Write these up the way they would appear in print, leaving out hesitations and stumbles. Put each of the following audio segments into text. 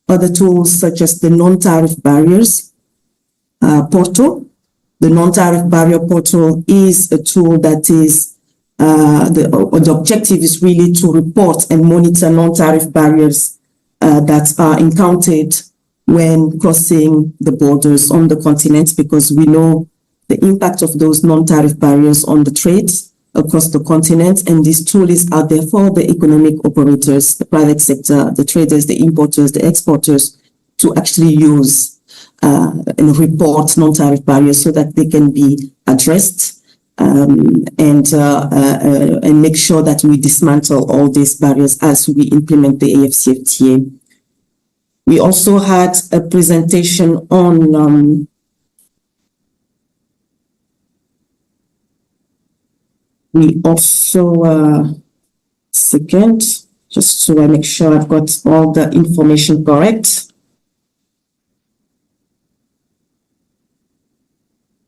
other tools such as the non-tariff barriers portal. The non-tariff barrier portal is a tool that is, the objective is really to report and monitor non-tariff barriers that are encountered when crossing the borders on the continent, because we know the impact of those non-tariff barriers on the trade across the continent. And this tool is out there for the economic operators, the private sector, the traders, the importers, the exporters, to actually use and report non-tariff barriers so that they can be addressed and make sure that we dismantle all these barriers as we implement the AfCFTA. We also had a presentation on we also, second, just so I make sure I've got all the information correct.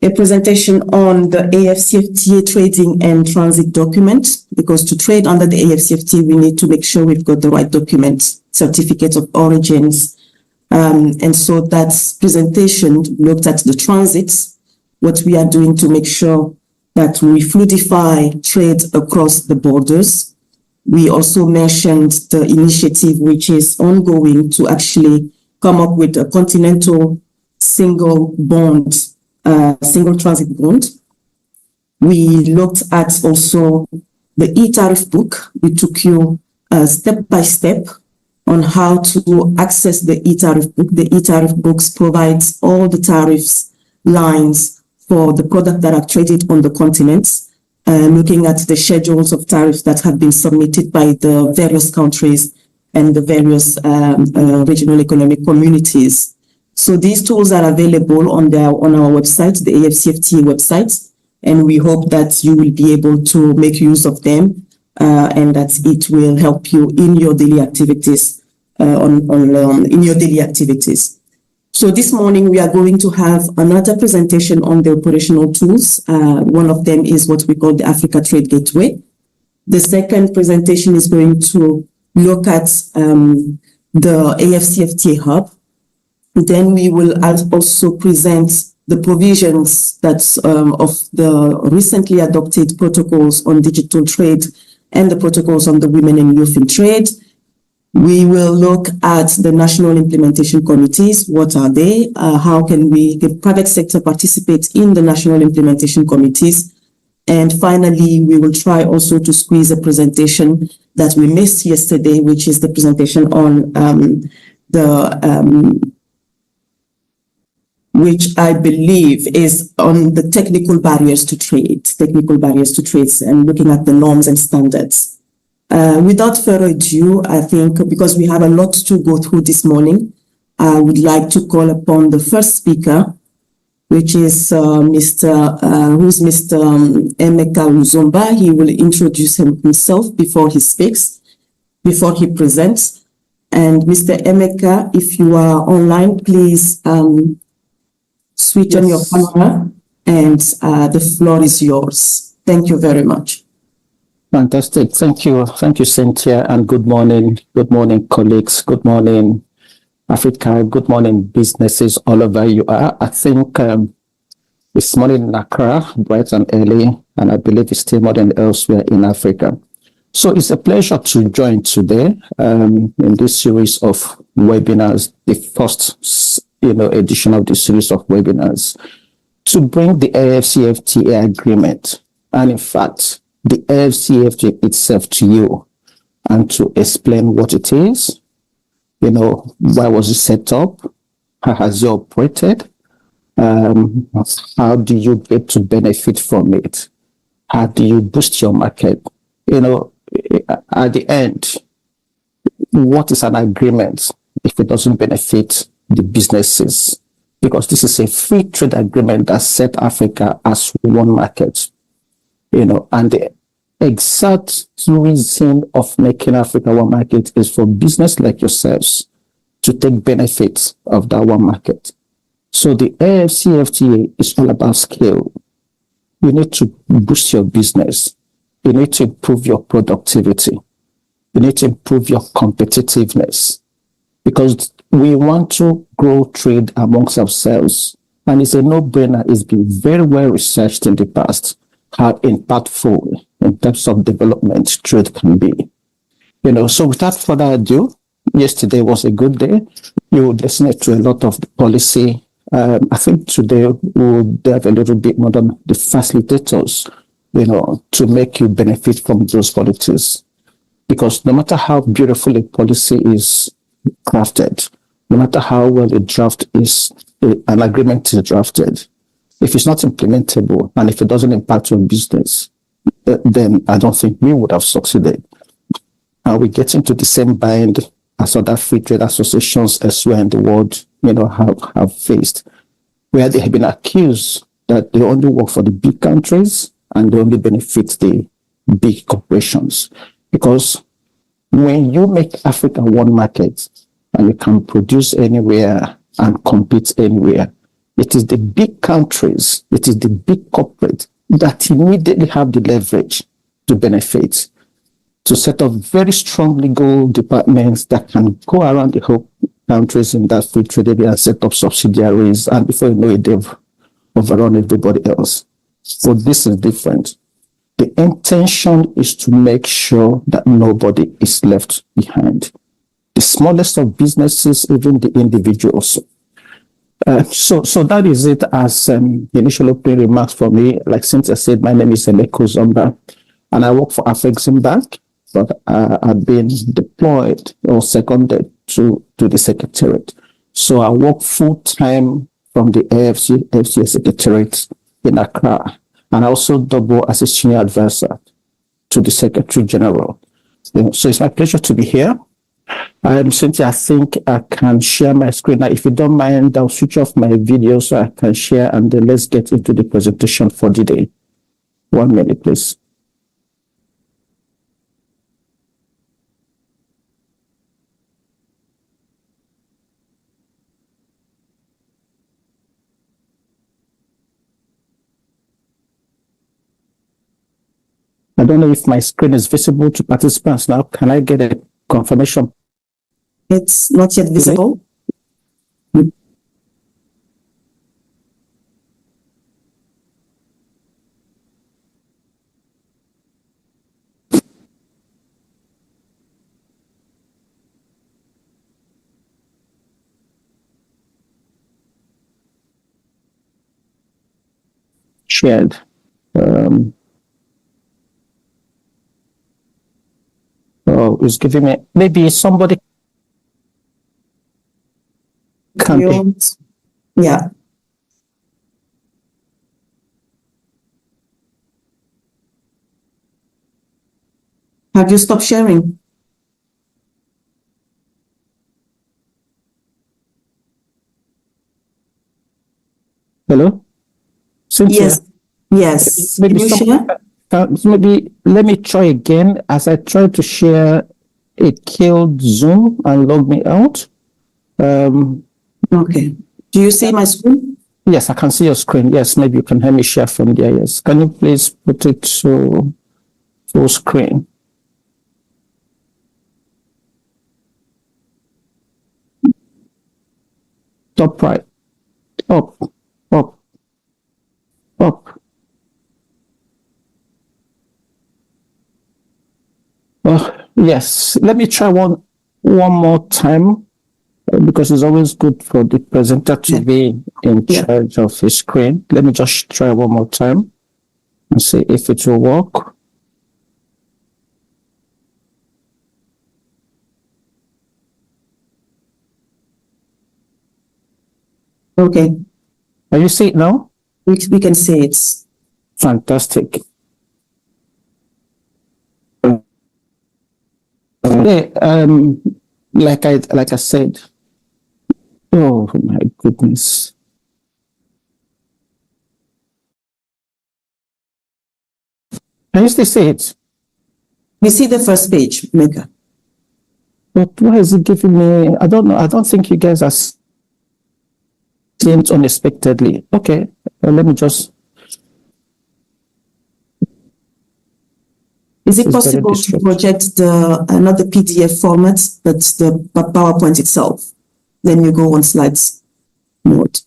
A presentation on the AfCFTA trading and transit document, because to trade under the AfCFTA, we need to make sure we've got the right documents, certificate of origins. And so that presentation looked at the transits, what we are doing to make sure that we fluidify trade across the borders. We also mentioned the initiative which is ongoing to actually come up with a continental single bond, single transit bond. We looked at also the e-tariff book. We took you step by step on how to access the e-tariff book. The e-tariff books provides all the tariffs lines for the product that are traded on the continent, looking at the schedules of tariffs that have been submitted by the various countries and the various regional economic communities. So these tools are available on our website, the AfCFTA website, and we hope that you will be able to make use of them and that it will help you in your daily activities. So this morning we are going to have another presentation on the operational tools. One of them is what we call the Africa Trade Gateway. The second presentation is going to look at the AfCFTA Hub. Then we will also present the provisions that's of the recently adopted protocols on digital trade and the protocols on the women and youth in trade. We will look at the national implementation committees. What are they? How can the private sector participate in the national implementation committees? And finally, we will try also to squeeze a presentation that we missed yesterday, which is the presentation on which I believe is on the technical barriers to trade, and looking at the norms and standards. Without further ado, I think because we have a lot to go through this morning, I would like to call upon the first speaker, which is Mr. Emeka Uzomba. He will introduce himself before he speaks, before he presents. And Mr. Emeka, if you are online, please switch on your camera, and the floor is yours. Thank you very much. Fantastic. Thank you, Cynthia, and good morning. Good morning, colleagues. Good morning, Africa. Good morning, businesses all over you are. I think it's morning in Accra, bright and early, and I believe it's still more than elsewhere in Africa. So it's a pleasure to join today in this series of webinars, the first edition of the series of webinars, to bring the AfCFTA agreement, and in fact, the AfCFTA itself to you, and to explain what it is, why was it set up, how has it operated, how do you get to benefit from it, how do you boost your market, at the end, what is an agreement if it doesn't benefit the businesses? Because this is a free trade agreement that set Africa as one market, and the exact reason of making Africa one market is for business like yourselves to take benefit of that one market. So the AfCFTA is all about scale. You need to boost your business. You need to improve your productivity. You need to improve your competitiveness, because we want to grow trade amongst ourselves. And it's a no-brainer. It's been very well researched in the past how impactful in terms of development trade can be. So without further ado, yesterday was a good day. You listened to a lot of the policy. I think today we'll delve a little bit more on the facilitators, to make you benefit from those policies. Because no matter how beautiful a policy is crafted, no matter how well a draft is, an agreement is drafted, if it's not implementable and if it doesn't impact your business, then I don't think we would have succeeded. And we get into the same bind as other free trade associations elsewhere in the world, have faced, where they have been accused that they only work for the big countries and they only benefit the big corporations. Because when you make Africa one market and you can produce anywhere and compete anywhere, it is the big countries, it is the big corporate that immediately have the leverage to benefit, to set up very strong legal departments that can go around the whole countries in that free trade area and set up subsidiaries, and before you know it, they've overrun everybody else. So this is different. The intention is to make sure that nobody is left behind. The smallest of businesses, even the individuals. So that is it as initial opening remarks for me. Like Cynthia said, my name is Emeko Zomba, and I work for AfCFTA, but I've been deployed or seconded to the Secretariat. So I work full-time from the AfCFTA Secretariat in Accra, and I also double as a senior advisor to the Secretary General. So it's my pleasure to be here. Cynthia, I think I can share my screen. Now, if you don't mind, I'll switch off my video so I can share, and then let's get into the presentation for the day. 1 minute, please. I don't know if my screen is visible to participants now. Can I get a confirmation? It's not yet visible. Shared. It's giving me, maybe somebody can. Yeah. Have you stopped sharing? Hello? Cynthia? Yes. Maybe can you share? Maybe let me try again. As I try to share, it killed Zoom and logged me out. Okay. Do you see my screen? Yes, I can see your screen. Yes, maybe you can help me share from there. Yes. Can you please put it to full screen? Top right. Up. Yes, let me try one more time, because it's always good for the presenter to be in charge of his screen. Let me just try one more time and see if it will work. Okay. Can you see it now? We can see it. Fantastic. Okay, like I said, oh my goodness. Can you still see it? We see the first page, Mecca. But why is it giving me? I don't know. I don't think you guys are seeing it unexpectedly. Okay, let me just. Is it possible to project not the PDF format, but the PowerPoint itself? Then you go on slides mode.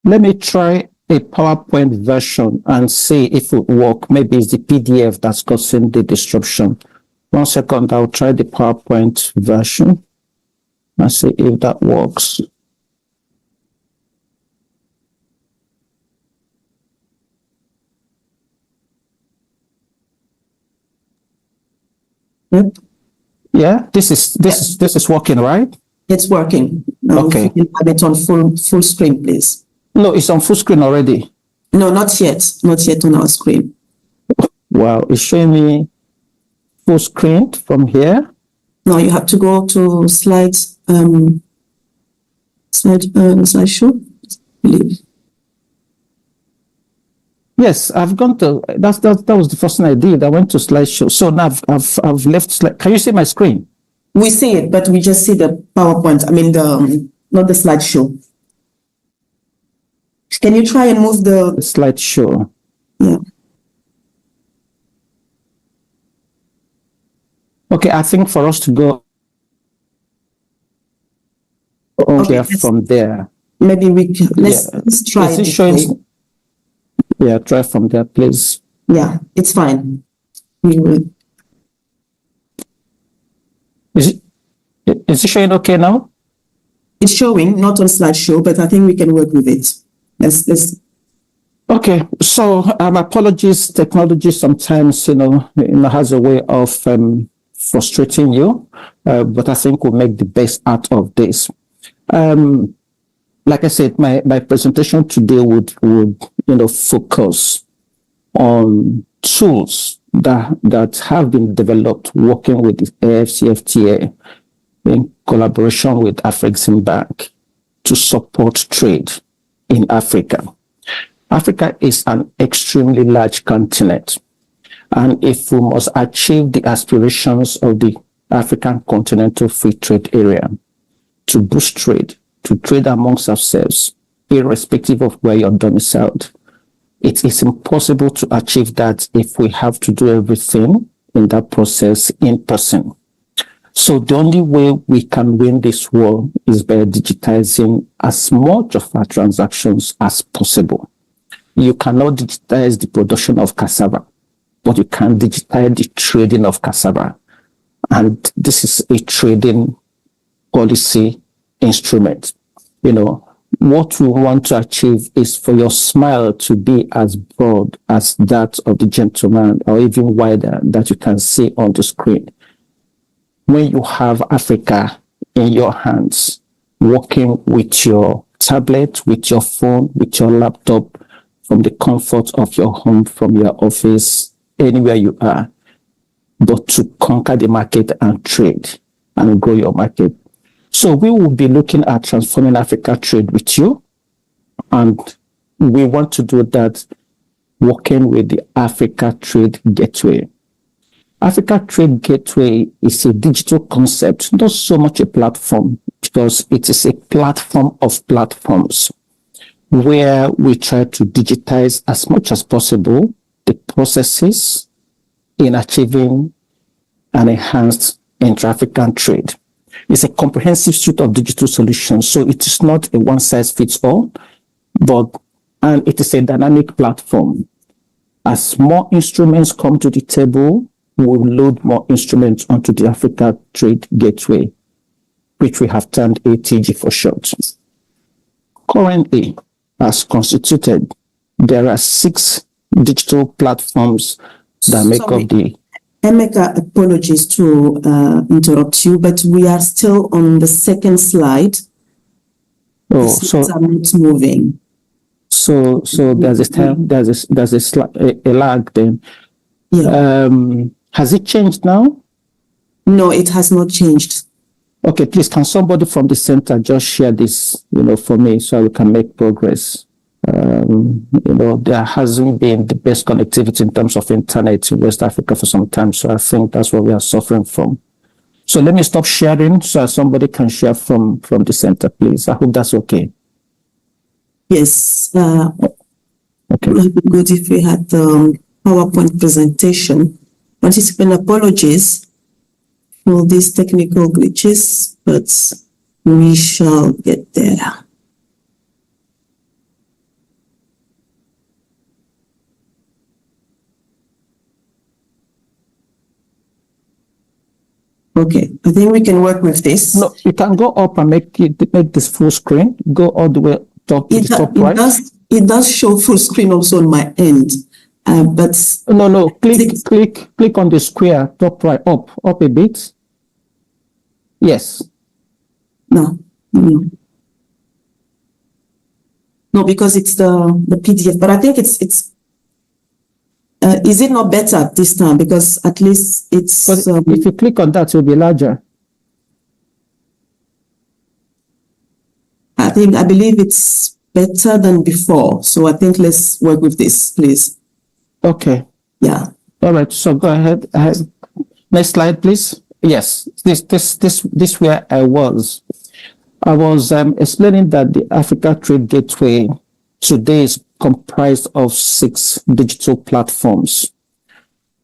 Let me try a PowerPoint version and see if it works. Maybe it's the PDF that's causing the disruption. 1 second, I'll try the PowerPoint version and see if that works. Yep. Yeah, this is working, right? It's working. Now, Okay. if you can have it on full screen, please. No, it's on full screen already. No, not yet. Not yet on our screen. Wow, it's showing me full screen from here. No, you have to go to slides, slideshow, I believe. Yes, I've gone to that was the first thing I did. I went to slideshow. So now I've left slide. Can you see my screen? We see it, but we just see the PowerPoint. I mean not the slideshow. Can you try and move the Slideshow. Yeah. Okay, I think for us to go Okay, from there. maybe we can let's try Is it. it showing? Yeah, try from there, please. Yeah, it's fine. We will. Is it showing okay now? It's showing, not on slideshow, but I think we can work with it. Let's Okay, so apologies, technology sometimes has a way of frustrating you, but I think we'll make the best out of this. Like I said, my presentation today would focus on tools that have been developed working with the AfCFTA in collaboration with Afreximbank to support trade in Africa. Africa is an extremely large continent, and if we must achieve the aspirations of the African Continental Free Trade Area to boost trade, to trade amongst ourselves, irrespective of where you're domiciled, it is impossible to achieve that if we have to do everything in that process in person. So the only way we can win this war is by digitizing as much of our transactions as possible. You cannot digitize the production of cassava, but you can digitize the trading of cassava. And this is a trading policy instrument. What we want to achieve is for your smile to be as broad as that of the gentleman, or even wider, that you can see on the screen. When you have Africa in your hands, working with your tablet, with your phone, with your laptop, from the comfort of your home, from your office, anywhere you are, but to conquer the market and trade and grow your market. So we will be looking at transforming Africa trade with you, and we want to do that working with the Africa Trade Gateway. Africa Trade Gateway is a digital concept, not so much a platform, because it is a platform of platforms where we try to digitize as much as possible the processes in achieving an enhanced intra-African trade. It's a comprehensive suite of digital solutions, so it is not a one-size-fits-all, and it is a dynamic platform. As more instruments come to the table, we'll load more instruments onto the Africa Trade Gateway, which we have termed ATG for short. Currently, as constituted, there are 6 digital platforms that make up the... Emeka, apologies to interrupt you, but we are still on the second slide. Oh, so I'm not moving. So there's a lag then. Yeah. Has it changed now? No, it has not changed. Okay, please, can somebody from the center just share this, for me, so we can make progress? There hasn't been the best connectivity in terms of internet in West Africa for some time, so I think that's what we are suffering from. So let me stop sharing so somebody can share from the center, please. I hope that's okay. Yes, Okay. it would be good if we had the PowerPoint presentation. Participant apologies for these technical glitches, but we shall get there. Okay, I think we can work with this. No, you can go up and make this full screen. Go all the way top to the top right. It does show full screen also on my end, but no. Click on the square top right, up a bit. Yes. No, because it's the PDF. But I think it's. Is it not better this time? Because at least it's. If you click on that, it will be larger. I believe it's better than before. So I think let's work with this, please. Okay. Yeah. All right. So go ahead. Next slide, please. Yes. This where I was. I was explaining that the Africa Trade Gateway today is comprised of 6 digital platforms.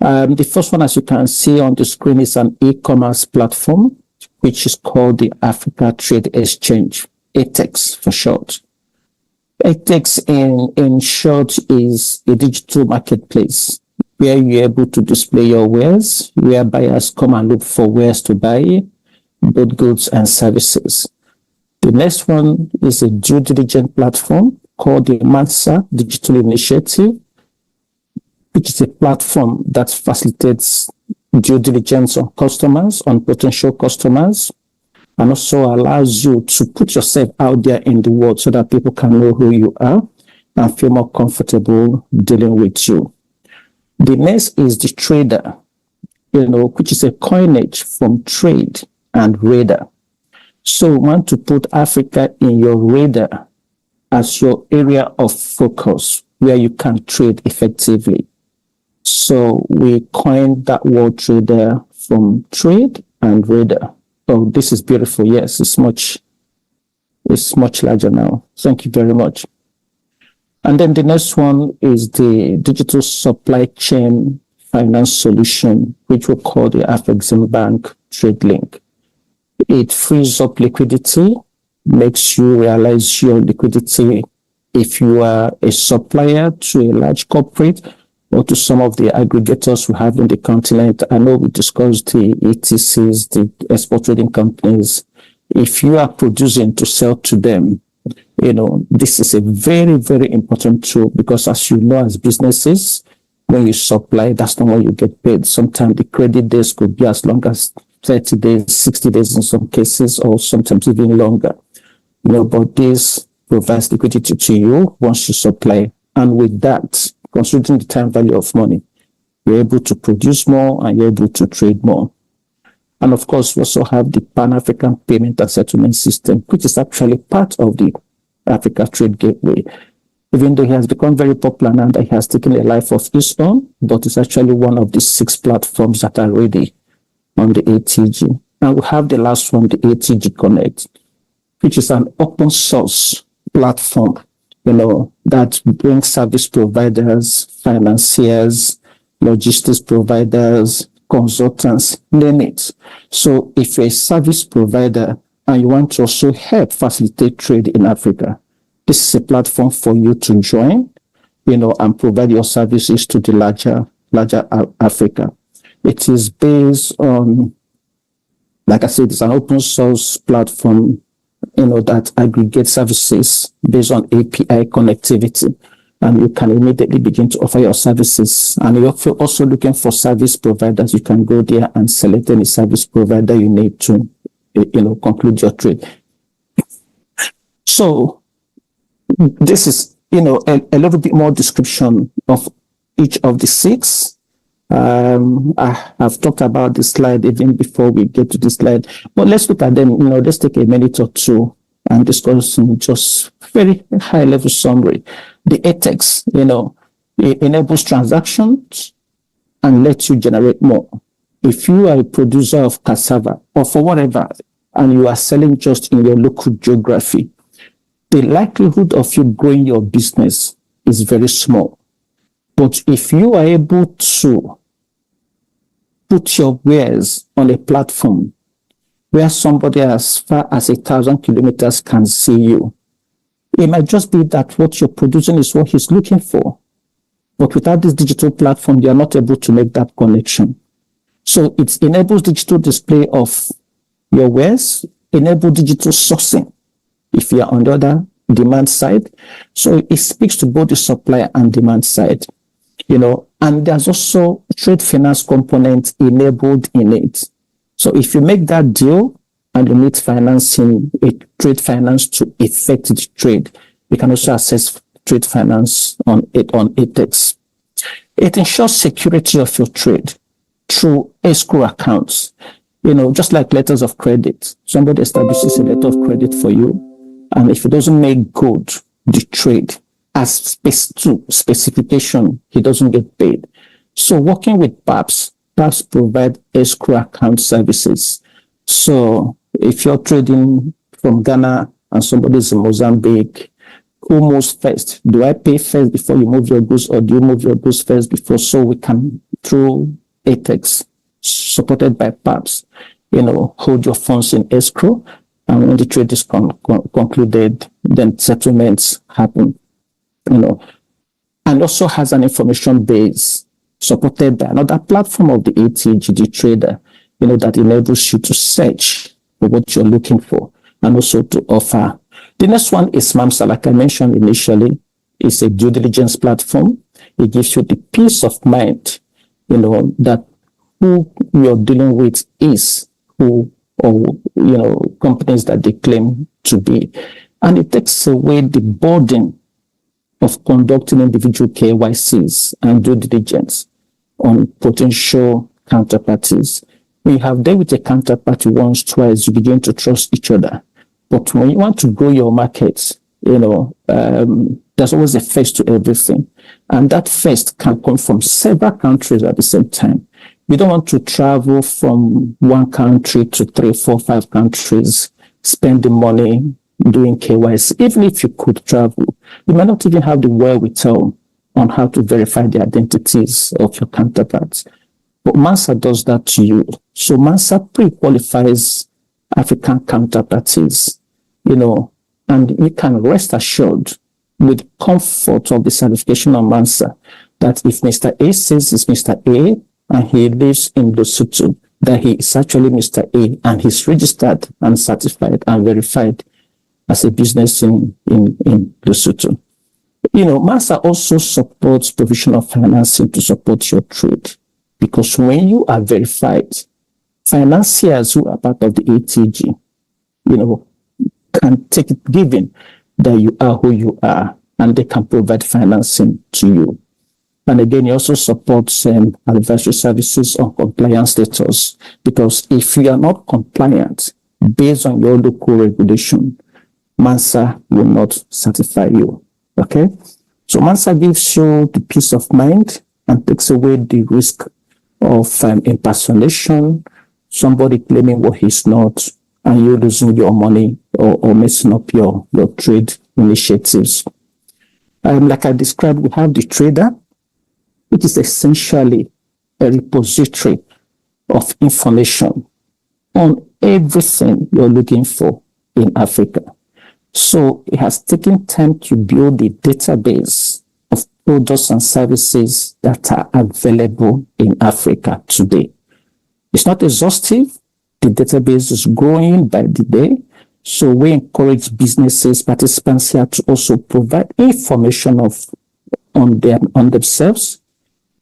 The first one, as you can see on the screen, is an e-commerce platform, which is called the Africa Trade Exchange, ATEX for short. ATEX in short is a digital marketplace where you're able to display your wares, where buyers come and look for wares to buy, both goods and services. The next one is a due diligence platform called the MANSA Digital Initiative, which is a platform that facilitates due diligence on customers, on potential customers, and also allows you to put yourself out there in the world so that people can know who you are and feel more comfortable dealing with you. The next is the trader, which is a coinage from trade and radar. So we want to put Africa in your radar as your area of focus where you can trade effectively. So we coined that word trader from trade and radar. Oh, this is beautiful. Yes, it's much larger now. Thank you very much. And then the next one is the digital supply chain finance solution, which we call the AfCFTA Trade Link. It frees up liquidity, makes you realize your liquidity if you are a supplier to a large corporate or to some of the aggregators we have in the continent. I know we discussed the ETCs, the export trading companies. If you are producing to sell to them, this is a very, very important tool because as you know, as businesses, when you supply, that's not when you get paid. Sometimes the credit days could be as long as 30 days, 60 days in some cases, or sometimes even longer. But this provides liquidity to you once you supply. And with that, considering the time value of money, you're able to produce more and you're able to trade more. And of course, we also have the Pan-African Payment and Settlement System, which is actually part of the Africa Trade Gateway. Even though it has become very popular now, that it has taken a life of its own, but it's actually one of the 6 platforms that are ready on the ATG. And we have the last one, the ATG Connect, which is an open source platform, that brings service providers, financiers, logistics providers, consultants, name it. So if you're a service provider and you want to also help facilitate trade in Africa, this is a platform for you to join, and provide your services to the larger Africa. It is based on, like I said, it's an open source platform, that aggregates services based on API connectivity. And you can immediately begin to offer your services. And if you're also looking for service providers, you can go there and select any service provider you need to, conclude your trade. So this is, a little bit more description of each of the 6. I have talked about this slide even before we get to this slide, but let's look at them. Let's take a minute or two and discuss just very high level summary. The ATEX, it enables transactions and lets you generate more. If you are a producer of cassava or for whatever, and you are selling just in your local geography, the likelihood of you growing your business is very small. But if you are able to put your wares on a platform where somebody as far as 1,000 kilometers can see you, it might just be that what you're producing is what he's looking for. But without this digital platform, you are not able to make that connection. So it enables digital display of your wares, enable digital sourcing if you are on the other demand side. So it speaks to both the supply and demand side, and there's also trade finance component enabled in it. So if you make that deal and you need financing, trade finance to effect the trade, you can also access trade finance on ATEX. It ensures security of your trade through escrow accounts. Just like letters of credit. Somebody establishes a letter of credit for you, and if it doesn't make good the trade as to specification, he doesn't get paid. So working with PAPs provide escrow account services. So if you're trading from Ghana and somebody's in Mozambique, who moves first? Do I pay first before you move your goods, or do you move your goods first before? So we can, through ATEX, supported by PAPs, hold your funds in escrow, and when the trade is concluded, then settlements happen, and also has an information base supported by another platform of the ATGD trader, that enables you to search for what you're looking for and also to offer. The next one is MAMSA, like I mentioned initially. It's a due diligence platform. It gives you the peace of mind, that who you're dealing with is who, or, companies that they claim to be. And it takes away the burden of conducting individual KYCs and due diligence on potential counterparties. When you have dealt with a counterparty once, twice, you begin to trust each other. But when you want to grow your markets, there's always a first to everything. And that first can come from several countries at the same time. You don't want to travel from one country to 3, 4, 5 countries, spending money doing KYC. Even if you could travel, you might not even have the wherewithal on how to verify the identities of your counterparts. But MANSA does that to you. So MANSA pre-qualifies African counterparties, and you can rest assured with comfort of the certification on MANSA that if Mr. A says it's Mr. A and he lives in Lesotho, that he is actually Mr. A and he's registered and certified and verified as a business in Lesotho. MANSA also supports provision of financing to support your trade, because when you are verified, financiers who are part of the ATG, can take it given that you are who you are, and they can provide financing to you. And again, it also supports advisory services on compliance status, because if you are not compliant based on your local regulation, MANSA will not certify you. Okay? So MANSA gives you the peace of mind and takes away the risk of impersonation, somebody claiming what he's not, and you losing your money or messing up your trade initiatives. Like I described, we have the trader, which is essentially a repository of information on everything you're looking for in Africa. So it has taken time to build a database of products and services that are available in Africa today. It's not exhaustive. The database is growing by the day. So we encourage businesses, participants here to also provide information on themselves.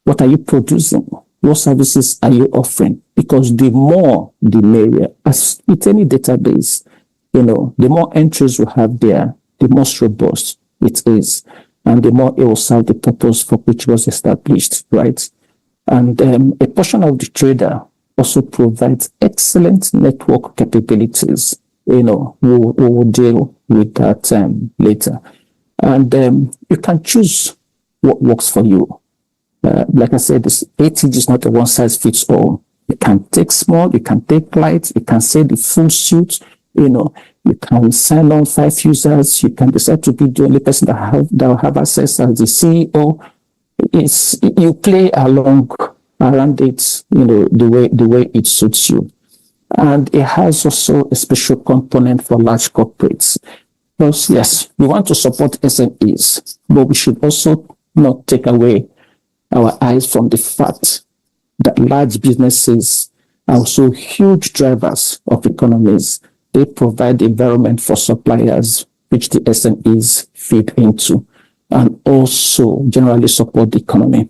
What are you producing? What services are you offering? Because the more, the merrier. As with any database, the more entries we have there, the more robust it is, and the more it will serve the purpose for which it was established, right? And a portion of the trader also provides excellent network capabilities. We will deal with that later. And you can choose what works for you. Like I said, this ATG is not a one-size-fits-all. You can take small, you can take light, you can say the full suit, You can sign on 5 users. You can decide to be the only person that will have access as the CEO. You play along around it, the way it suits you. And it has also a special component for large corporates. Because yes, we want to support SMEs, but we should also not take away our eyes from the fact that large businesses are also huge drivers of economies. They provide the environment for suppliers, which the SMEs feed into, and also generally support the economy.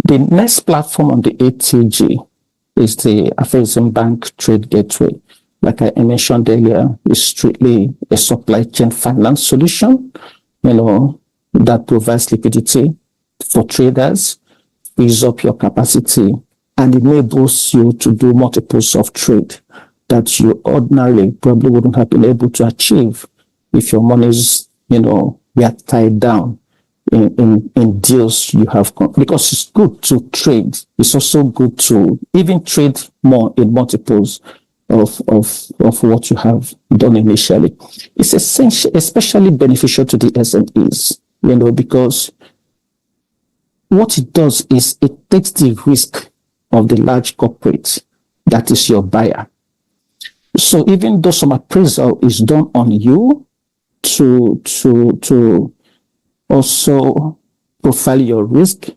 The next platform on the ATG is the Afreximbank Trade Gateway. Like I mentioned earlier, it's strictly a supply chain finance solution, that provides liquidity for traders, frees up your capacity, and enables you to do multiples of trade that you ordinarily probably wouldn't have been able to achieve if your monies, were tied down in deals you have. Because it's good to trade. It's also good to even trade more in multiples of what you have done initially. It's especially beneficial to the SMEs, because what it does is it takes the risk of the large corporate that is your buyer. So even though some appraisal is done on you to also profile your risk,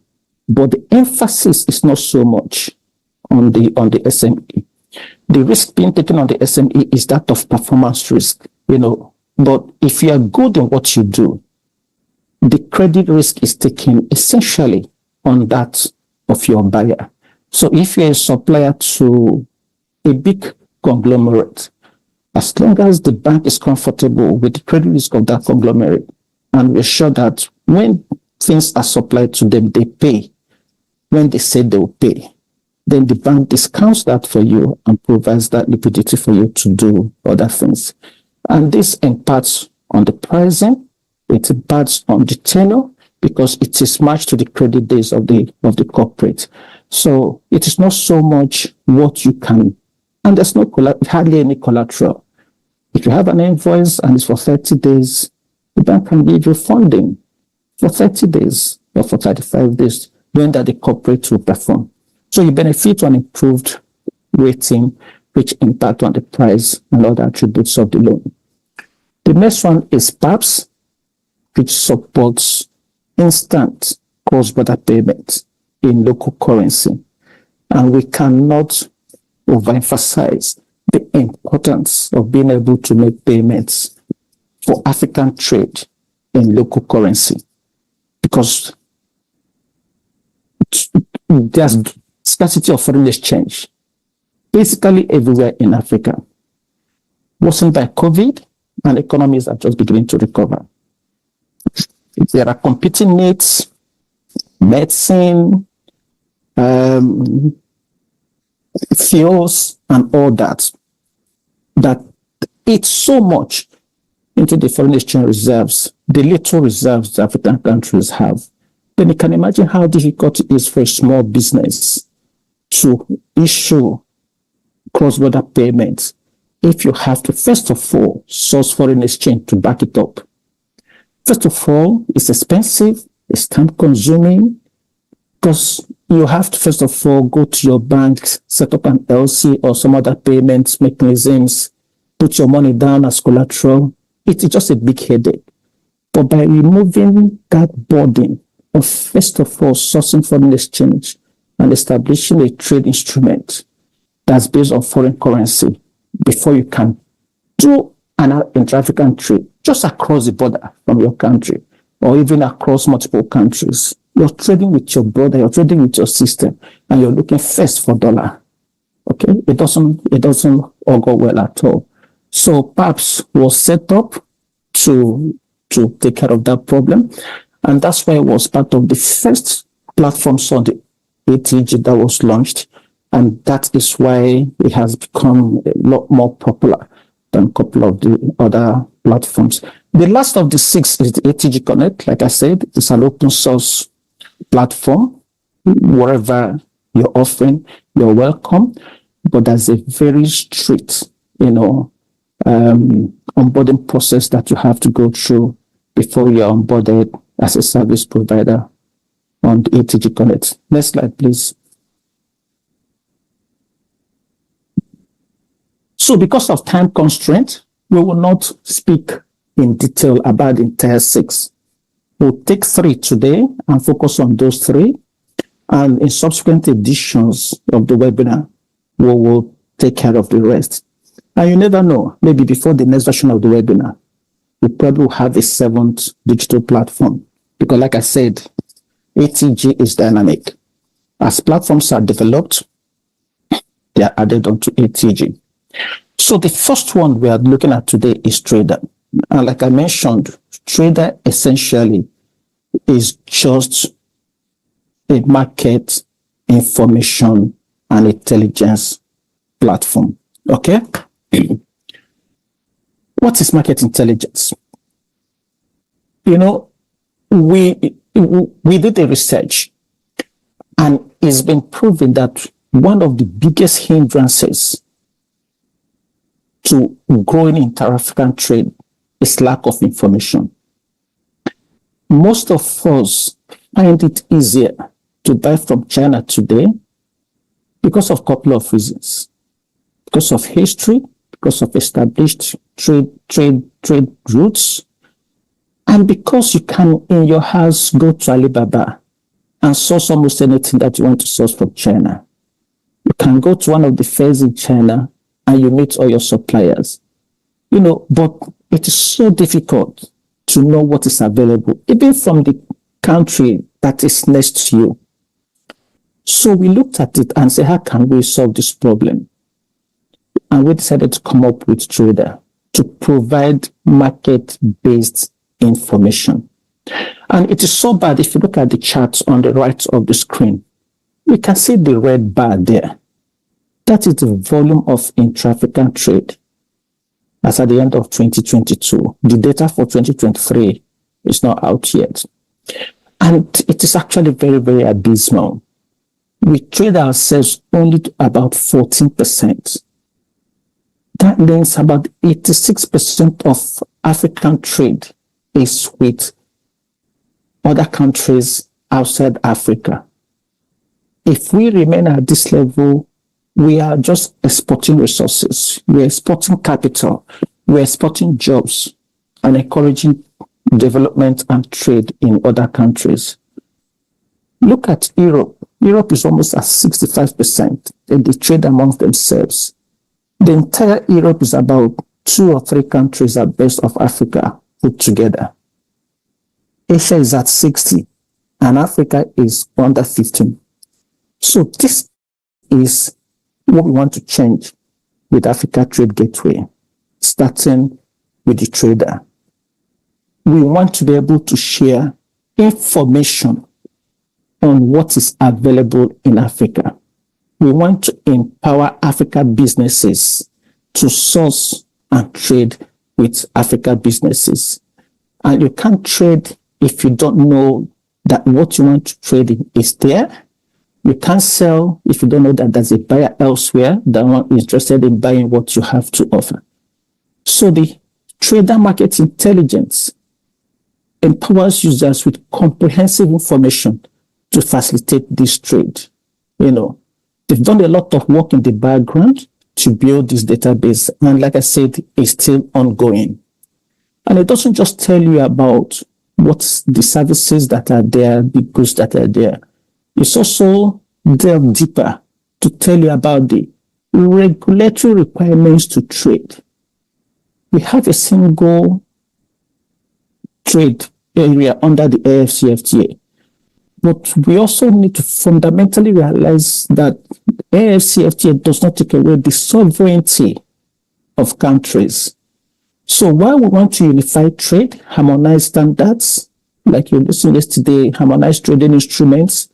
but the emphasis is not so much on the SME. The risk being taken on the SME is that of performance risk, But if you are good in what you do, the credit risk is taken essentially on that of your buyer. So if you're a supplier to a big conglomerate, as long as the bank is comfortable with the credit risk of that conglomerate, and we're sure that when things are supplied to them, they pay when they say they'll pay, then the bank discounts that for you and provides that liquidity for you to do other things. And this imparts on the pricing, it imparts on the tenure, because it is matched to the credit days of the corporate. So it is not so much what you can, and there's hardly any collateral. If you have an invoice and it's for 30 days, the bank can give you funding for 30 days or for 35 days, when that the corporate will perform. So you benefit on improved rating, which impact on the price and other attributes of the loan. The next one is PAPS, which supports instant cross-border payments in local currency. And we cannot overemphasize the importance of being able to make payments for African trade in local currency, because there's scarcity of foreign exchange basically everywhere in Africa, worsened by COVID, and economies are just beginning to recover. There are competing needs, medicine, fuels, and all that eat so much into the foreign exchange reserves, the little reserves the African countries have. Then you can imagine how difficult it is for a small business to issue cross-border payments if you have to, first of all, source foreign exchange to back it up. First of all, it's expensive, it's time-consuming, because you have to, first of all, go to your bank, set up an LC or some other payments mechanisms, put your money down as collateral. It's just a big headache. But by removing that burden of, first of all, sourcing foreign exchange and establishing a trade instrument that's based on foreign currency before you can do an intra-African trade just across the border from your country or even across multiple countries, you're trading with your brother, you're trading with your sister, and you're looking first for dollar. Okay, it doesn't all go well at all. So PAPS was set up to take care of that problem, and that's why it was part of the first platforms on the ATG that was launched, and that is why it has become a lot more popular than a couple of the other platforms. The last of the 6 is the ATG Connect. Like I said, it's an open source platform. Wherever you're offering, you're welcome. But there's a very strict, onboarding process that you have to go through before you're onboarded as a service provider on the ATG Connect. Next slide, please. So because of time constraint, we will not speak in detail about the entire 6. We'll take 3 today and focus on those 3. And in subsequent editions of the webinar, we will take care of the rest. And you never know, maybe before the next version of the webinar, we probably will have a 7th digital platform. Because like I said, ATG is dynamic. As platforms are developed, they are added onto ATG. So the first one we are looking at today is Trader. And like I mentioned, Trader essentially is just a market information and intelligence platform. Okay? What is market intelligence? You know, we did the research, and it's been proven that one of the biggest hindrances to growing inter-African trade is lack of information. Most of us find it easier to buy from China today because of a couple of reasons. Because of history, because of established trade routes, and because you can, in your house, go to Alibaba and source almost anything that you want to source from China. You can go to one of the fairs in China and you meet all your suppliers. You know, but it is so difficult to know what is available, even from the country that is next to you. So we looked at it and said, how can we solve this problem? And we decided to come up with Trader to provide market-based information. And it is so bad if you look at the charts on the right of the screen. You can see the red bar there. That is the volume of intra-African trade as at the end of 2022. The data for 2023 is not out yet. And it is actually very, very abysmal. We trade ourselves only to about 14%. That means about 86% of African trade is with other countries outside Africa. If we remain at this level, we are just exporting resources. We're exporting capital. We're exporting jobs and encouraging development and trade in other countries. Look at Europe. Europe is almost at 65%. They trade amongst themselves. The entire Europe is about 2 or 3 countries at best of Africa put together. Asia is at 60, and Africa is under 15. So this is what we want to change with Africa Trade Gateway, starting with the Trader. We want to be able to share information on what is available in Africa. We want to empower Africa businesses to source and trade with Africa businesses. And you can't trade if you don't know that what you want to trade in is there. You can't sell if you don't know that there's a buyer elsewhere that is interested in buying what you have to offer. So the Trader Market Intelligence empowers users with comprehensive information to facilitate this trade. You know, they've done a lot of work in the background to build this database. And like I said, it's still ongoing. And it doesn't just tell you about what's the services that are there, the goods that are there. It's also delve deeper to tell you about the regulatory requirements to trade. We have a single trade area under the AfCFTA. But we also need to fundamentally realize that AfCFTA does not take away the sovereignty of countries. So while we want to unify trade, harmonize standards, like you listened yesterday, harmonize trading instruments,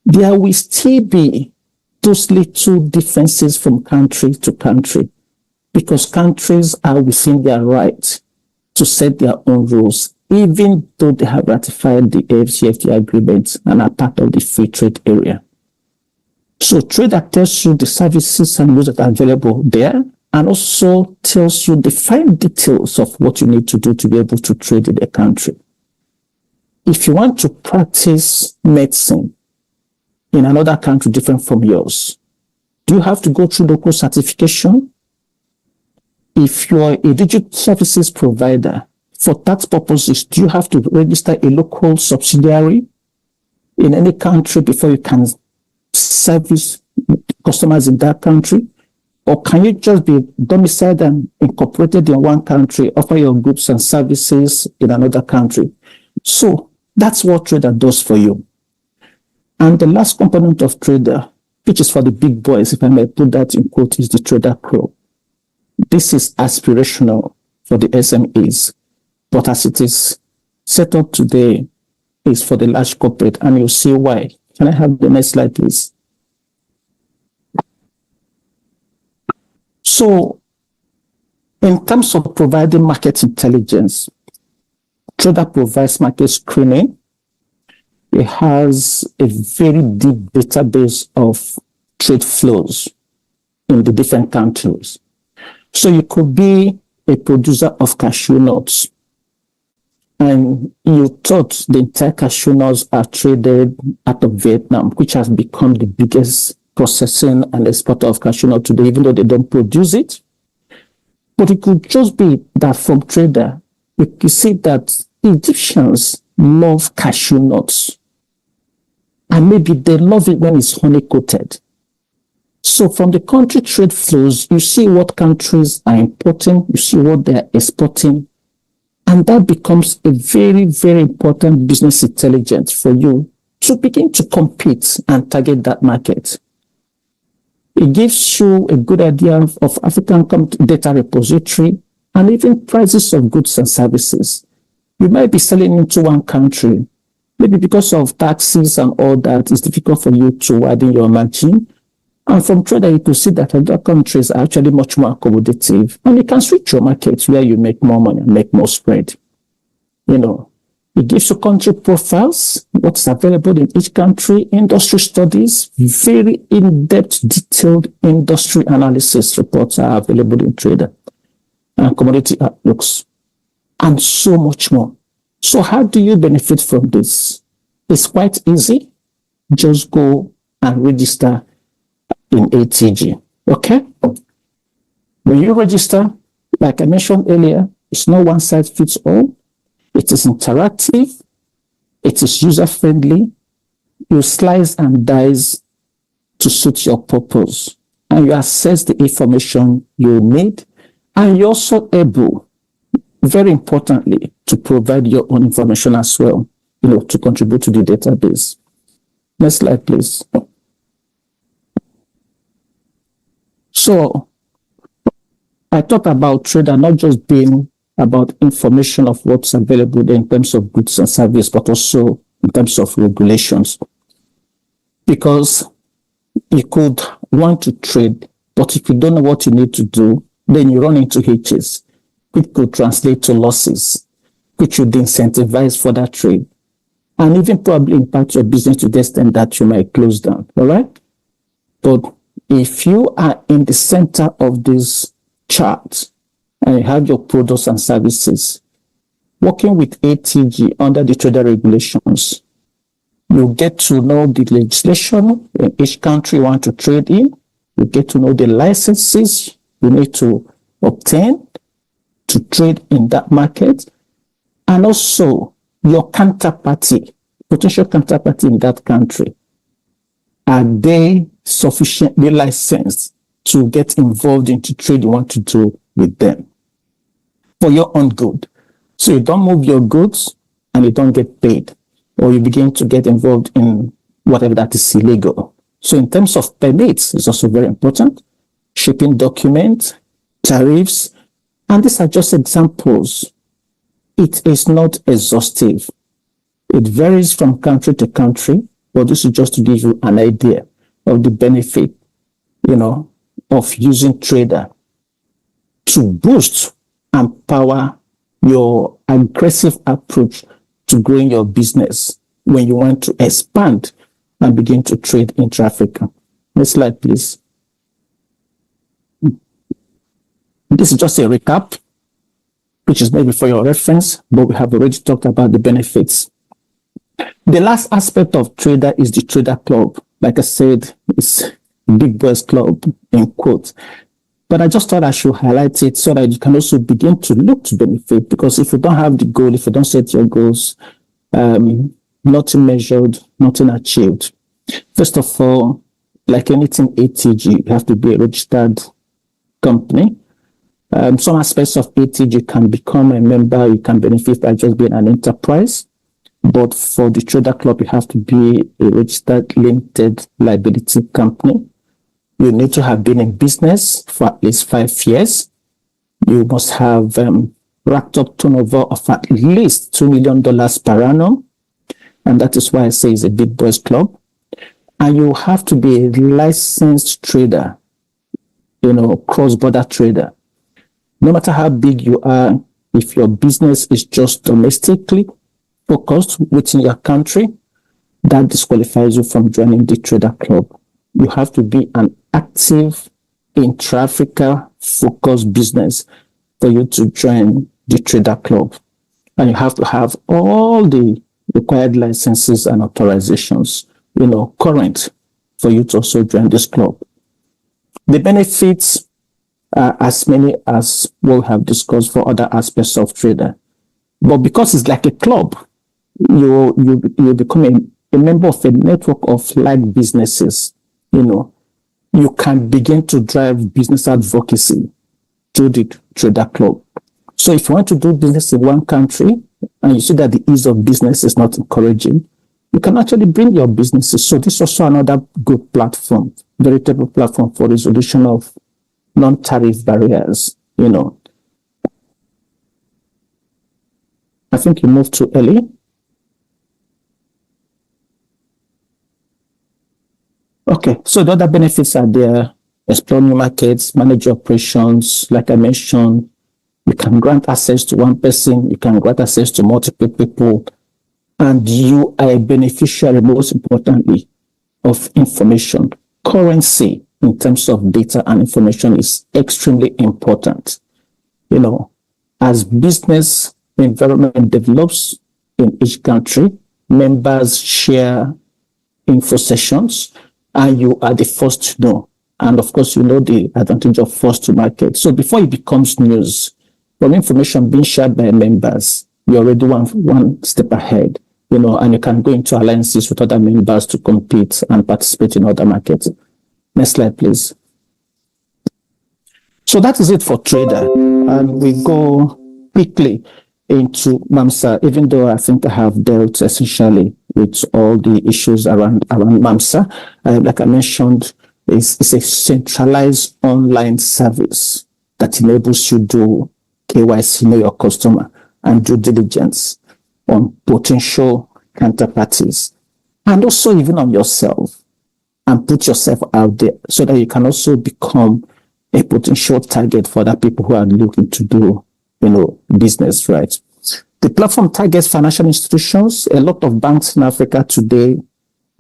there will still be those little differences from country to country, because countries are within their right to set their own rules, even though they have ratified the AfCFTA agreement and are part of the free trade area. So Trader tells you the services and rules that are available there, and also tells you the fine details of what you need to do to be able to trade in the country. If you want to practice medicine in another country different from yours, do you have to go through local certification? If you're a digital services provider, for tax purposes, do you have to register a local subsidiary in any country before you can service customers in that country? Or can you just be domiciled and incorporated in one country, offer your goods and services in another country? So that's what Trader does for you. And the last component of Trader, which is for the big boys, if I may put that in quote, is the Trader Pro. This is aspirational for the SMEs, but as it is set up today, is for the large corporate, and you'll see why. Can I have the next slide, please? So, in terms of providing market intelligence, Trader provides market screening. It has a very deep database of trade flows in the different countries. So you could be a producer of cashew nuts, and you thought the entire cashew nuts are traded out of Vietnam, which has become the biggest processing and exporter of cashew nut today, even though they don't produce it. But it could just be that from Trader, you can see that Egyptians love cashew nuts. And maybe they love it when it's honey-coated. So from the country trade flows, you see what countries are importing, you see what they're exporting, and that becomes a very, very important business intelligence for you to begin to compete and target that market. It gives you a good idea of African data repository and even prices of goods and services. You might be selling into one country. Maybe because of taxes and all that, it's difficult for you to widen your margin. And from Trader, you could see that other countries are actually much more accommodative. And you can switch your markets where you make more money and make more spread. You know, it gives you country profiles, what's available in each country, industry studies, very in-depth, detailed industry analysis reports are available in Trader, and commodity outlooks, and so much more. So how do you benefit from this? It's quite easy. Just go and register in ATG, okay? When you register, like I mentioned earlier, it's not one size fits all. It is interactive. It is user-friendly. You slice and dice to suit your purpose, and you access the information you need, and you're also able, very importantly, to provide your own information as well, to contribute to the database. Next slide, please. So I talked about Trader not just being about information of what's available in terms of goods and service, but also in terms of regulations. Because you could want to trade, but if you don't know what you need to do, then you run into hitches, which could translate to losses, which would incentivize further trade, and even probably impact your business to the extent that you might close down, all right? But if you are in the center of this chart and you have your products and services, working with ATG under the Trader regulations, you get to know the legislation in each country you want to trade in. You get to know the licenses you need to obtain to trade in that market, and also your counterparty, potential counterparty in that country. Are they sufficiently licensed to get involved into trade you want to do with them for your own good? So you don't move your goods and you don't get paid, or you begin to get involved in whatever that is illegal. So in terms of permits, it's also very important. Shipping documents, tariffs, and these are just examples. It is not exhaustive. It varies from country to country, but this is just to give you an idea of the benefit, of using Trader to boost and power your aggressive approach to growing your business when you want to expand and begin to trade intra-Africa. Next slide, please. This is just a recap, which is maybe for your reference, but we have already talked about the benefits. The last aspect of trader is the trader club. Like I said, it's big boys club in quotes. But I just thought I should highlight it so that you can also begin to look to benefit, because if you don't have the goal, if you don't set your goals, nothing measured, nothing achieved. First of all, like anything ATG, you have to be a registered company. Some aspects of ATG can become a member, you can benefit by just being an enterprise. But for the trader club, you have to be a registered limited liability company. You need to have been in business for at least 5 years. You must have racked up turnover of at least $2 million per annum. And that is why I say it's a big boys club. And you have to be a licensed trader, cross-border trader. No matter how big you are, if your business is just domestically focused within your country, that disqualifies you from joining the trader club. You have to be an active intra-Africa focused business for you to join the trader club. And you have to have all the required licenses and authorizations, current for you to also join this club. The benefits are as many as what we have discussed for other aspects of trader. But because it's like a club, you become a member of a network of like businesses. You can begin to drive business advocacy to the trader club. So if you want to do business in one country and you see that the ease of business is not encouraging, you can actually bring your businesses. So this is also another good platform, veritable platform for resolution of non-tariff barriers. I think you moved too early. Okay, so the other benefits are there: explore new markets, manage your operations. Like I mentioned, you can grant access to one person, you can grant access to multiple people, and you are a beneficiary, most importantly, of information. Currency in terms of data and information is extremely important. As business environment develops in each country, members share info sessions, and you are the first to know. And of course, the advantage of first to market. So before it becomes news, from information being shared by members, you're already one step ahead, and you can go into alliances with other members to compete and participate in other markets. Next slide, please. So that is it for trader. And we go quickly into MAMSA, even though I think I have dealt essentially with all the issues around MAMSA. Like I mentioned, it's a centralized online service that enables you to do KYC, know your customer, and due diligence on potential counterparties, and also even on yourself, and put yourself out there so that you can also become a potential target for other people who are looking to do business, right? The platform targets financial institutions. A lot of banks in Africa today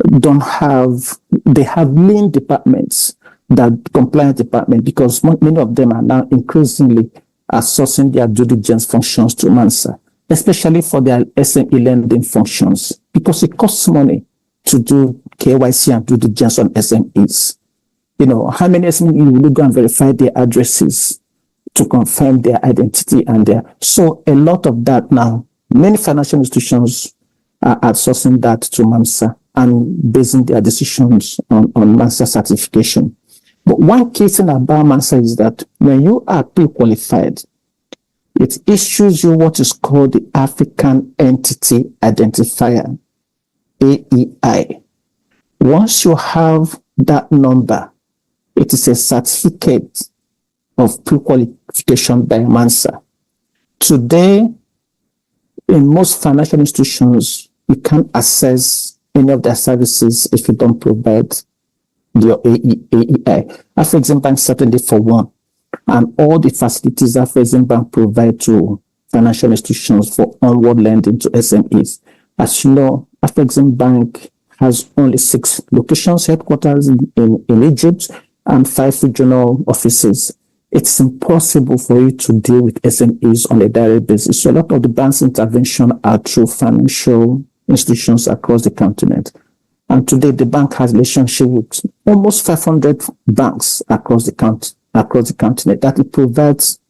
they have lean departments, that compliance department, because many of them are now increasingly outsourcing their due diligence functions to MAMSA, especially for their SME lending functions, because it costs money to do KYC and due diligence on SMEs. How many SMEs will go and verify their addresses to confirm their identity so a lot of that now, many financial institutions are outsourcing that to MAMSA and basing their decisions on MAMSA certification. But one key thing about MAMSA is that when you are pre-qualified, it issues you what is called the African Entity Identifier, AEI. Once you have that number, it is a certificate of pre-qualification by MAMSA. Today, in most financial institutions, you can't access any of their services if you don't provide your AEI. AfCFTA Bank certainly for one, and all the facilities AfCFTA Bank provide to financial institutions for onward lending to SMEs. As you know, AfCFTA Bank has only 6 locations, headquarters in Egypt, and 5 regional offices it's impossible for you to deal with SMEs on a direct basis. So a lot of the bank's intervention are through financial institutions across the continent. And today, the bank has relationship with almost 500 banks across the continent that it provides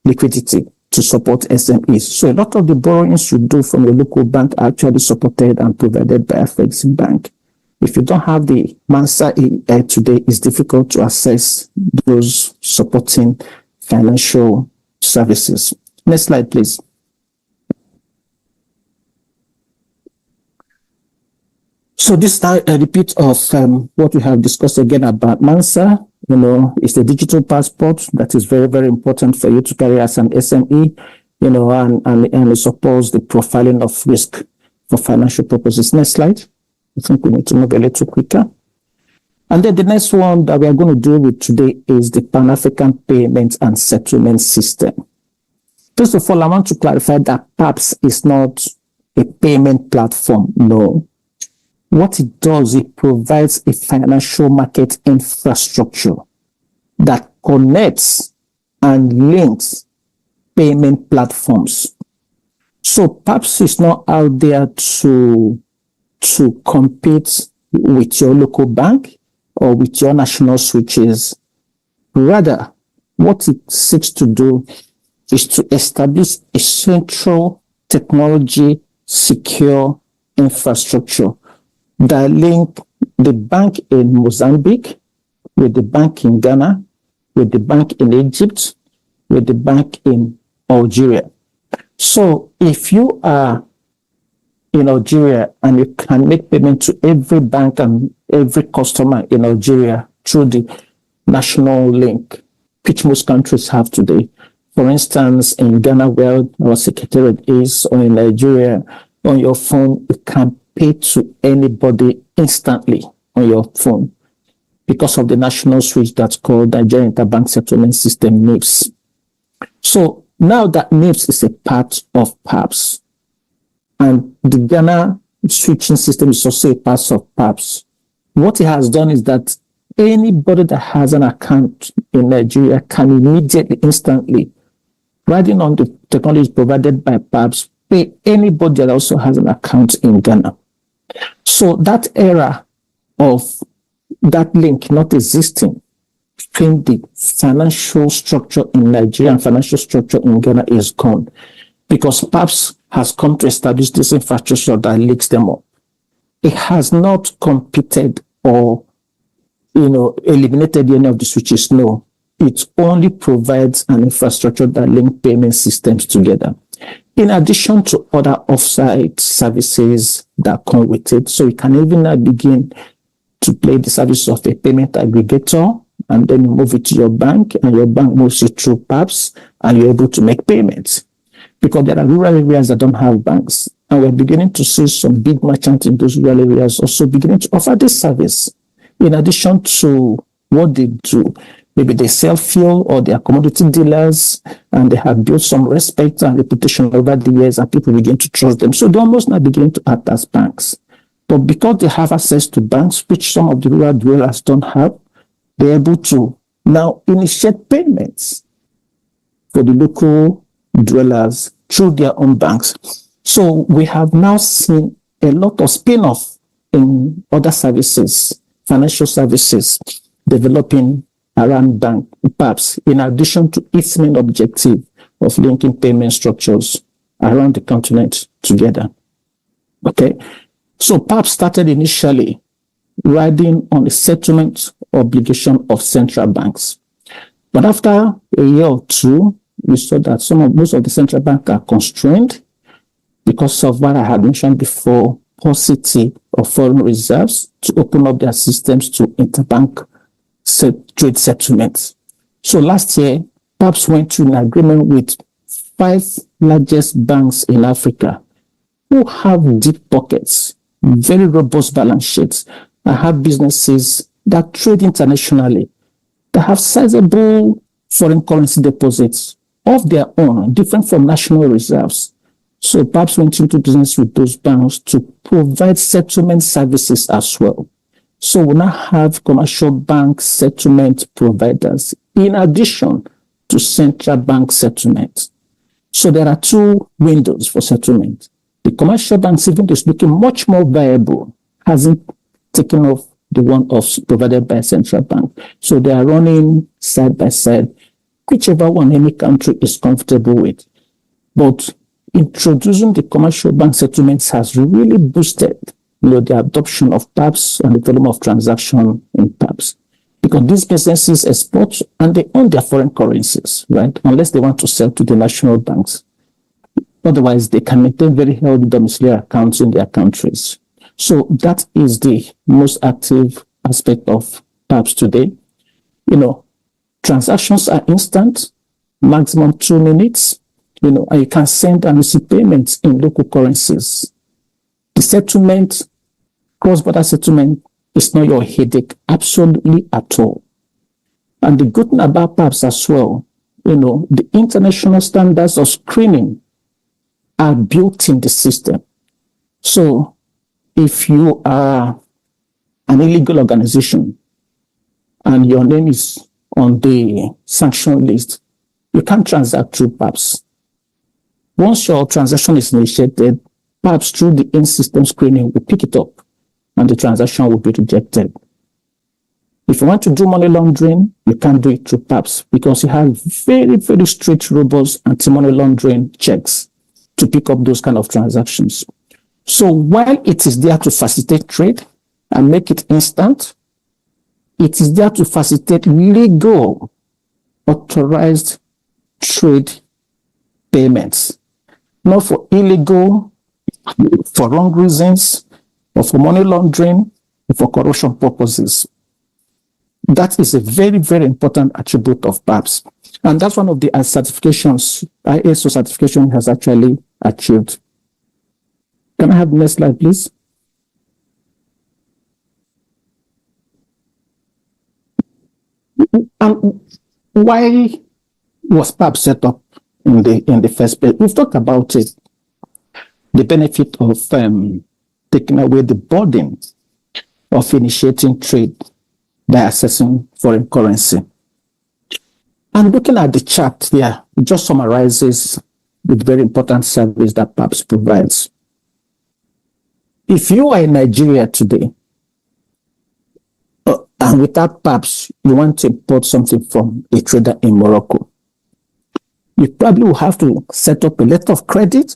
liquidity to support SMEs. So a lot of the borrowings you do from your local bank are actually supported and provided by Afrexim Bank. If you don't have the Mansa AI today, it's difficult to access those supporting financial services. Next slide, please. So this is a repeat of what we have discussed again about Mansa. It's a digital passport that is very, very important for you to carry as an SME, and it supports the profiling of risk for financial purposes. Next slide. I think we need to move a little quicker. And then the next one that we are going to deal with today is the Pan-African Payment and Settlement System. First of all, I want to clarify that PAPS is not a payment platform. No. What it does, it provides a financial market infrastructure that connects and links payment platforms. So PAPS is not out there to compete with your local bank or with your national switches. Rather, what it seeks to do is to establish a central technology secure infrastructure that link the bank in Mozambique with the bank in Ghana, with the bank in Egypt, with the bank in Algeria. So if you are in Algeria and you can make payment to every bank and every customer in Algeria through the national link, which most countries have today. For instance, in Ghana, where our secretariat is, or in Nigeria, on your phone, you can pay to anybody instantly on your phone because of the national switch that's called Nigerian Interbank Settlement System, NIPS. So now that NIPS is a part of PAPS, and the Ghana switching system is also a part of PAPS. What it has done is that anybody that has an account in Nigeria can immediately, instantly, riding on the technology provided by PAPS, pay anybody that also has an account in Ghana. So that era of that link not existing between the financial structure in Nigeria and financial structure in Ghana is gone, because PAPS has come to establish this infrastructure that links them up. It has not competed or, eliminated any of the switches. No, it only provides an infrastructure that links payment systems together, in addition to other offsite services that come with it. So you can even now begin to play the service of a payment aggregator, and then you move it to your bank, and your bank moves it through PAPS, and you're able to make payments. Because there are rural areas that don't have banks, and we're beginning to see some big merchants in those rural areas also beginning to offer this service. In addition to what they do, maybe they sell fuel or they are commodity dealers, and they have built some respect and reputation over the years, and people begin to trust them. So they're almost now beginning to act as banks. But because they have access to banks, which some of the rural dwellers don't have, they're able to now initiate payments for the local dwellers through their own banks. So we have now seen a lot of spin-off in other services, financial services, developing around bank PAPS, in addition to its main objective of linking payment structures around the continent together. Okay, so PAPS started initially riding on the settlement obligation of central banks, but after a year or two, we saw that most of the central banks are constrained because of what I had mentioned before, paucity of foreign reserves to open up their systems to interbank trade settlements. So last year, PAPS went to an agreement with 5 largest banks in Africa who have deep pockets, very robust balance sheets, and have businesses that trade internationally, that have sizable foreign currency deposits of their own, different from national reserves. So PAPS went into business with those banks to provide settlement services as well. So we now have commercial bank settlement providers, in addition to central bank settlement. So there are two windows for settlement. The commercial banks, even though it's looking much more viable, hasn't taken off the one provided by central bank. So they are running side by side, whichever one any country is comfortable with. But introducing the commercial bank settlements has really boosted the adoption of PAPs and the volume of transaction in PAPs. Because these businesses export and they own their foreign currencies, right? Unless they want to sell to the national banks. Otherwise, they can maintain very healthy domiciliary accounts in their countries. So that is the most active aspect of PAPs today. Transactions are instant, maximum 2 minutes, and you can send and receive payments in local currencies. The settlement, cross-border settlement, is not your headache, absolutely at all. And the good thing about PAPs as well, the international standards of screening are built in the system. So if you are an illegal organization and your name is on the sanction list, you can't transact through PAPs. Once your transaction is initiated, PAPs through the in-system screening will pick it up and the transaction will be rejected. If you want to do money laundering, you can't do it through PAPs because you have very, very strict, robust anti-money laundering checks to pick up those kind of transactions. So while it is there to facilitate trade and make it instant, it is there to facilitate legal, authorized trade payments, not for illegal, for wrong reasons, or for money laundering, or for corruption purposes. That is a very, very important attribute of PAPs. And that's one of the certifications ISO certification has actually achieved. Can I have the next slide, please? And why was PAP set up in the first place? We've talked about it. The benefit of taking away the burden of initiating trade by accessing foreign currency. And looking at the chart here, it just summarizes the very important service that PAPs provides. If you are in Nigeria today, and without PAPs, you want to import something from a trader in Morocco, you probably will have to set up a letter of credit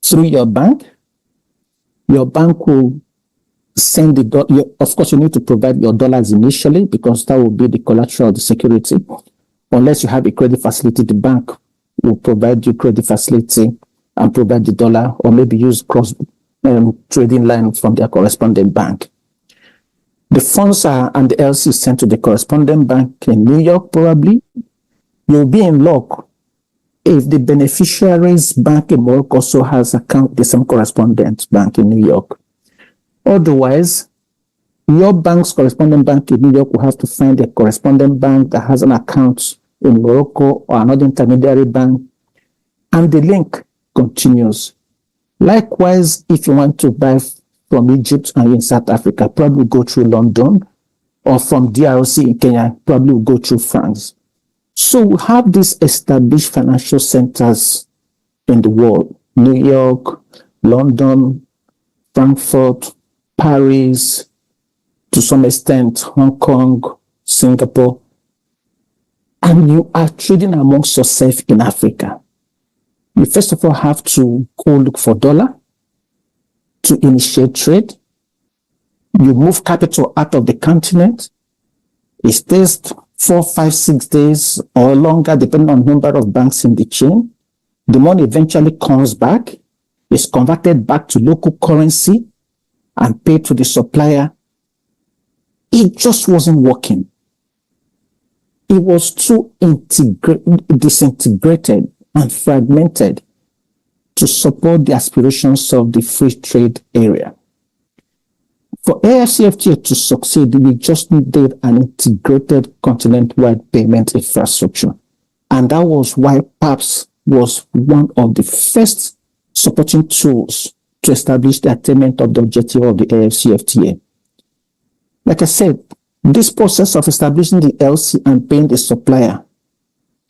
through your bank. Your bank will send of course, you need to provide your dollars initially because that will be the collateral, the security. Unless you have a credit facility, the bank will provide you credit facility and provide the dollar, or maybe use cross trading line from their correspondent bank. The funds and the LC is sent to the correspondent bank in New York, probably. You'll be in luck if the beneficiary's bank in Morocco also has the same correspondent bank in New York. Otherwise, your bank's correspondent bank in New York will have to find a correspondent bank that has an account in Morocco or another intermediary bank, and the link continues. Likewise, if you want to buy from Egypt and in South Africa, probably go through London, or from DRC in Kenya, probably will go through France. So we have these established financial centers in the world: New York, London, Frankfurt, Paris, to some extent, Hong Kong, Singapore. And you are trading amongst yourself in Africa. You first of all have to go look for dollar to initiate trade. You move capital out of the continent. It stays 4, 5, 6 days or longer, depending on the number of banks in the chain. The money eventually comes back, is converted back to local currency and paid to the supplier. It just wasn't working. It was too disintegrated and fragmented to support the aspirations of the free trade area. For AfCFTA to succeed, we just needed an integrated continent-wide payment infrastructure. And that was why PAPs was one of the first supporting tools to establish the attainment of the objective of the AfCFTA. Like I said, this process of establishing the LC and paying the supplier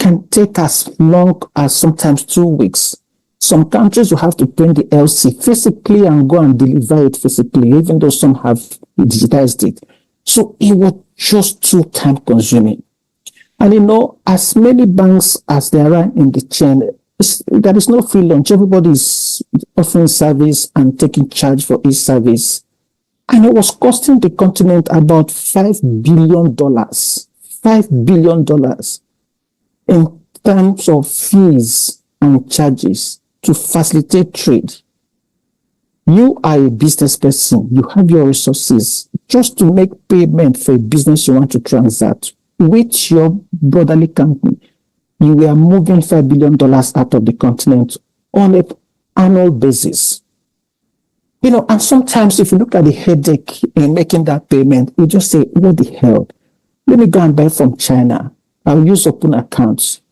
can take as long as sometimes 2 weeks. Some countries will have to print the LC physically and go and deliver it physically, even though some have digitized it. So it was just too time consuming. And as many banks as there are in the chain, there is no free lunch. Everybody is offering service and taking charge for each service. And it was costing the continent about $5 billion. $5 billion in terms of fees and charges to facilitate trade. You are a business person. You have your resources just to make payment for a business you want to transact with your brotherly company. You were moving $5 billion out of the continent on an annual basis. And sometimes if you look at the headache in making that payment, you just say, what the hell? Let me go and buy from China. I'll use open accounts.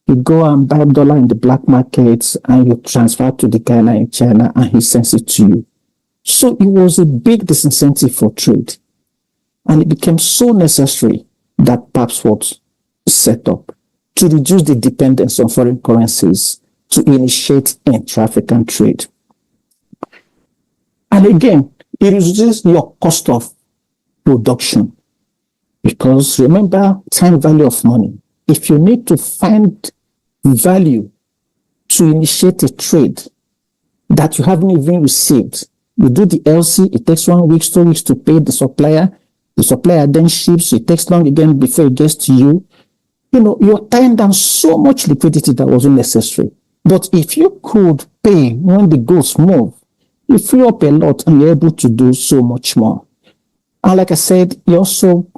You go and buy dollar in the black markets and you transfer to the guy in China and he sends it to you. So it was a big disincentive for trade. And it became so necessary that PAPS was set up to reduce the dependence on foreign currencies, to initiate intra-African trade. And again, it reduces your cost of production. Because remember, time value of money. If you need to find value to initiate a trade that you haven't even received, you do the LC, it takes 1 week, 2 weeks to pay the supplier. The supplier then ships, it takes long again before it gets to you. You're tying down so much liquidity that wasn't necessary. But if you could pay when the goods move, you free up a lot and you're able to do so much more. And like I said, it also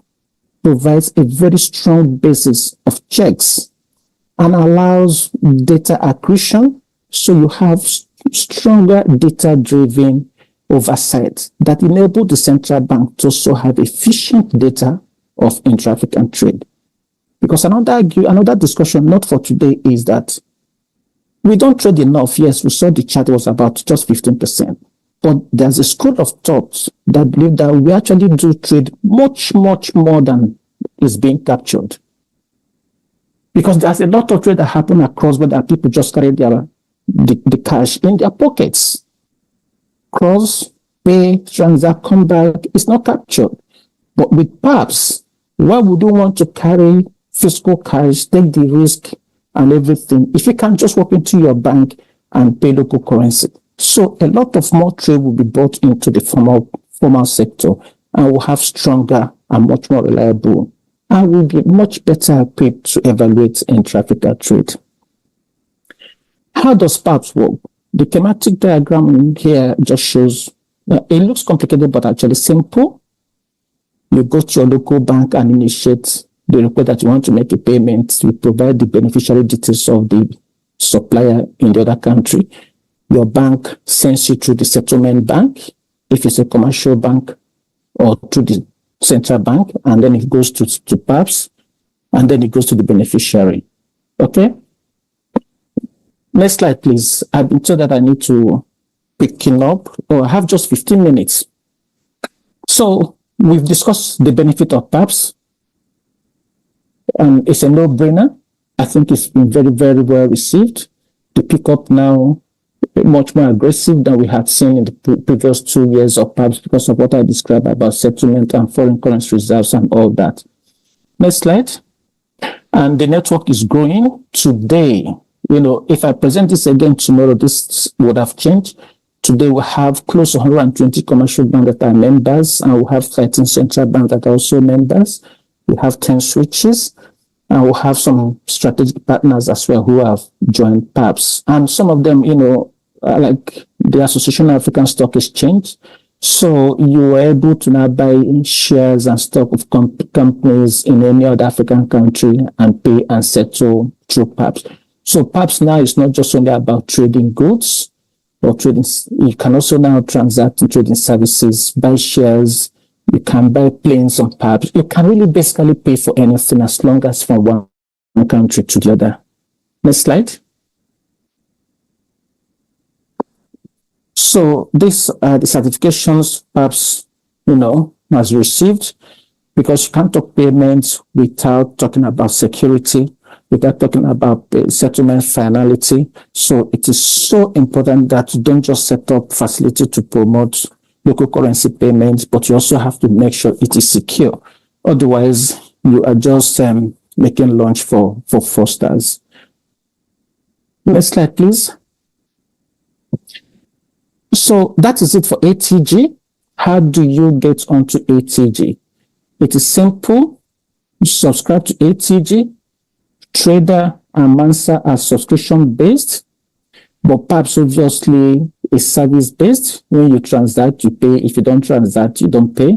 provides a very strong basis of checks and allows data accretion. So you have stronger data-driven oversight that enable the central bank to also have efficient data of intra-African trade. Because another discussion, not for today, is that we don't trade enough. Yes, we saw the chart was about just 15%. But there's a school of thought that believe that we actually do trade much, much more than is being captured. Because there's a lot of trade that happen across border. People just carry the cash in their pockets. Cross, pay, transact, come back. It's not captured. But with PAPS, why would you want to carry physical cash, take the risk and everything, if you can just walk into your bank and pay local currency? So a lot of more trade will be brought into the formal sector and will have stronger and much more reliable and will be much better equipped to evaluate intra-African trade. How does PAPS work? The schematic diagram here just shows that it looks complicated but actually simple. You go to your local bank and initiate the request that you want to make a payment. You provide the beneficiary details of the supplier in the other country. Your bank sends you to the settlement bank, if it's a commercial bank, or to the central bank, and then it goes to PAPS, and then it goes to the beneficiary. Okay? Next slide, please. I've been told that I need to picking up, or I have just 15 minutes. So we've discussed the benefit of PAPS. It's a no-brainer. I think it's been very, very well received. The pickup now much more aggressive than we had seen in the previous 2 years of PAPS because of what I described about settlement and foreign currency reserves and all that. Next slide. And the network is growing today. If I present this again tomorrow, this would have changed. Today we have close to 120 commercial banks that are members, and we have 13 central banks that are also members. We have 10 switches, and we have some strategic partners as well who have joined PAPS. And some of them, like the Association of African Stock Exchange. So you are able to now buy shares and stock of companies in any other African country and pay and settle through PAPS. So PAPS now is not just only about trading goods or trading. You can also now transact in trading services, buy shares. You can buy planes on PAPS. You can really basically pay for anything as long as from one country to the other. Next slide. So these are the certifications PAPS, has received, because you can't talk payments without talking about security. without talking about the settlement finality. So it is so important that you don't just set up facility to promote local currency payments, but you also have to make sure it is secure. Otherwise, you are just making lunch for fraudsters. Next slide, please. So that is it for ATG. How do you get onto ATG? It is simple. You subscribe to ATG. Trader and Mansa are subscription-based, but perhaps obviously is service-based. When you transact, you pay. If you don't transact, you don't pay.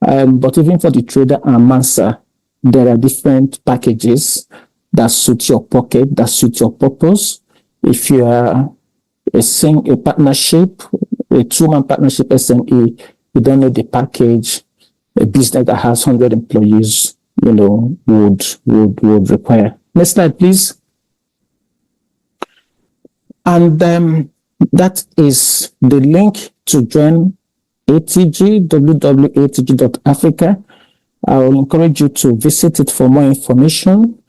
But even for the Trader and Mansa, there are different packages that suit your pocket, that suit your purpose. If you are a partnership, a two-man partnership SME, you don't need the package. A business that has 100 employees, would require. Next slide, please. And that is the link to join ATG, www.atg.africa. I will encourage you to visit it for more information.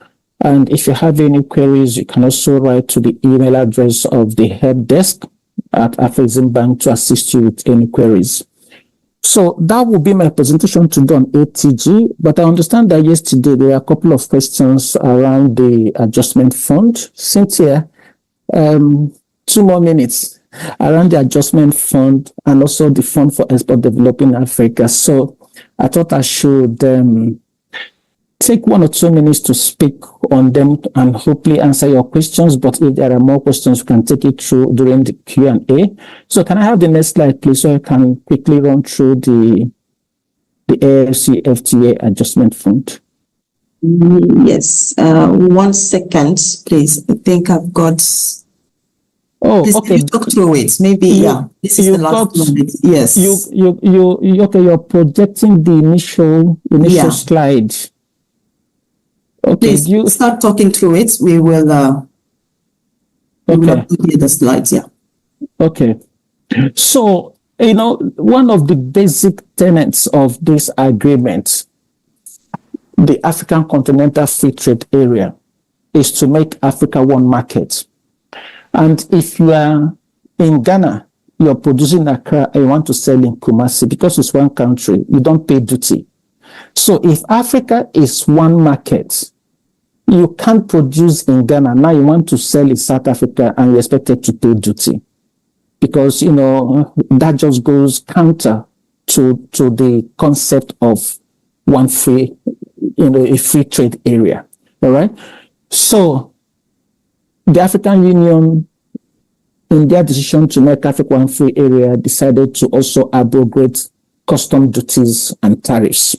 And if you have any queries, you can also write to the email address of the help desk at Afreximbank to assist you with any queries. So that will be my presentation today on ATG, but I understand that yesterday there are a couple of questions around the adjustment fund. Cynthia, 2 more minutes around the adjustment fund and also the fund for export developing Africa. So I thought I should take 1 or 2 minutes to speak on them and hopefully answer your questions. But if there are more questions, we can take it through during the Q&A. So can I have the next slide, please, so I can quickly run through the AfCFTA adjustment fund? Yes. 1 second, please. I think I've got... Oh, please, okay. you talk through it. Maybe, This is the last one. Yes. You're projecting the initial slide. Okay, please start talking through it. We will hear the slides, Okay. So, one of the basic tenets of this agreement, the African Continental Free Trade Area, is to make Africa one market. And if you are in Ghana, you're producing Accra and you want to sell in Kumasi, because it's one country, you don't pay duty. So if Africa is one market, you can't produce in Ghana. Now you want to sell in South Africa and you're expected to pay duty. Because, that just goes counter to the concept of one free, a free trade area. All right. So the African Union, in their decision to make Africa one free area, decided to also abrogate custom duties and tariffs.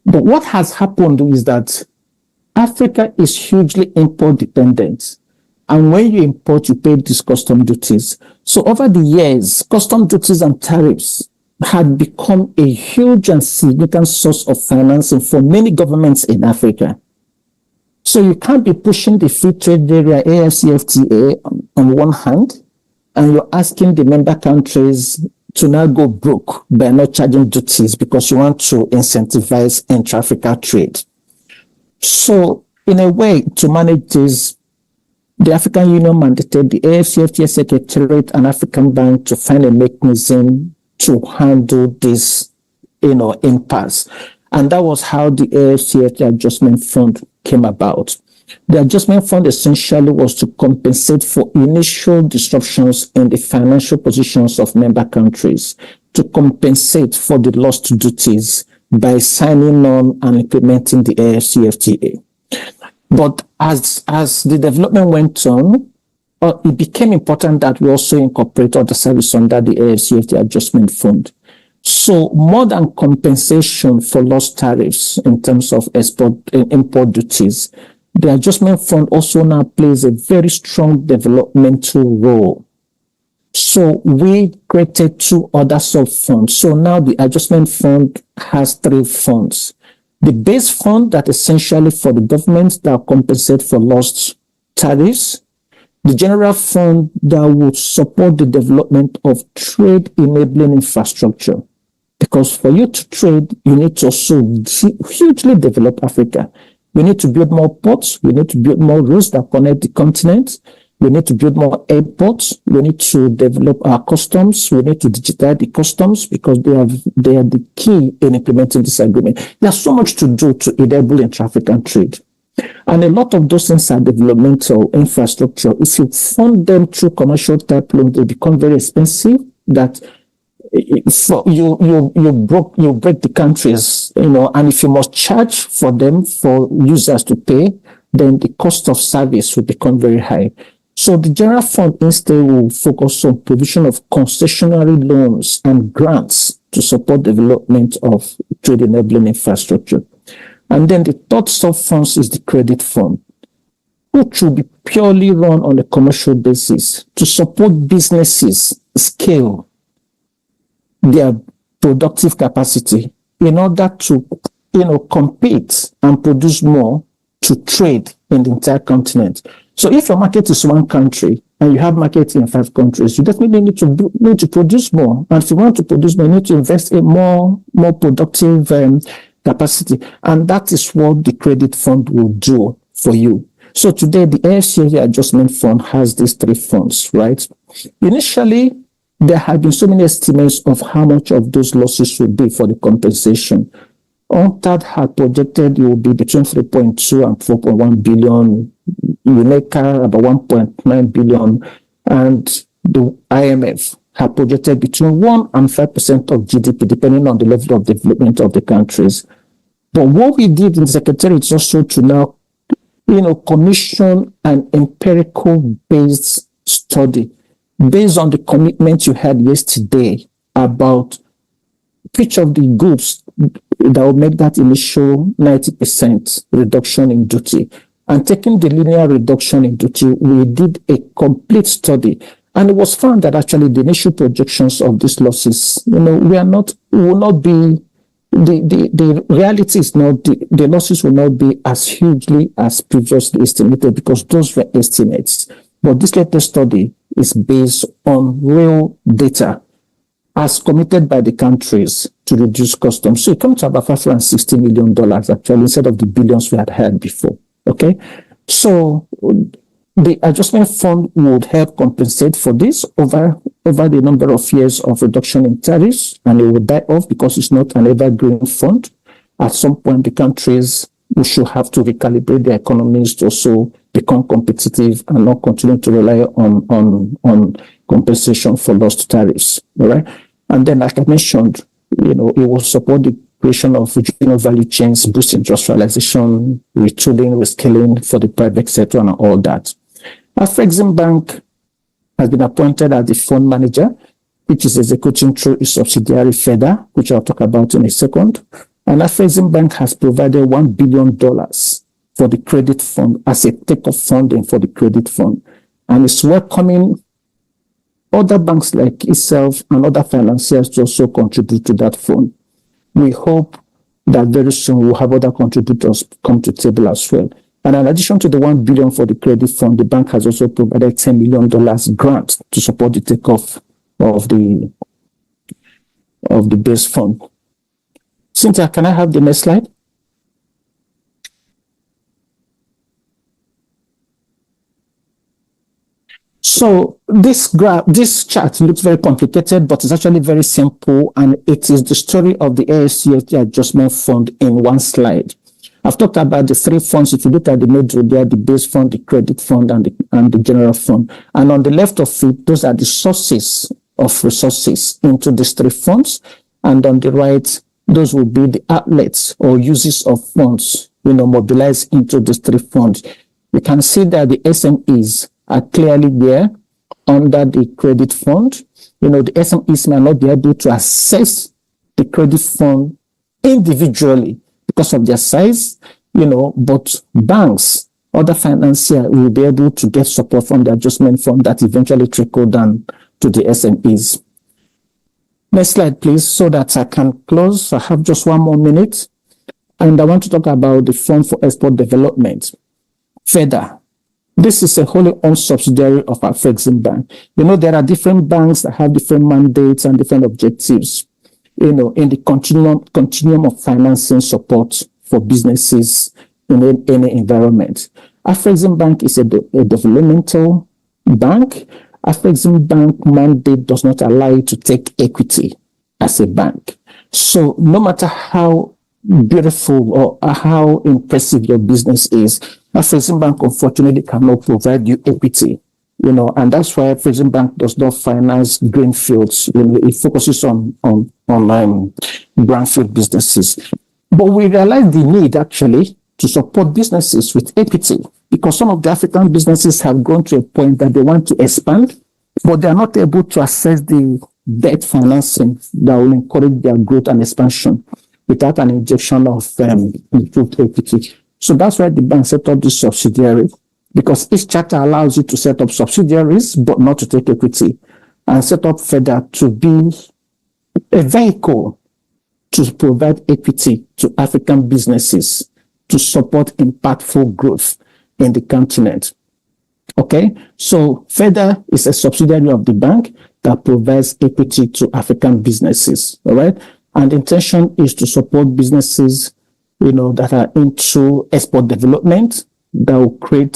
But what has happened is that Africa is hugely import dependent. And when you import, you pay these custom duties. So over the years, custom duties and tariffs had become a huge and significant source of financing for many governments in Africa. So you can't be pushing the free trade area, AfCFTA, on one hand, and you're asking the member countries to now go broke by not charging duties because you want to incentivize intra-Africa trade. So in a way, to manage this, the African Union mandated the AfCFTA Secretariat and African Bank to find a mechanism to handle this, impasse. And that was how the AfCFTA Adjustment Fund came about. The Adjustment Fund essentially was to compensate for initial disruptions in the financial positions of member countries, to compensate for the lost duties by signing on and implementing the AfCFTA. But as the development went on, it became important that we also incorporate other services under the AfCFTA Adjustment Fund. So more than compensation for lost tariffs in terms of import duties, the Adjustment Fund also now plays a very strong developmental role. So we created 2 other sub-funds. So now the Adjustment Fund has 3 funds. The base fund that essentially for the governments that compensate for lost tariffs, the general fund that would support the development of trade enabling infrastructure. Because for you to trade, you need to also hugely develop Africa. We need to build more ports. We need to build more roads that connect the continent. We need to build more airports. We need to develop our customs. We need to digitize the customs because they are the key in implementing this agreement. There's so much to do to enable intra-African trade. And a lot of those things are developmental infrastructure. If you fund them through commercial type loans, they become very expensive. That so you break the countries, and if you must charge for them for users to pay, then the cost of service will become very high. So the general fund instead will focus on provision of concessionary loans and grants to support development of trade enabling infrastructure. And then the third sub-fund is the credit fund, which will be purely run on a commercial basis to support businesses scale their productive capacity in order to, compete and produce more to trade in the entire continent. So if your market is one country and you have markets in 5 countries, you definitely need to produce more. And if you want to produce more, you need to invest in more productive capacity. And that is what the credit fund will do for you. So today, the AfCFTA Adjustment Fund has these 3 funds, right? Initially, there have been so many estimates of how much of those losses will be for the compensation. UNCTAD had projected it will be between 3.2 and 4.1 billion, UNECA about 1.9 billion, and the IMF had projected between 1 and 5% of GDP, depending on the level of development of the countries. But what we did in the Secretariat is also to now, commission an empirical-based study based on the commitment you had yesterday about which of the groups that will make that initial 90% reduction in duty. And taking the linear reduction in duty, we did a complete study. And it was found that actually the initial projections of these losses, the reality is not, the losses will not be as hugely as previously estimated because those were estimates. But this latest study is based on real data as committed by the countries to reduce customs. So it comes to about $560 million actually instead of the billions we had had before. Okay. So the adjustment fund would help compensate for this over the number of years of reduction in tariffs, and it will die off because it's not an evergreen fund. At some point, the countries will should have to recalibrate their economies to also become competitive and not continue to rely on compensation for lost tariffs. All right. And then, like I mentioned, it will support the creation of regional value chains, boost industrialization, retooling, reskilling for the private sector and all that. AfCFTA has been appointed as the fund manager, which is executing through its subsidiary FEDA, which I'll talk about in a second. And AfCFTA has provided $1 billion for the credit fund as a take-off funding for the credit fund. And it's welcoming other banks like itself and other financiers to also contribute to that fund. We hope that very soon we'll have other contributors come to the table as well. And in addition to the $1 billion for the credit fund, the bank has also provided $10 million grant to support the takeoff of the base fund. Cynthia, can I have the next slide? So this chart looks very complicated, but it's actually very simple, and it is the story of the AfCFTA Adjustment Fund in one slide. I've talked about the 3 funds. If you look at the middle there, the base fund, the credit fund, and the general fund. And on the left of it, those are the sources of resources into these 3 funds. And on the right, those will be the outlets or uses of funds, mobilized into these 3 funds. You can see that the SMEs are clearly there under the credit fund. The SMEs may not be able to access the credit fund individually because of their size, but banks, other financiers will be able to get support from the adjustment fund that eventually trickle down to the SMEs. Next slide, please, so that I can close. I have just 1 more minute. And I want to talk about the Fund for Export Development, FEDA. This is a wholly owned subsidiary of AfCFTA. There are different banks that have different mandates and different objectives, in the continuum of financing support for businesses, in any environment. AfCFTA is a developmental bank. AfCFTA mandate does not allow you to take equity as a bank. So no matter how beautiful or how impressive your business is, AfCFTA unfortunately cannot provide you equity. And that's why AfCFTA does not finance greenfields. It focuses on brownfield businesses. But we realize the need actually to support businesses with equity, because some of the African businesses have gone to a point that they want to expand, but they are not able to access the debt financing that will encourage their growth and expansion without an injection of improved equity. So that's why the bank set up this subsidiary, because each charter allows you to set up subsidiaries, but not to take equity, and set up FEDA to be a vehicle to provide equity to African businesses to support impactful growth in the continent. Okay, so FEDA is a subsidiary of the bank that provides equity to African businesses. All right, and the intention is to support businesses, that are into export development, that will create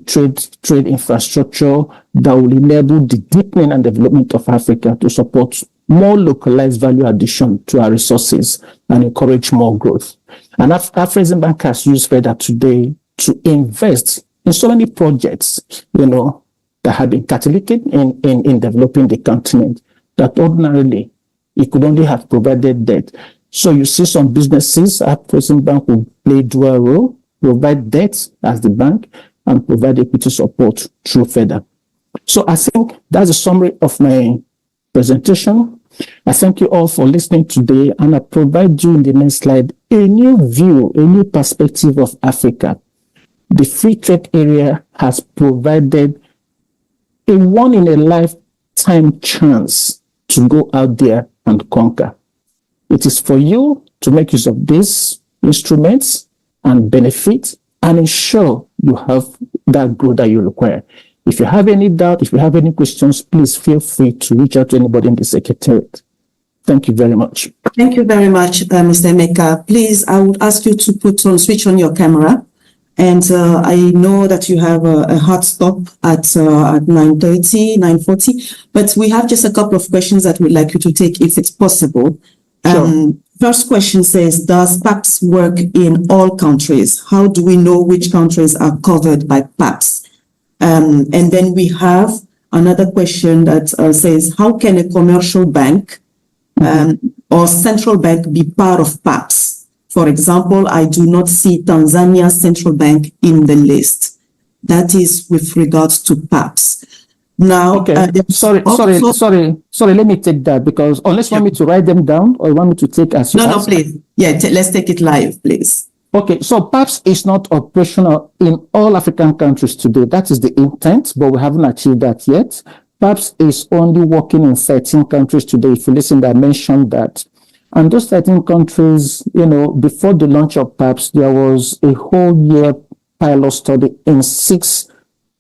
trade infrastructure that will enable the deepening and development of Africa, to support more localized value addition to our resources and encourage more growth. And AfCFTA has used FEDA today to invest in so many projects, that have been catalytic in developing the continent, that ordinarily it could only have provided debt. So you see some businesses, AfCFTA will play dual role, provide debt as the bank and provide equity support through FEDA. So I think that's a summary of my presentation. I thank you all for listening today, and I provide you in the next slide a new view, a new perspective of Africa. The free trade area has provided a one-in-a-lifetime chance to go out there and conquer. It is for you to make use of these instruments and benefit and ensure you have that growth that you require. If you have any doubt, if you have any questions, please feel free to reach out to anybody in the Secretariat. Thank you very much. Thank you very much, Mr. Emeka. Please, I would ask you to switch on your camera. And I know that you have a hard stop at 9:30, 9:40, but we have just a couple of questions that we'd like you to take if it's possible. Sure. First question says, does PAPS work in all countries? How do we know which countries are covered by PAPS? And then we have another question that says, how can a commercial bank or central bank be part of PAPS? For example, I do not see Tanzania Central Bank in the list. That is with regards to PAPS. Now, okay. Sorry. Let me take that, because unless you want me to write them down or you want me to take as you ask. No, please. Yeah, let's take it live, please. Okay, so PAPS is not operational in all African countries today. That is the intent, but we haven't achieved that yet. PAPS is only working in 13 countries today. If you listen, I mentioned that. And those 13 countries, before the launch of PAPS, there was a whole year pilot study in 6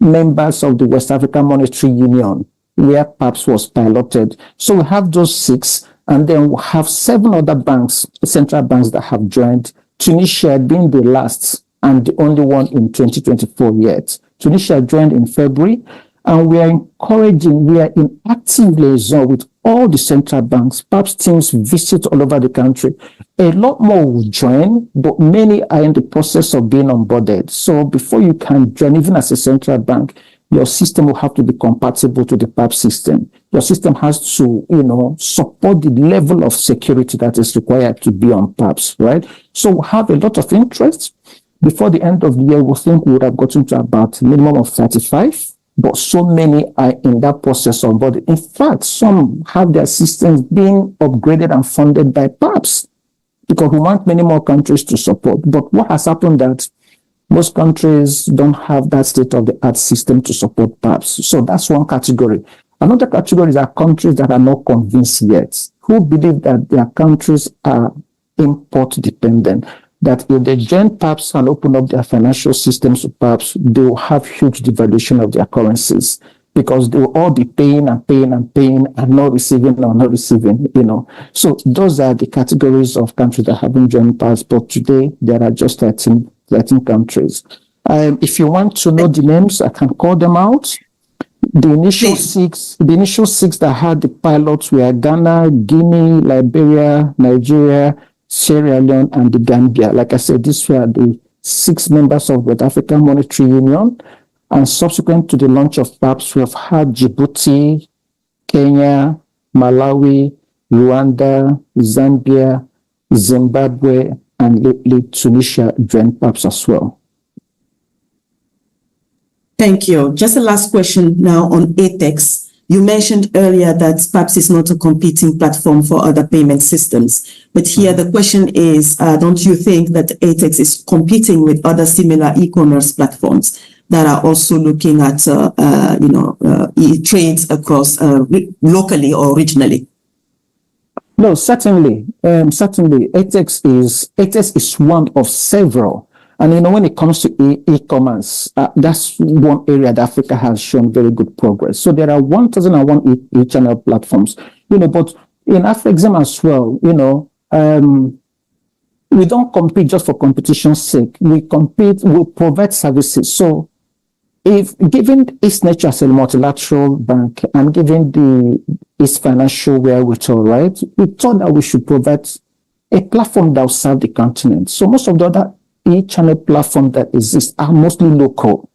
members of the West African Monetary Union where PAPS was piloted. So we have those 6, and then we have 7 other banks, central banks, that have joined. Tunisia being the last and the only one in 2024 yet. Tunisia joined in February, and we are in active liaison with all the central banks. PAPS teams visit all over the country. A lot more will join, but many are in the process of being onboarded. So before you can join, even as a central bank, your system will have to be compatible to the PAPS system. Your system has to, support the level of security that is required to be on PAPS, right? So we have a lot of interest. Before the end of the year, we think we would have gotten to about a minimum of 35, but so many are in that process of onboarding. In fact, some have their systems being upgraded and funded by PAPS, because we want many more countries to support. But what has happened that most countries don't have that state-of-the-art system to support PAPS. So that's one category. Another category is countries that are not convinced yet, who believe that their countries are import dependent, that if they join PAPS and open up their financial systems to PAPS, they will have huge devaluation of their currencies. because they will all be paying and paying and paying and not receiving or not receiving, So those are the categories of countries that haven't joined passport. Today, there are just 13 countries. If you want to know the names, I can call them out. The initial six that had the pilots were Ghana, Guinea, Liberia, Nigeria, Sierra Leone, and the Gambia. Like I said, these were the 6 members of the African Monetary Union. And subsequent to the launch of PAPS, we have had Djibouti, Kenya, Malawi, Rwanda, Zambia, Zimbabwe, and lately Tunisia joined PAPS as well. Thank you. Just a last question now on ATEX. You mentioned earlier that PAPS is not a competing platform for other payment systems. But here the question is, don't you think that ATEX is competing with other similar e-commerce platforms that are also looking at, trades across locally or regionally? No, certainly. ATEX is one of several. And, when it comes to e-commerce, that's one area that Africa has shown very good progress. So there are 1,001 e-channel platforms, but in AfriXam as well, we don't compete just for competition's sake. We provide services. So if given its nature as a multilateral bank and given its financial wherewithal, right, we thought that we should provide a platform that will serve the continent. So most of the other e-channel platforms that exist are mostly local.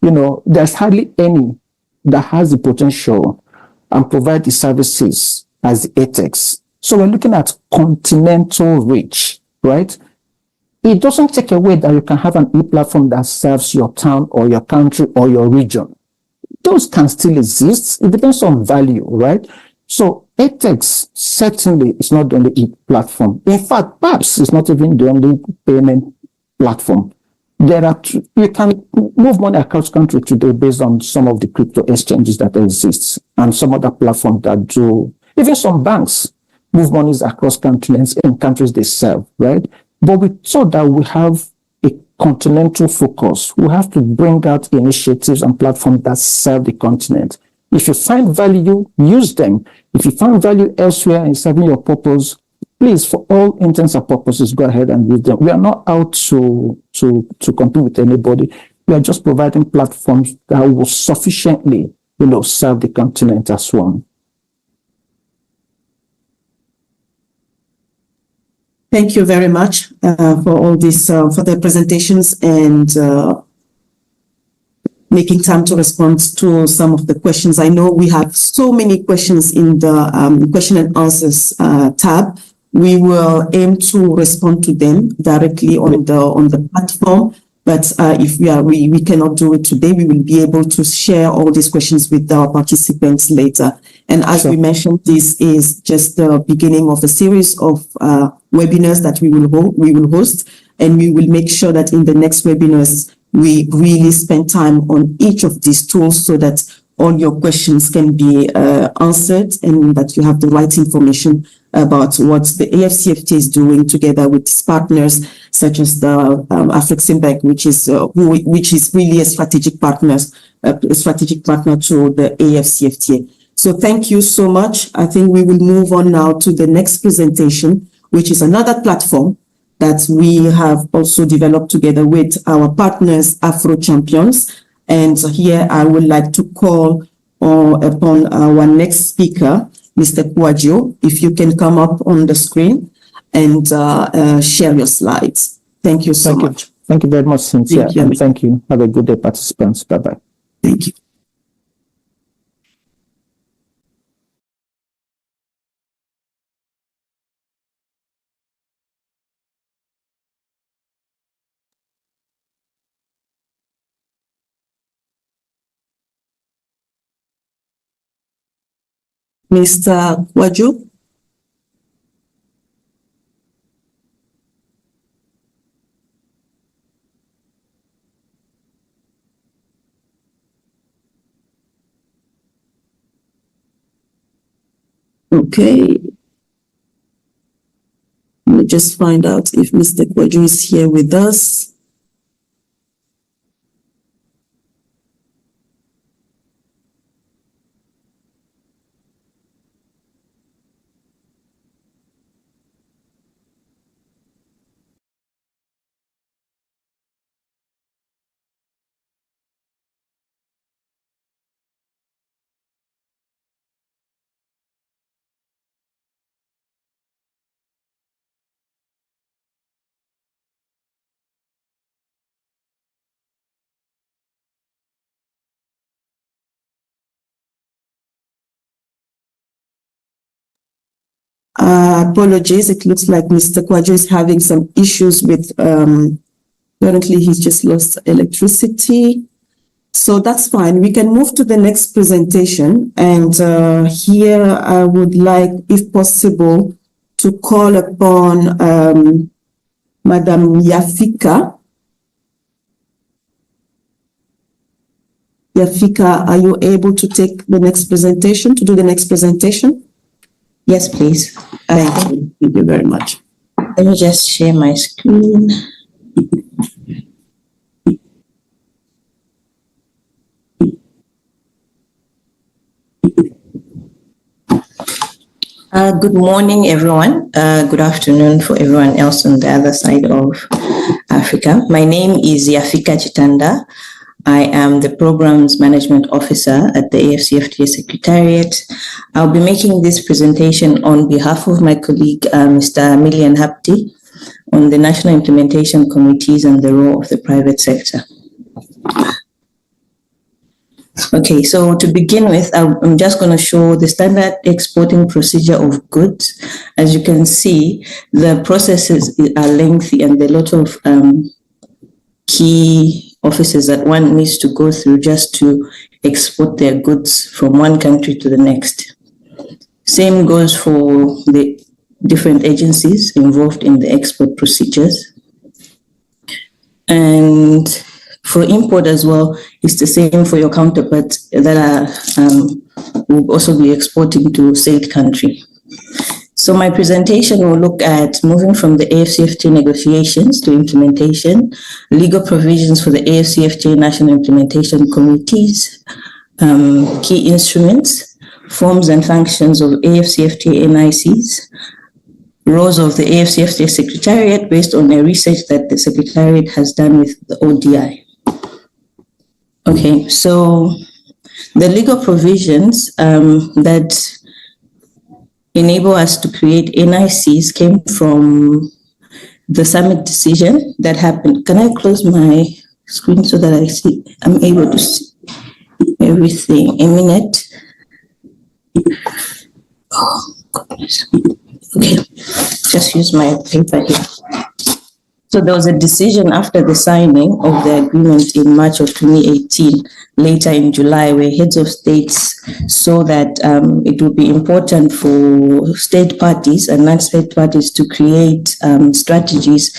There's hardly any that has the potential and provide the services as the ATEX. So we're looking at continental reach, right? It doesn't take away that you can have an e-platform that serves your town or your country or your region. Those can still exist. It depends on value, right? So ATEX certainly is not the only e-platform. In fact, PAPS is not even the only payment platform. You can move money across country today based on some of the crypto exchanges that exist and some other platforms that do. Even some banks move monies across continents in countries they serve, right? But we thought that we have a continental focus. We have to bring out initiatives and platforms that serve the continent. If you find value, use them. If you find value elsewhere in serving your purpose, please, for all intents and purposes, go ahead and use them. We are not out to compete with anybody. We are just providing platforms that will sufficiently, serve the continent as one. Thank you very much for all this, for the presentations and making time to respond to some of the questions. I know we have so many questions in the question and answers tab. We will aim to respond to them directly on the platform. But if we cannot do it today, we will be able to share all these questions with our participants later. And as we mentioned, this is just the beginning of a series of webinars that we will host, and we will make sure that in the next webinars we really spend time on each of these tools so that all your questions can be answered and that you have the right information about what the AfCFTA is doing together with its partners, such as the AfricSim Bank, which is really a strategic partner to the AfCFTA. So thank you so much. I think we will move on now to the next presentation, which is another platform that we have also developed together with our partners, Afro Champions. And here I would like to call upon our next speaker, Mr. Kwajo, if you can come up on the screen and share your slides. Thank you so much. Thank you very much, Cynthia. Thank you. And thank you. Have a good day, participants. Bye-bye. Thank you. Mr. Kwajo? Okay. Let me just find out if Mr. Kwajo is here with us. Apologies, it looks like Mr. Kwajo is having some issues with, apparently he's just lost electricity. So that's fine. We can move to the next presentation. And here I would like, if possible, to call upon Madam Yafika. Yafika, are you able to take the next presentation, to do the next presentation? Yes, please. Thank you very much. Let me just share my screen. Good morning, everyone. Good afternoon for everyone else on the other side of Africa. My name is Yafika Chitanda. I am the Programs Management Officer at the AfCFTA Secretariat. I'll be making this presentation on behalf of my colleague, Mr. Milian Hapti, on the National Implementation Committees and the role of the private sector. Okay, so to begin with, I'm just going to show the standard exporting procedure of goods. As you can see, the processes are lengthy and there are a lot of key offices that one needs to go through just to export their goods from one country to the next. Same goes for the different agencies involved in the export procedures. And for import as well, it's the same for your counterparts that are will also be exporting to said country. So my presentation will look at moving from the AfCFTA negotiations to implementation, legal provisions for the AfCFTA National Implementation Committees, key instruments, forms and functions of AfCFTA NICs, roles of the AfCFTA Secretariat based on a research that the Secretariat has done with the ODI. Okay, so the legal provisions that enable us to create NICs came from the summit decision that happened. Can I close my screen so that I'm able to see everything? A minute. Oh, goodness. Okay, just use my paper here. So there was a decision after the signing of the agreement in March of 2018, later in July, where heads of states saw that it would be important for state parties and non-state parties to create strategies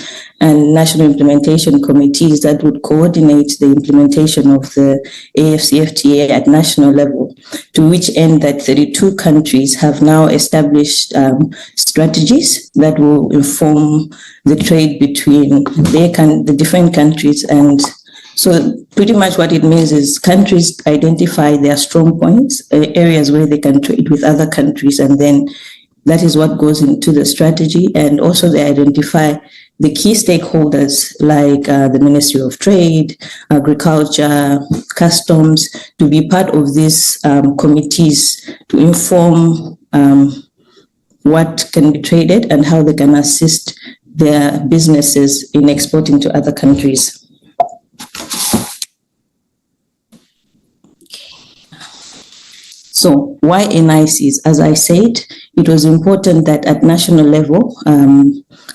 and national implementation committees that would coordinate the implementation of the AfCFTA at national level, to which end that 32 countries have now established strategies that will inform the trade between the different countries. And so pretty much what it means is countries identify their strong points, areas where they can trade with other countries, and then that is what goes into the strategy. And also they identify the key stakeholders like the Ministry of Trade, Agriculture, Customs, to be part of these committees to inform what can be traded and how they can assist their businesses in exporting to other countries. So why NICs? As I said, it was important that at national level,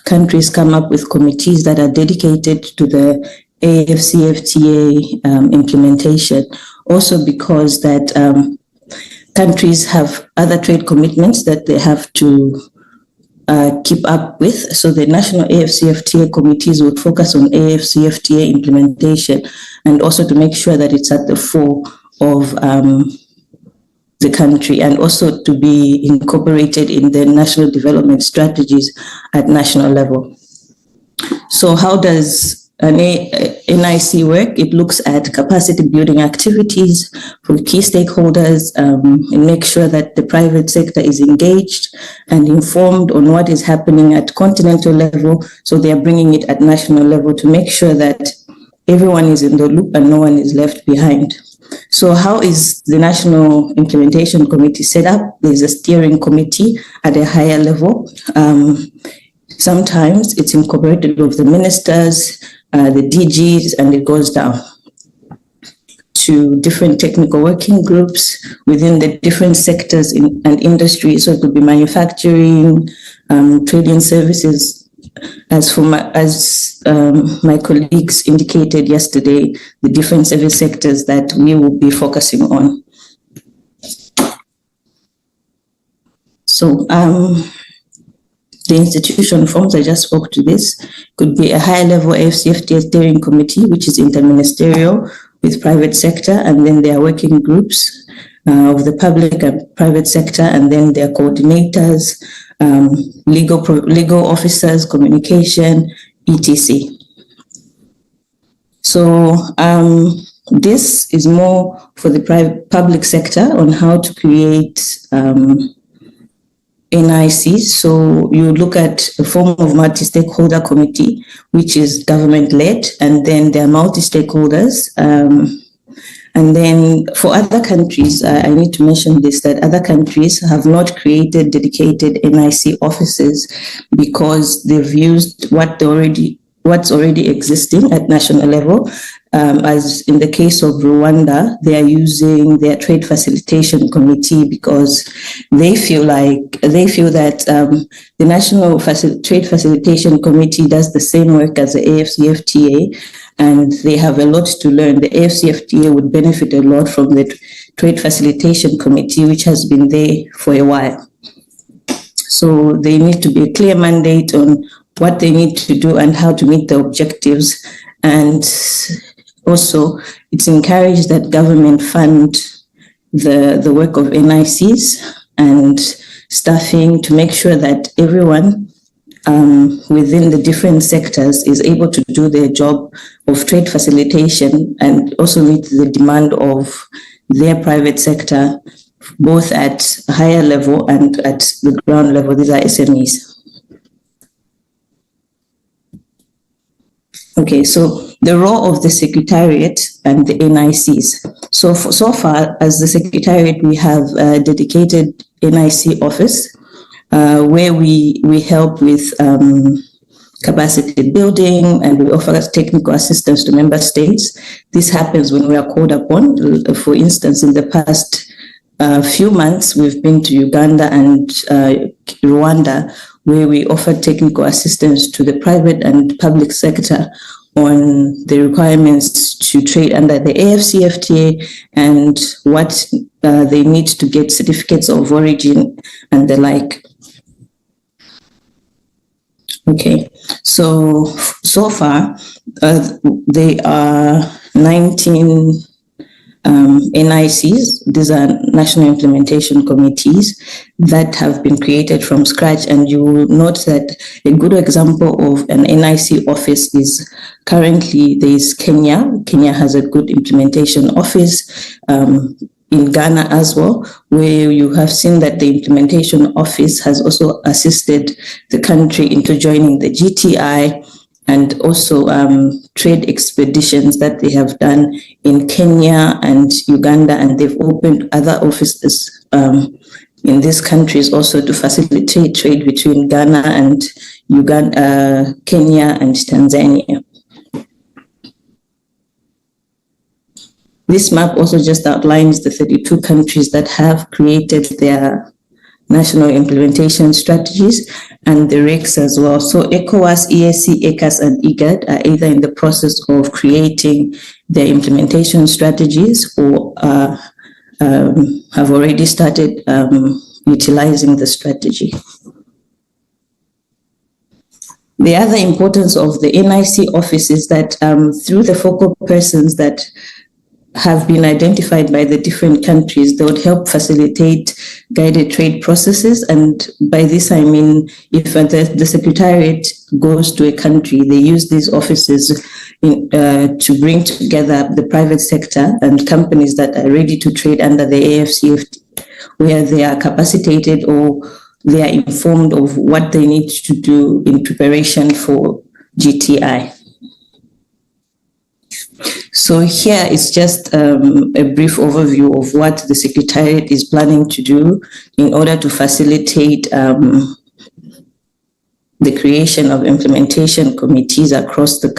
countries come up with committees that are dedicated to the AfCFTA implementation. Also because that countries have other trade commitments that they have to keep up with. So the national AfCFTA committees would focus on AfCFTA implementation and also to make sure that it's at the fore of the country, and also to be incorporated in the national development strategies at national level. So how does an NIC work? It looks at capacity building activities for key stakeholders and make sure that the private sector is engaged and informed on what is happening at continental level. So they are bringing it at national level to make sure that everyone is in the loop and no one is left behind. So how is the National Implementation Committee set up? There's a steering committee at a higher level. Sometimes it's incorporated with the ministers, the DGs, and it goes down. to different technical working groups within the different sectors and industries. So it could be manufacturing, trading services. As my colleagues indicated yesterday, the different service sectors that we will be focusing on. So the institution forms, I just spoke to this, could be a high-level AfCFTA steering committee, which is interministerial with private sector, and then there are working groups of the public and private sector, and then there are coordinators, legal officers, communication, etc. So this is more for the public sector on how to create NICs. So you look at a form of multi-stakeholder committee, which is government-led, and then there are multi-stakeholders. And then for other countries, I need to mention this, that other countries have not created dedicated NIC offices because they've used what's already existing at national level. As in the case of Rwanda, they are using their trade facilitation committee because they feel that the National Trade Facilitation Committee does the same work as the AfCFTA, and they have a lot to learn. The AfCFTA would benefit a lot from the Trade Facilitation Committee, which has been there for a while. So they need to be a clear mandate on what they need to do and how to meet the objectives. And also, it's encouraged that government fund the work of NICs and staffing to make sure that everyone within the different sectors is able to do their job of trade facilitation and also meet the demand of their private sector, both at a higher level and at the ground level. These are SMEs. Okay, so the role of the Secretariat and the NICs. So far, as the Secretariat, we have a dedicated NIC office where we help with capacity building and we offer technical assistance to member states. This happens when we are called upon. For instance, in the past few months, we've been to Uganda and Rwanda, where we offer technical assistance to the private and public sector on the requirements to trade under the AfCFTA and what they need to get certificates of origin and the like. Okay, so far, there are 19 NICs. These are national implementation committees that have been created from scratch, and you will note that a good example of an NIC office is currently there is Kenya. Kenya has a good implementation office. In Ghana as well, where you have seen that the implementation office has also assisted the country into joining the GTI, and also trade expeditions that they have done in Kenya and Uganda, and they've opened other offices in these countries also to facilitate trade between Ghana and Uganda, Kenya and Tanzania. This map also just outlines the 32 countries that have created their national implementation strategies and the RICS as well. So ECOWAS, EAC, ECAS, and IGAD are either in the process of creating their implementation strategies or have already started utilizing the strategy. The other importance of the NIC office is that through the focal persons that have been identified by the different countries, they would help facilitate guided trade processes. And by this, I mean, if the Secretariat goes to a country, they use these offices to bring together the private sector and companies that are ready to trade under the AfCFTA, where they are capacitated or they are informed of what they need to do in preparation for GTI. So here is just a brief overview of what the Secretariat is planning to do in order to facilitate the the creation of implementation committees across the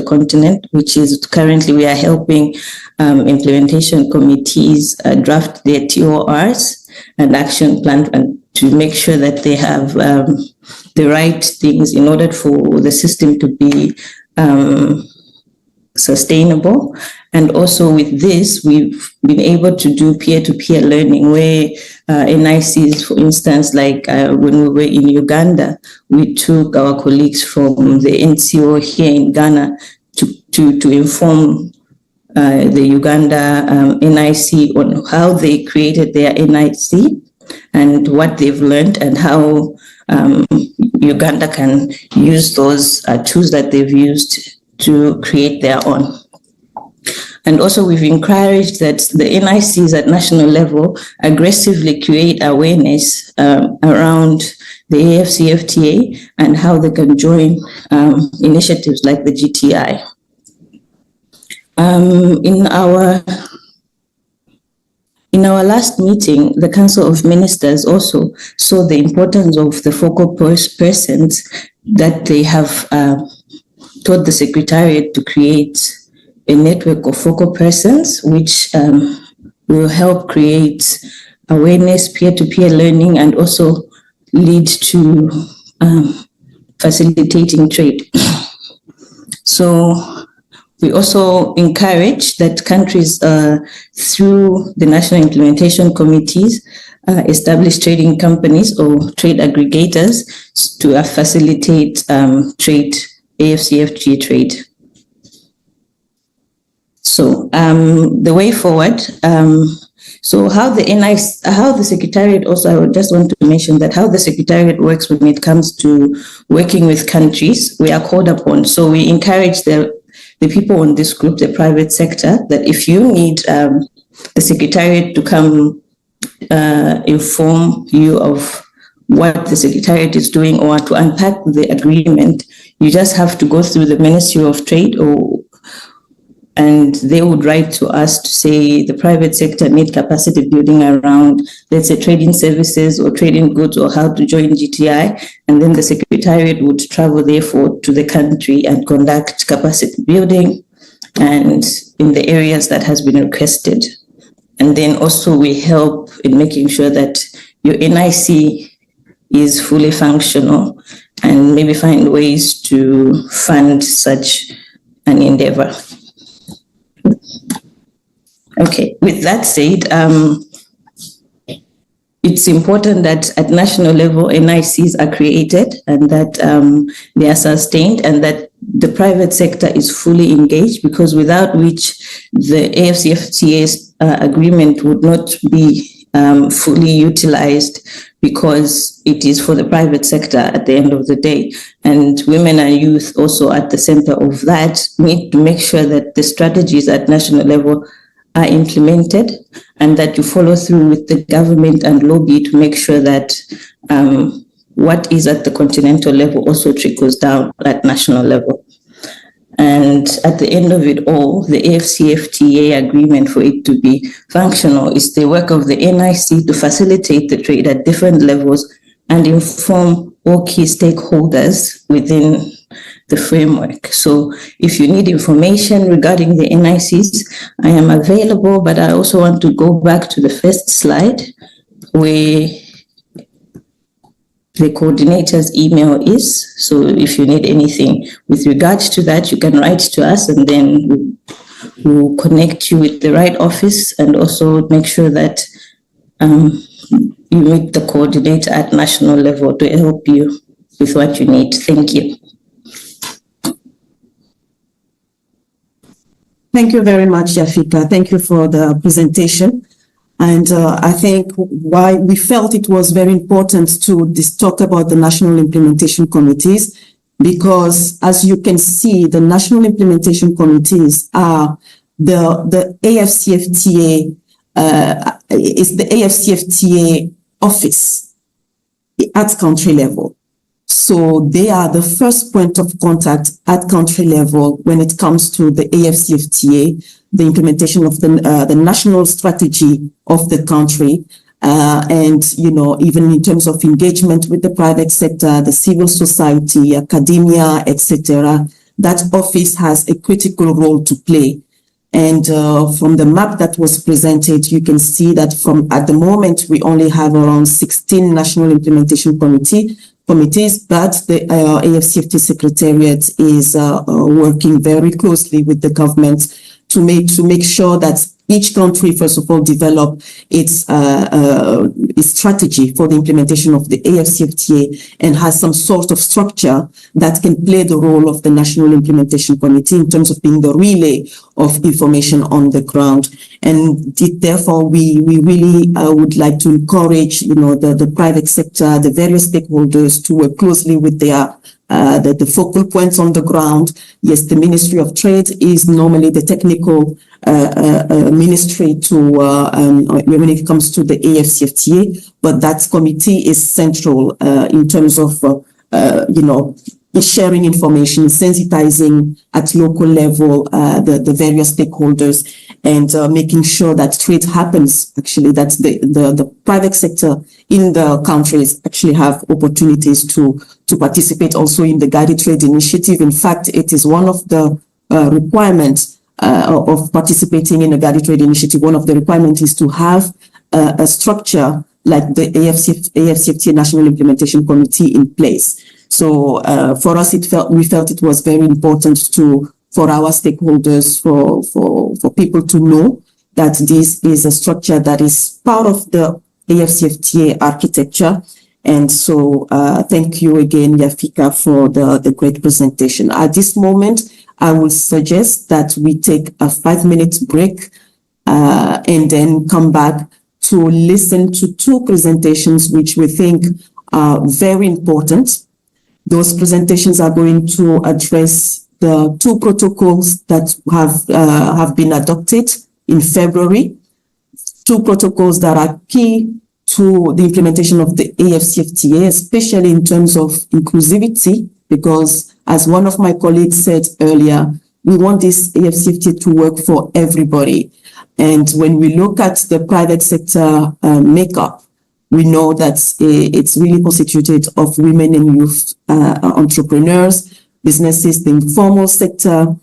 continent, which is currently we are helping implementation committees draft their TORs and action plan, and to make sure that they have the right things in order for the system to be sustainable. And also with this, we've been able to do peer-to-peer learning where NICs, for instance, like when we were in Uganda, we took our colleagues from the NCO here in Ghana to inform the Uganda NIC on how they created their NIC and what they've learned and how Uganda can use those tools that they've used to create their own. And also we've encouraged that the NICs at national level aggressively create awareness around the AfCFTA and how they can join initiatives like the GTI. In our last meeting, the Council of Ministers also saw the importance of the focal persons that they have taught the Secretariat to create a network of focal persons, which will help create awareness, peer-to-peer learning, and also lead to facilitating trade. So we also encourage that countries through the national implementation committees establish trading companies or trade aggregators to facilitate trade, AfCFTA trade. So the way forward, so how the Secretariat also, I just want to mention that how the Secretariat works when it comes to working with countries, we are called upon. So we encourage the people on this group, the private sector, that if you need the Secretariat to come inform you of what the Secretariat is doing or to unpack the agreement, you just have to go through the Ministry of Trade and they would write to us to say the private sector need capacity building around, let's say, trading services or trading goods or how to join GTI. And then the Secretariat would travel therefore to the country and conduct capacity building and in the areas that has been requested. And then also we help in making sure that your NIC is fully functional and maybe find ways to fund such an endeavor. Okay, with that said, it's important that at national level, NICs are created and that they are sustained and that the private sector is fully engaged, because without which the AfCFTA agreement would not be fully utilized, because it is for the private sector at the end of the day. And women and youth also at the center of that need to make sure that the strategies at national level are implemented and that you follow through with the government and lobby to make sure that what is at the continental level also trickles down at national level. And at the end of it all, the AfCFTA agreement, for it to be functional, is the work of the NIC to facilitate the trade at different levels and inform all key stakeholders within the framework. So if you need information regarding the NICs, I am available, but I also want to go back to the first slide where the coordinator's email is. So if you need anything with regards to that, you can write to us and then we'll connect you with the right office and also make sure that you meet the coordinator at national level to help you with what you need. Thank you. Thank you very much, Yafika. Thank you for the presentation. And I think why we felt it was very important to talk about the national implementation committees, because as you can see, the national implementation committees are the AfCFTA, is the AfCFTA office at country level. So they are the first point of contact at country level when it comes to the AfCFTA, the implementation of the national strategy of the country, And, even in terms of engagement with the private sector, the civil society, academia, etc., that office has a critical role to play. And from the map that was presented, you can see that at the moment, we only have around 16 national implementation committees, but the AfCFTA Secretariat is working very closely with the government to make sure that each country, first of all, develop its strategy for the implementation of the AfCFTA and has some sort of structure that can play the role of the National Implementation Committee in terms of being the relay of information on the ground. And therefore, we really would like to encourage, the private sector, the various stakeholders to work closely with the focal points on the ground. Yes, the Ministry of Trade is normally the technical ministry when it comes to the AfCFTA, but that committee is central in terms of sharing information, sensitizing at local level the various stakeholders, and making sure that trade happens, actually, that the private sector in the countries actually have opportunities to participate also in the guided trade initiative. In fact, it is one of the requirements of participating in a guided trade initiative. One of the requirements is to have a structure like the AfCFTA National Implementation Committee in place. So for us, we felt it was very important for our stakeholders, for people to know that this is a structure that is part of the AfCFTA architecture. And so thank you again, Yafika, for the great presentation. At this moment, I will suggest that we take a 5-minute break and then come back to listen to 2 presentations which we think are very important. Those presentations are going to address the 2 protocols that have been adopted in February, 2 protocols that are key to the implementation of the AfCFTA, especially in terms of inclusivity, because as one of my colleagues said earlier, we want this AfCFTA to work for everybody. And when we look at the private sector makeup, we know that it's really constituted of women and youth entrepreneurs, businesses, the informal sector.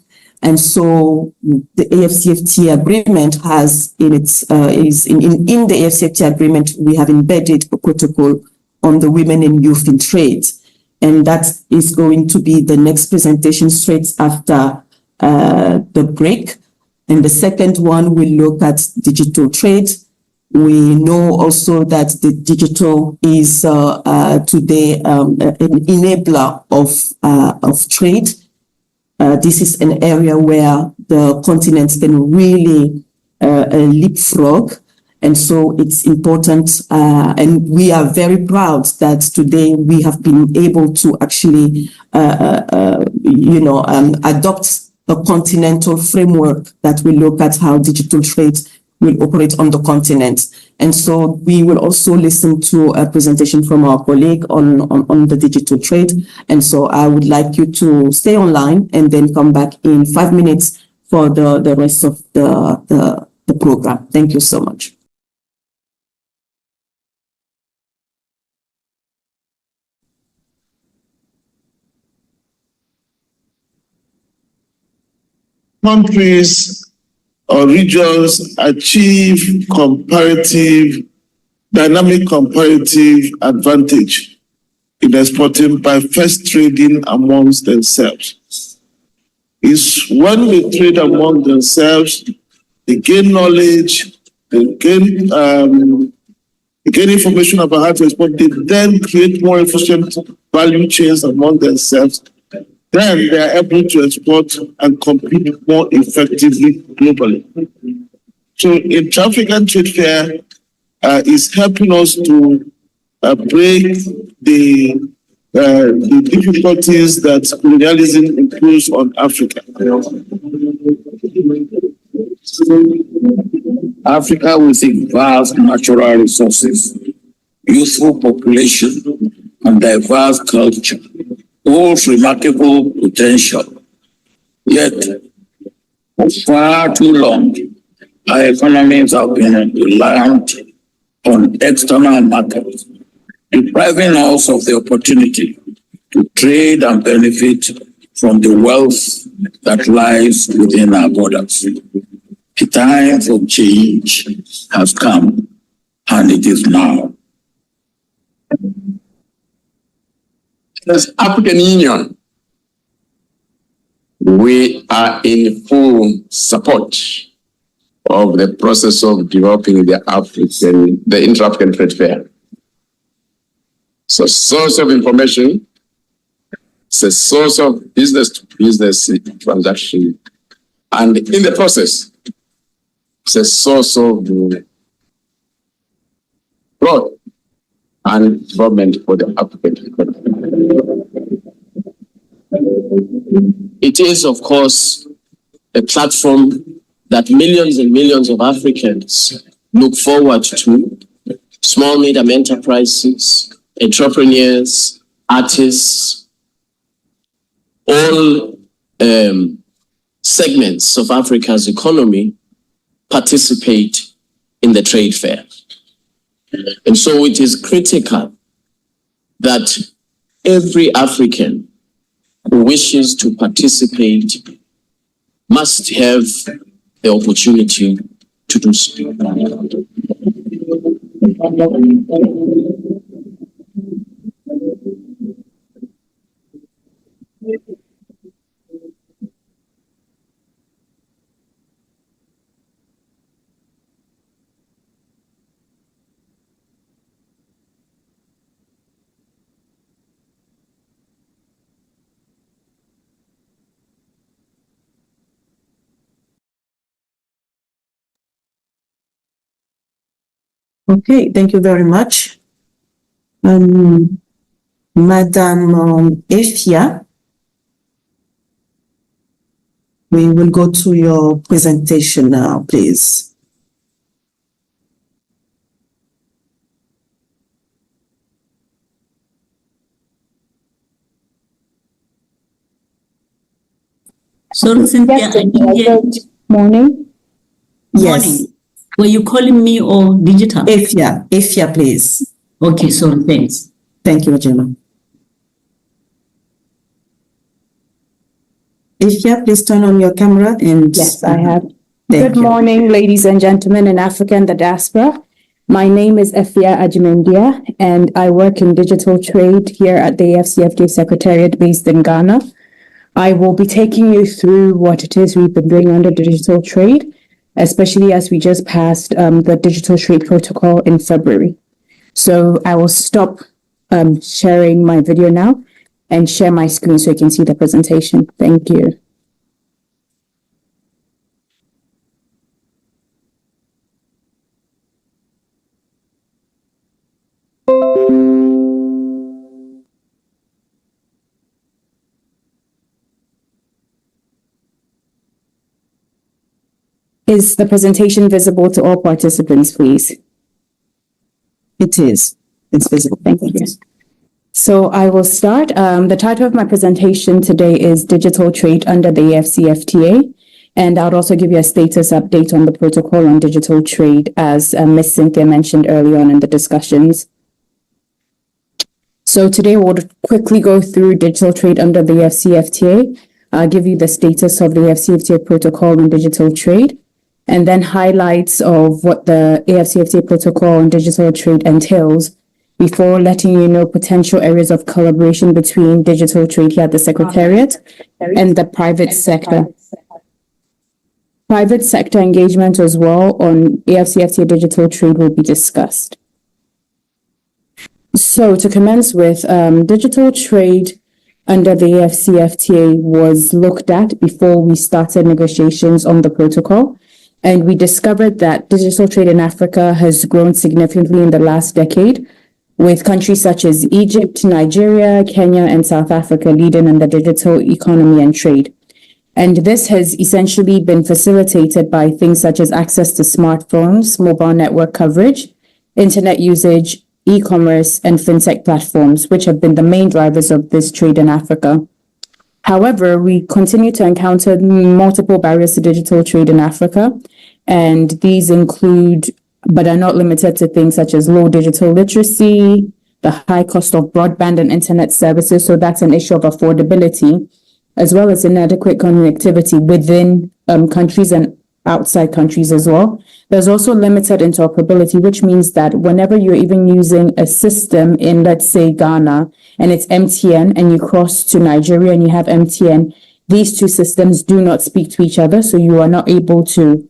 And so the AfCFTA agreement has in the AfCFTA agreement, we have embedded a protocol on the women and youth in trade. And that is going to be the next presentation straight after the break. And the second one will look at digital trade. We know also that the digital is today an enabler of trade. This is an area where the continent can really leapfrog. And so it's important, and we are very proud that today we have been able to actually, adopt a continental framework that will look at how digital trade will operate on the continent. And so we will also listen to a presentation from our colleague on the digital trade. And so I would like you to stay online and then come back in 5 minutes for the rest of the program. Thank you so much. Countries or regions achieve dynamic comparative advantage in exporting by first trading amongst themselves. It's when they trade among themselves, they gain knowledge, they gain information about how to export, they then create more efficient value chains among themselves. Then they are able to export and compete more effectively globally. So Intra-African Trade Fair is helping us to break the difficulties that colonialism imposed on Africa. Africa with its vast natural resources, youthful population, and diverse culture holds remarkable potential. Yet, for far too long, our economies have been reliant on external markets, depriving us of the opportunity to trade and benefit from the wealth that lies within our borders. The time for change has come, and it is now. As African Union, we are in full support of the process of developing the inter-African trade fair. It's a source of information. It's a source of business-to-business transaction. And in the process, it's a source of growth and development for the African economy. It is, of course, a platform that millions and millions of Africans look forward to. Small, medium enterprises, entrepreneurs, artists, all segments of Africa's economy participate in the trade fair. And so it is critical that every African who wishes to participate must have the opportunity to do so. Okay, thank you very much. Madam AfCFTA, we will go to your presentation now, please. Sorry, Cynthia, I didn't hear. Morning. Yes, Morning. Were you calling me or digital? AfCFTA, please. Okay, sorry, thanks. Thank you, Gemma. AfCFTA, please turn on your camera and. Yes, I have. Thank Good you. morning, ladies and gentlemen in Africa and the diaspora. My name is Efia Ajimendia, and I work in digital trade here at the AfCFTA Secretariat based in Ghana. I will be taking you through what it is we've been doing under digital trade, especially as we just passed the digital trade protocol in February. So I will stop sharing my video now and share my screen so you can see the presentation. Thank you. Is the presentation visible to all participants, please? It is. It's visible. Thank you. So I will start. The title of my presentation today is Digital Trade under the AfCFTA, and I'll also give you a status update on the protocol on digital trade, as Ms. Cynthia mentioned early on in the discussions. So today we'll quickly go through digital trade under the AfCFTA. I'll give you the status of the AfCFTA protocol on digital trade, and then highlights of what the AfCFTA protocol on digital trade entails, before letting you know potential areas of collaboration between digital trade here at the Secretariat and the private sector. Private sector engagement as well on AfCFTA digital trade will be discussed. So to commence with, digital trade under the AfCFTA was looked at before we started negotiations on the protocol. And we discovered that digital trade in Africa has grown significantly in the last decade, with countries such as Egypt, Nigeria, Kenya, and South Africa leading in the digital economy and trade. And this has essentially been facilitated by things such as access to smartphones, mobile network coverage, internet usage, e-commerce, and fintech platforms, which have been the main drivers of this trade in Africa. However, we continue to encounter multiple barriers to digital trade in Africa, and these include but are not limited to things such as low digital literacy, the high cost of broadband and internet services. So that's an issue of affordability, as well as inadequate connectivity within countries and outside countries as well. There's also limited interoperability, which means that whenever you're even using a system in, let's say, Ghana, and it's MTN, and you cross to Nigeria and you have MTN, these two systems do not speak to each other, so you are not able to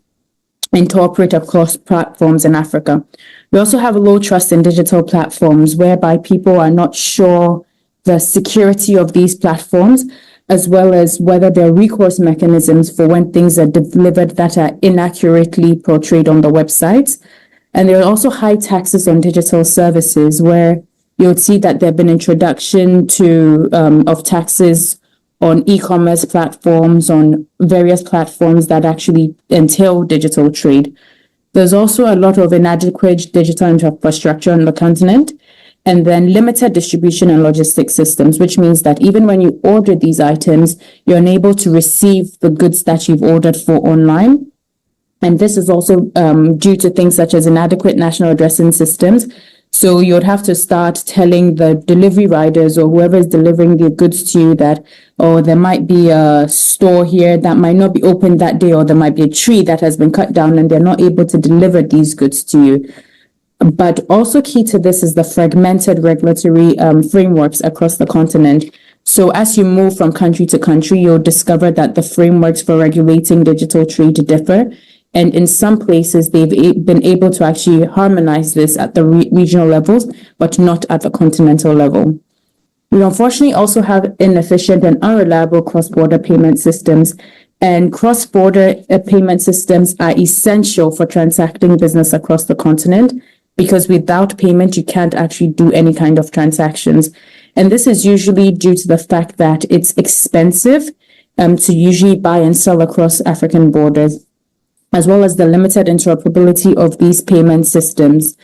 interoperate across platforms in Africa. We also have low trust in digital platforms, whereby people are not sure the security of these platforms, as well as whether there are recourse mechanisms for when things are delivered that are inaccurately portrayed on the websites. And there are also high taxes on digital services, where you would see that there have been introduction of taxes on e-commerce platforms, on various platforms that actually entail digital trade. There's also a lot of inadequate digital infrastructure on the continent, and then limited distribution and logistics systems, which means that even when you order these items, you're unable to receive the goods that you've ordered for online. And this is also due to things such as inadequate national addressing systems. So you'd have to start telling the delivery riders or whoever is delivering the goods to you that, oh, there might be a store here that might not be open that day, or there might be a tree that has been cut down and they're not able to deliver these goods to you. But also key to this is the fragmented regulatory frameworks across the continent. So as you move from country to country, you'll discover that the frameworks for regulating digital trade differ. And in some places, they've been able to actually harmonize this at the regional levels, but not at the continental level. We unfortunately also have inefficient and unreliable cross-border payment systems. And cross-border payment systems are essential for transacting business across the continent, because without payment, you can't actually do any kind of transactions. And this is usually due to the fact that it's expensive to usually buy and sell across African borders, as well as the limited interoperability of these payment systems.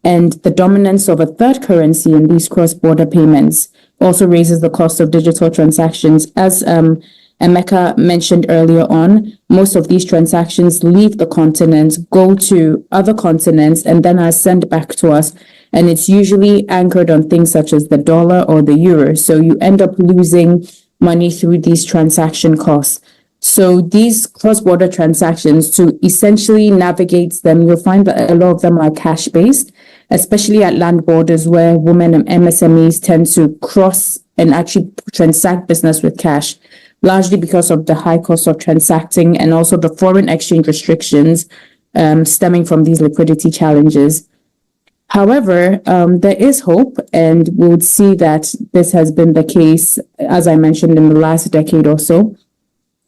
And the dominance of a third currency in these cross-border payments also raises the cost of digital transactions. As Emeka mentioned earlier on, most of these transactions leave the continent, go to other continents, and then are sent back to us. And it's usually anchored on things such as the dollar or the euro. So you end up losing money through these transaction costs. So these cross-border transactions, to essentially navigate them, you'll find that a lot of them are cash-based, especially at land borders where women and MSMEs tend to cross and actually transact business with cash, largely because of the high cost of transacting and also the foreign exchange restrictions stemming from these liquidity challenges. However, there is hope, and we would see that this has been the case, as I mentioned, in the last decade or so.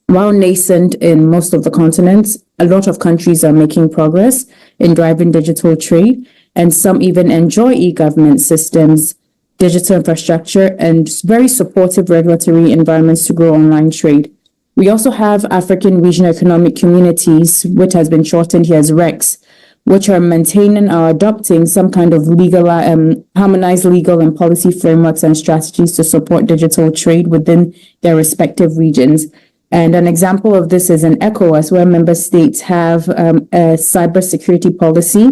While nascent in most of the continents, a lot of countries are making progress in driving digital trade, and some even enjoy e-government systems, digital infrastructure, and very supportive regulatory environments to grow online trade. We also have African Regional Economic Communities, which has been shortened here as RECs, which are maintaining or adopting some kind of legal, harmonized legal and policy frameworks and strategies to support digital trade within their respective regions. And an example of this is in ECOWAS, where member states have a cybersecurity policy,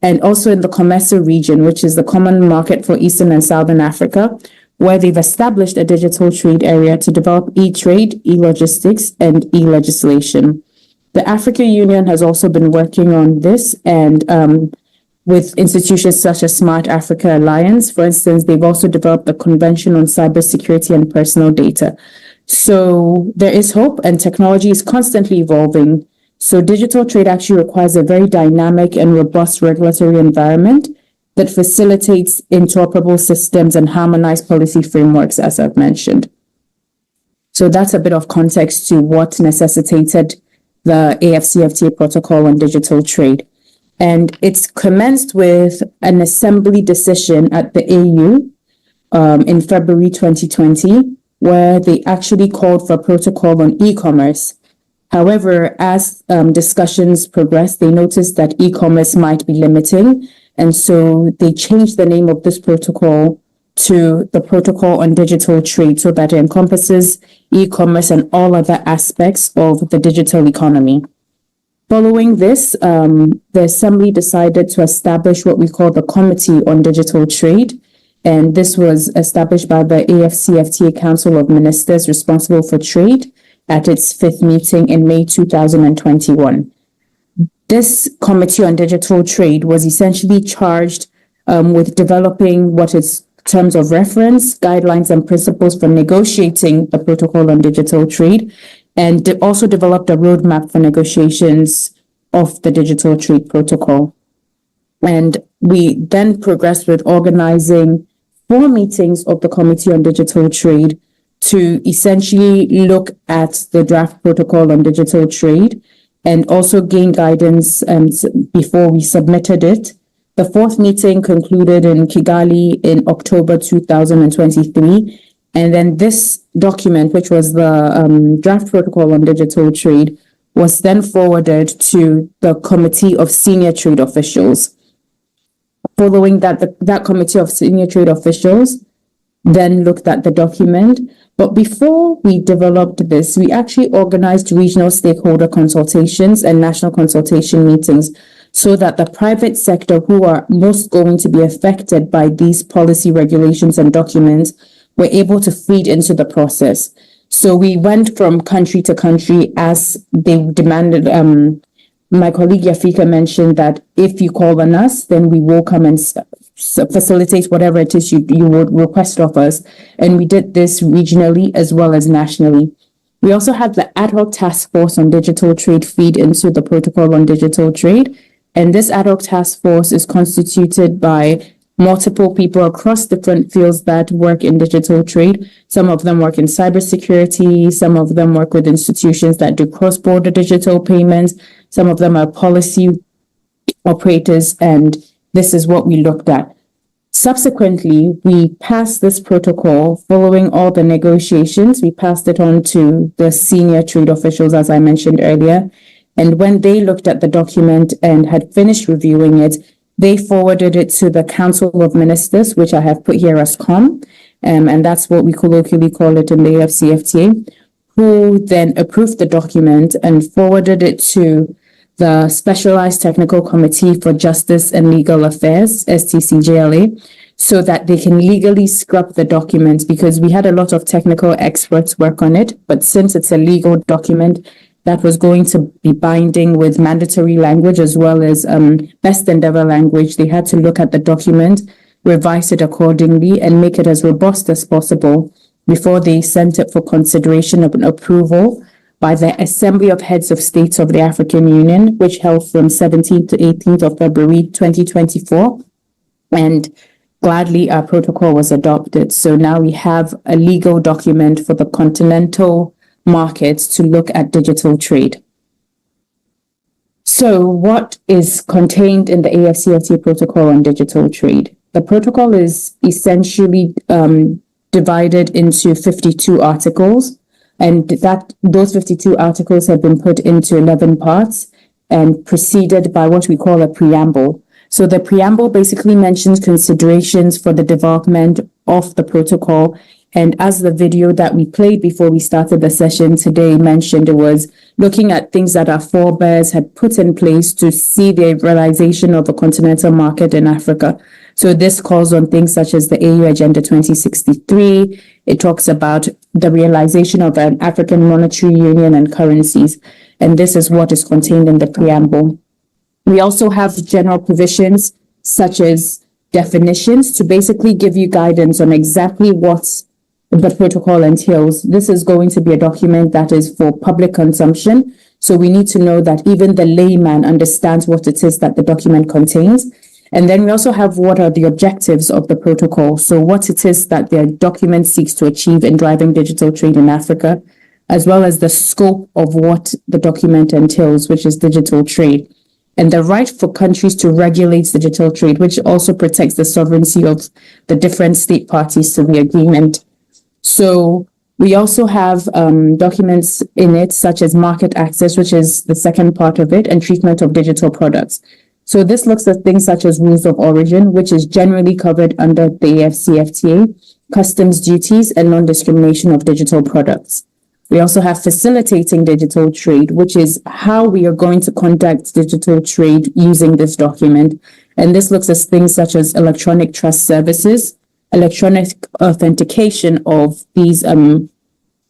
and also in the COMESA region, which is the Common Market for Eastern and Southern Africa, where they've established a digital trade area to develop e-trade, e-logistics, and e-legislation. The African Union has also been working on this, and with institutions such as Smart Africa Alliance, for instance, they've also developed the Convention on Cybersecurity and Personal Data. So there is hope, and technology is constantly evolving. So digital trade actually requires a very dynamic and robust regulatory environment that facilitates interoperable systems and harmonized policy frameworks, as I've mentioned. So that's a bit of context to what necessitated the AfCFTA protocol on digital trade. And it's commenced with an assembly decision at the AU in February 2020, where they actually called for a protocol on e-commerce. However, as discussions progressed, they noticed that e-commerce might be limiting, and so they changed the name of this protocol to the Protocol on Digital Trade, so that it encompasses e-commerce and all other aspects of the digital economy. Following this, the Assembly decided to establish what we call the Committee on Digital Trade. And this was established by the AfCFTA Council of Ministers responsible for trade at its 5th meeting in May 2021. This Committee on Digital Trade was essentially charged with developing what is terms of reference, guidelines, and principles for negotiating the Protocol on Digital Trade, and also developed a roadmap for negotiations of the Digital Trade Protocol. And we then progressed with organizing 4 meetings of the Committee on Digital Trade to essentially look at the draft Protocol on Digital Trade and also gain guidance before we submitted it. The 4th meeting concluded in Kigali in October 2023. And then this document, which was the draft Protocol on Digital Trade, was then forwarded to the Committee of Senior Trade Officials. Following that, that Committee of Senior Trade Officials then looked at the document. But before we developed this, we actually organized regional stakeholder consultations and national consultation meetings so that the private sector, who are most going to be affected by these policy regulations and documents, were able to feed into the process. So we went from country to country as they demanded. My colleague Yafika mentioned that if you call on us, then we will come and facilitate whatever it is you would request of us. And we did this regionally as well as nationally. We also had the ad hoc task force on digital trade feed into the Protocol on Digital Trade. And this ad hoc task force is constituted by multiple people across different fields that work in digital trade. Some of them work in cybersecurity. Some of them work with institutions that do cross-border digital payments. Some of them are policy operators, and this is what we looked at. Subsequently, we passed this protocol following all the negotiations. We passed it on to the senior trade officials, as I mentioned earlier. And when they looked at the document and had finished reviewing it, they forwarded it to the Council of Ministers, which I have put here as COM, and that's what we colloquially call it in the AfCFTA, who then approved the document and forwarded it to the Specialized Technical Committee for Justice and Legal Affairs, STCJLA, so that they can legally scrub the documents, because we had a lot of technical experts work on it, but since it's a legal document, that was going to be binding with mandatory language as well as best endeavor language. They had to look at the document, revise it accordingly, and make it as robust as possible before they sent it for consideration of an approval by the Assembly of Heads of States of the African Union, which held from 17th to 18th of February 2024. And gladly, our protocol was adopted. So now we have a legal document for the continental markets to look at digital trade. So what is contained in the AfCFTA protocol on digital trade? The protocol is essentially divided into 52 articles, and those 52 articles have been put into 11 parts and preceded by what we call a preamble. So the preamble basically mentions considerations for the development of the protocol. And as the video that we played before we started the session today mentioned, it was looking at things that our forebears had put in place to see the realization of a continental market in Africa. So this calls on things such as the AU Agenda 2063. It talks about the realization of an African monetary union and currencies. And this is what is contained in the preamble. We also have general provisions such as definitions to basically give you guidance on exactly what the protocol entails. This is going to be a document that is for public consumption. So we need to know that even the layman understands what it is that the document contains. And then we also have what are the objectives of the protocol. So what it is that the document seeks to achieve in driving digital trade in Africa, as well as the scope of what the document entails, which is digital trade. And the right for countries to regulate digital trade, which also protects the sovereignty of the different state parties to the agreement. So we also have documents in it, such as market access, which is the second part of it, and treatment of digital products. So this looks at things such as rules of origin, which is generally covered under the AfCFTA, customs duties, and non-discrimination of digital products. We also have facilitating digital trade, which is how we are going to conduct digital trade using this document. And this looks at things such as electronic trust services, electronic authentication of these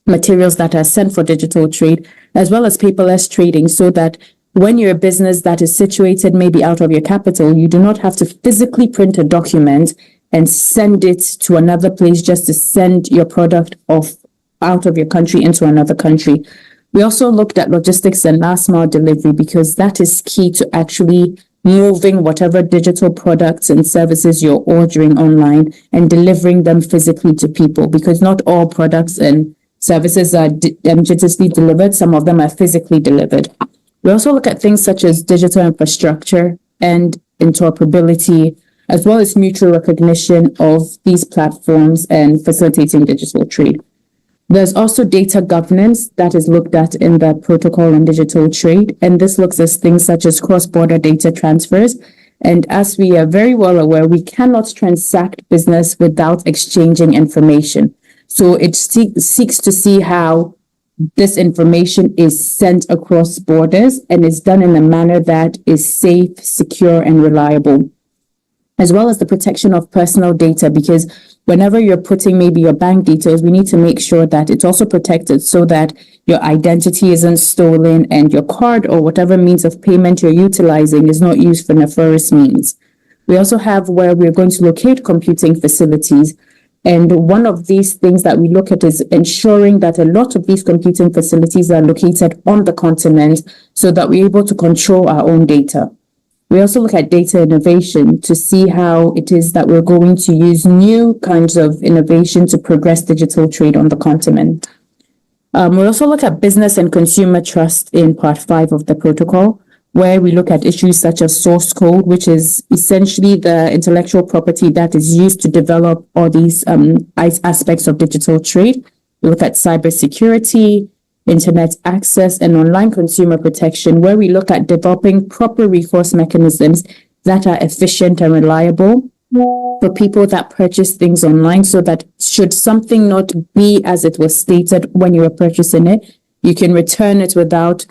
materials that are sent for digital trade, as well as paperless trading, so that when you're a business that is situated maybe out of your capital, you do not have to physically print a document and send it to another place just to send your product off out of your country into another country. We also looked at logistics and last mile delivery because that is key to actually moving whatever digital products and services you're ordering online and delivering them physically to people, because not all products and services are digitally delivered. Some of them are physically delivered. We also look at things such as digital infrastructure and interoperability, as well as mutual recognition of these platforms and facilitating digital trade. There's also data governance that is looked at in the protocol on digital trade, and this looks at things such as cross-border data transfers. And as we are very well aware, we cannot transact business without exchanging information. So it seeks to see how this information is sent across borders and is done in a manner that is safe, secure, and reliable, as well as the protection of personal data, because whenever you're putting maybe your bank details, we need to make sure that it's also protected so that your identity isn't stolen and your card or whatever means of payment you're utilizing is not used for nefarious means. We also have where we're going to locate computing facilities. And one of these things that we look at is ensuring that a lot of these computing facilities are located on the continent so that we're able to control our own data. We also look at data innovation to see how it is that we're going to use new kinds of innovation to progress digital trade on the continent. We also look at business and consumer trust in part 5 of the protocol, where we look at issues such as source code, which is essentially the intellectual property that is used to develop all these aspects of digital trade. We look at cybersecurity, internet access, and online consumer protection, where we look at developing proper recourse mechanisms that are efficient and reliable for people that purchase things online, so that should something not be as it was stated when you were purchasing it, you can return it without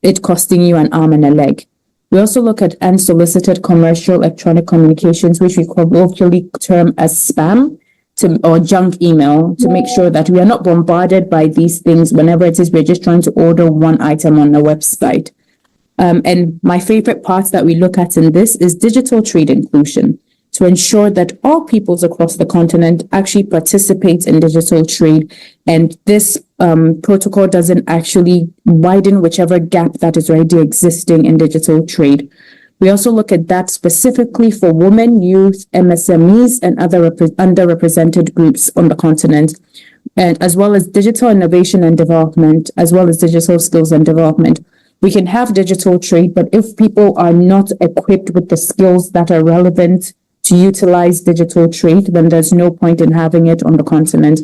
it costing you an arm and a leg. We also look at unsolicited commercial electronic communications, which we colloquially term as spam, or junk email, to make sure that we are not bombarded by these things whenever it is we're just trying to order one item on a website. And my favorite part that we look at in this is digital trade inclusion, to ensure that all peoples across the continent actually participate in digital trade. And this protocol doesn't actually widen whichever gap that is already existing in digital trade. We also look at that specifically for women, youth, MSMEs, and other underrepresented groups on the continent, and as well as digital innovation and development, as well as digital skills and development. We can have digital trade, but if people are not equipped with the skills that are relevant to utilize digital trade, then there's no point in having it on the continent.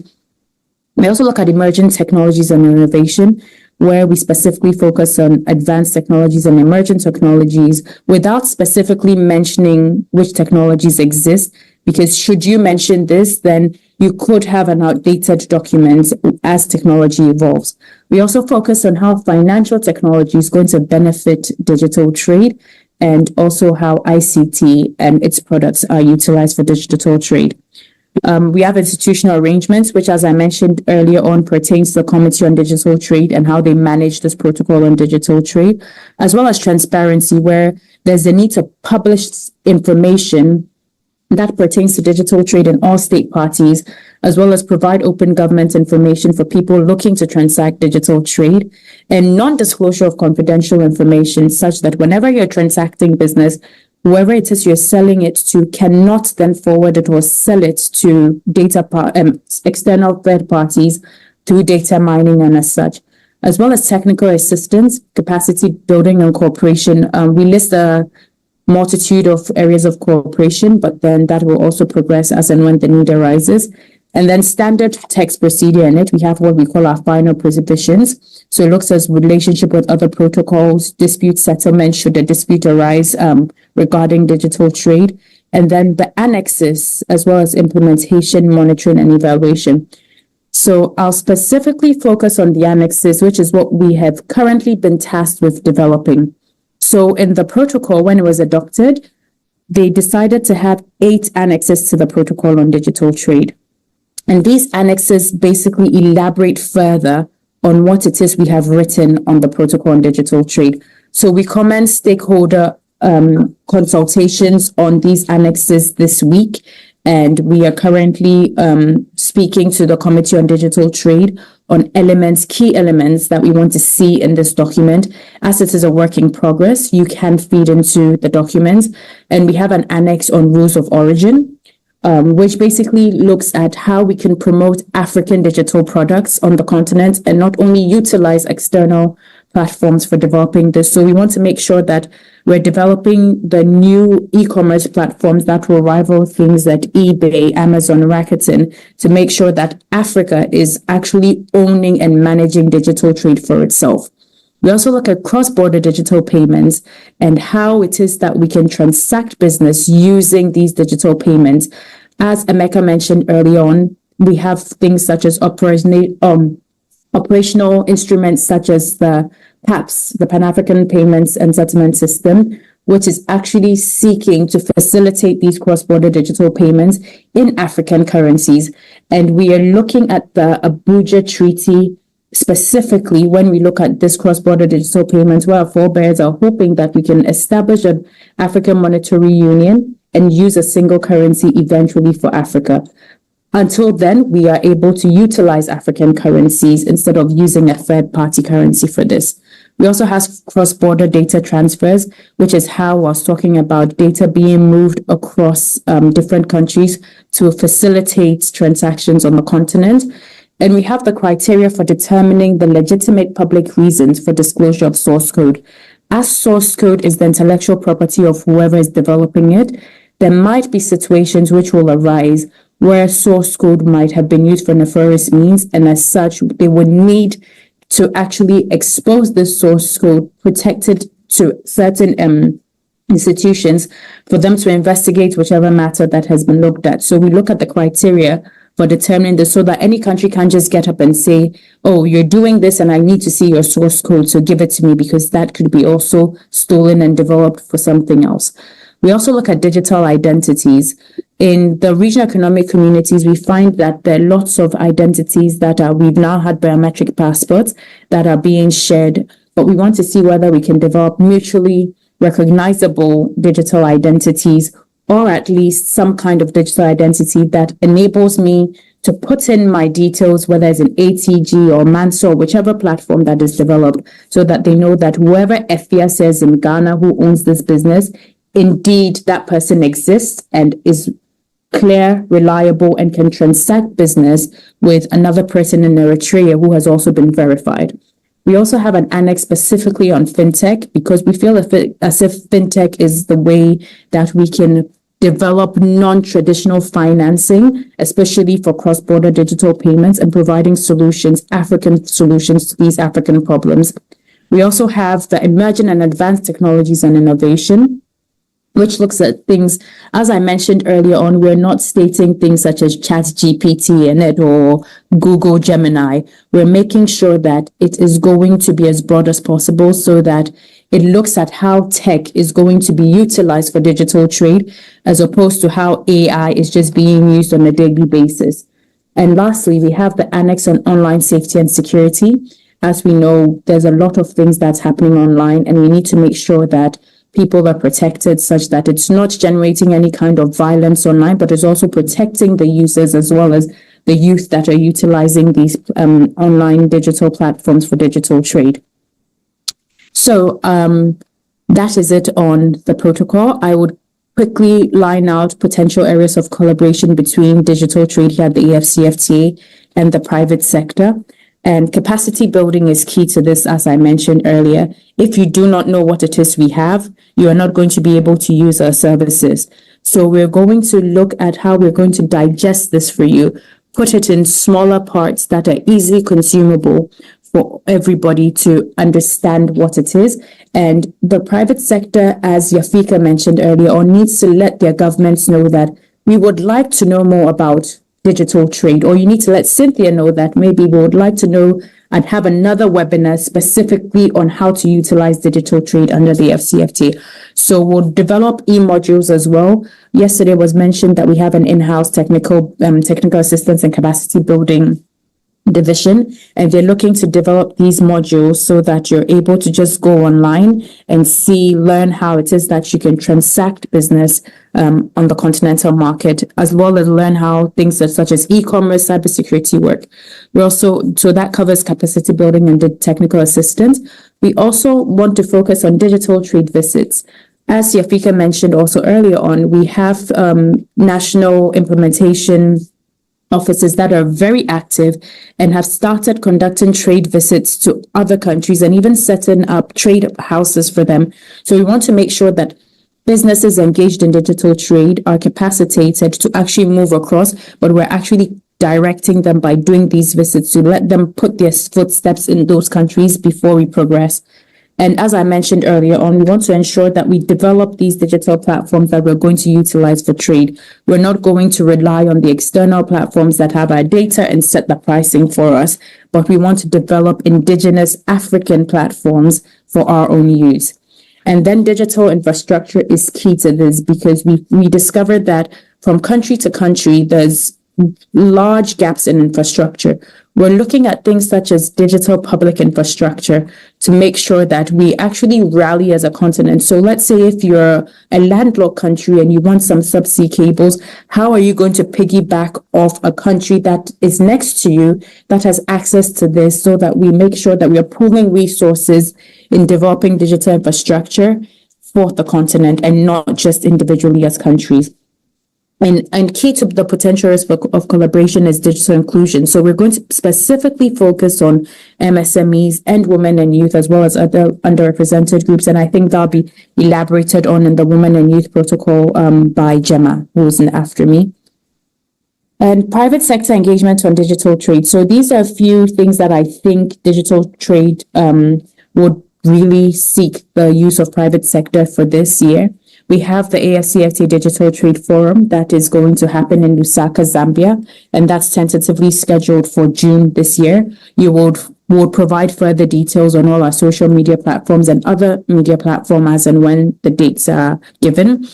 We also look at emerging technologies and innovation, where we specifically focus on advanced technologies and emerging technologies without specifically mentioning which technologies exist, because should you mention this, then you could have an outdated document as technology evolves. We also focus on how financial technology is going to benefit digital trade, and also how ICT and its products are utilized for digital trade. We have institutional arrangements, which, as I mentioned earlier on, pertains to the Committee on Digital Trade and how they manage this protocol on digital trade, as well as transparency, where there's a need to publish information that pertains to digital trade in all state parties, as well as provide open government information for people looking to transact digital trade, and non-disclosure of confidential information, such that whenever you're transacting business, whoever it is you're selling it to cannot then forward it or sell it to external third parties through data mining and as such, as well as technical assistance, capacity building and cooperation. We list a multitude of areas of cooperation, but then that will also progress as and when the need arises. And then standard text procedure in it, we have what we call our final prohibitions. So it looks at relationship with other protocols, dispute settlement should a dispute arise regarding digital trade, and then the annexes, as well as implementation, monitoring, and evaluation. So I'll specifically focus on the annexes, which is what we have currently been tasked with developing. So in the protocol, when it was adopted, they decided to have 8 annexes to the protocol on digital trade. And these annexes basically elaborate further on what it is we have written on the protocol on digital trade. So we commence stakeholder consultations on these annexes this week. And we are currently speaking to the Committee on Digital Trade on key elements that we want to see in this document. As it is a work in progress, you can feed into the documents. And we have an annex on rules of origin, which basically looks at how we can promote African digital products on the continent and not only utilize external platforms for developing this. So we want to make sure that we're developing the new e-commerce platforms that will rival things like eBay, Amazon, Rakuten, to make sure that Africa is actually owning and managing digital trade for itself. We also look at cross-border digital payments and how it is that we can transact business using these digital payments. As Emeka mentioned early on, we have things such as operational instruments such as the PAPS, the Pan-African Payments and Settlement System, which is actually seeking to facilitate these cross-border digital payments in African currencies. And we are looking at the Abuja Treaty specifically when we look at this cross-border digital payments, where our forebears are hoping that we can establish an African Monetary Union and use a single currency eventually for Africa. Until then, we are able to utilize African currencies instead of using a third-party currency for this. We also have cross-border data transfers, which is how I was talking about data being moved across different countries to facilitate transactions on the continent. And we have the criteria for determining the legitimate public reasons for disclosure of source code. As source code is the intellectual property of whoever is developing it, there might be situations which will arise where source code might have been used for nefarious means, and as such, they would need to actually expose this source code protected to certain institutions for them to investigate whichever matter that has been looked at. So we look at the criteria for determining this so that any country can't just get up and say, oh, you're doing this and I need to see your source code, so give it to me, because that could be also stolen and developed for something else. We also look at digital identities. In the regional economic communities, we find that there are lots of identities that we've now had biometric passports that are being shared, but we want to see whether we can develop mutually recognizable digital identities, or at least some kind of digital identity that enables me to put in my details, whether it's an ATG or Manso, whichever platform that is developed, so that they know that whoever FBA says in Ghana who owns this business, indeed that person exists and is clear, reliable, and can transact business with another person in Eritrea who has also been verified. We also have an annex specifically on fintech, because we feel as if fintech is the way that we can develop non-traditional financing, especially for cross-border digital payments and providing solutions, African solutions to these African problems. We also have the emerging and advanced technologies and innovation, which looks at things, as I mentioned earlier on, we're not stating things such as ChatGPT in it or Google Gemini. We're making sure that it is going to be as broad as possible so that it looks at how tech is going to be utilized for digital trade, as opposed to how AI is just being used on a daily basis. And lastly, we have the annex on online safety and security. As we know, there's a lot of things that's happening online, and we need to make sure that people are protected such that it's not generating any kind of violence online, but it's also protecting the users as well as the youth that are utilizing these online digital platforms for digital trade. So that is it on the protocol. I would quickly line out potential areas of collaboration between digital trade here at the AfCFTA and the private sector. And capacity building is key to this, as I mentioned earlier. If you do not know what it is we have, you are not going to be able to use our services. So we're going to look at how we're going to digest this for you, put it in smaller parts that are easily consumable for everybody to understand what it is. And the private sector, as Yafika mentioned earlier on, needs to let their governments know that we would like to know more about digital trade, or you need to let Cynthia know that maybe we would like to know and have another webinar specifically on how to utilize digital trade under the AfCFTA. So we'll develop e-modules as well. Yesterday was mentioned that we have an in-house technical assistance and capacity building division, and they're looking to develop these modules so that you're able to just go online and learn how it is that you can transact business on the continental market, as well as learn how things such as e-commerce, cybersecurity work. So that covers capacity building and the technical assistance. We also want to focus on digital trade visits. As Yafika mentioned also earlier on, we have national implementation offices that are very active and have started conducting trade visits to other countries and even setting up trade houses for them. So we want to make sure that businesses engaged in digital trade are capacitated to actually move across, but we're actually directing them by doing these visits to let them put their footsteps in those countries before we progress. And as I mentioned earlier on, we want to ensure that we develop these digital platforms that we're going to utilize for trade. We're not going to rely on the external platforms that have our data and set the pricing for us, but we want to develop indigenous African platforms for our own use. And then digital infrastructure is key to this, because we discovered that from country to country, there's large gaps in infrastructure. We're looking at things such as digital public infrastructure to make sure that we actually rally as a continent. So let's say if you're a landlocked country and you want some subsea cables, how are you going to piggyback off a country that is next to you that has access to this, so that we make sure that we are pooling resources in developing digital infrastructure for the continent and not just individually as countries. And key to the potential risk of collaboration is digital inclusion. So we're going to specifically focus on MSMEs and women and youth, as well as other underrepresented groups. And I think that'll be elaborated on in the Women and Youth Protocol by Gemma, who's after me. And private sector engagement on digital trade. So these are a few things that I think digital trade would really seek the use of private sector for this year. We have the AfCFTA Digital Trade Forum that is going to happen in Lusaka, Zambia, and that's tentatively scheduled for June this year. You will provide further details on all our social media platforms and other media platforms as and when the dates are given.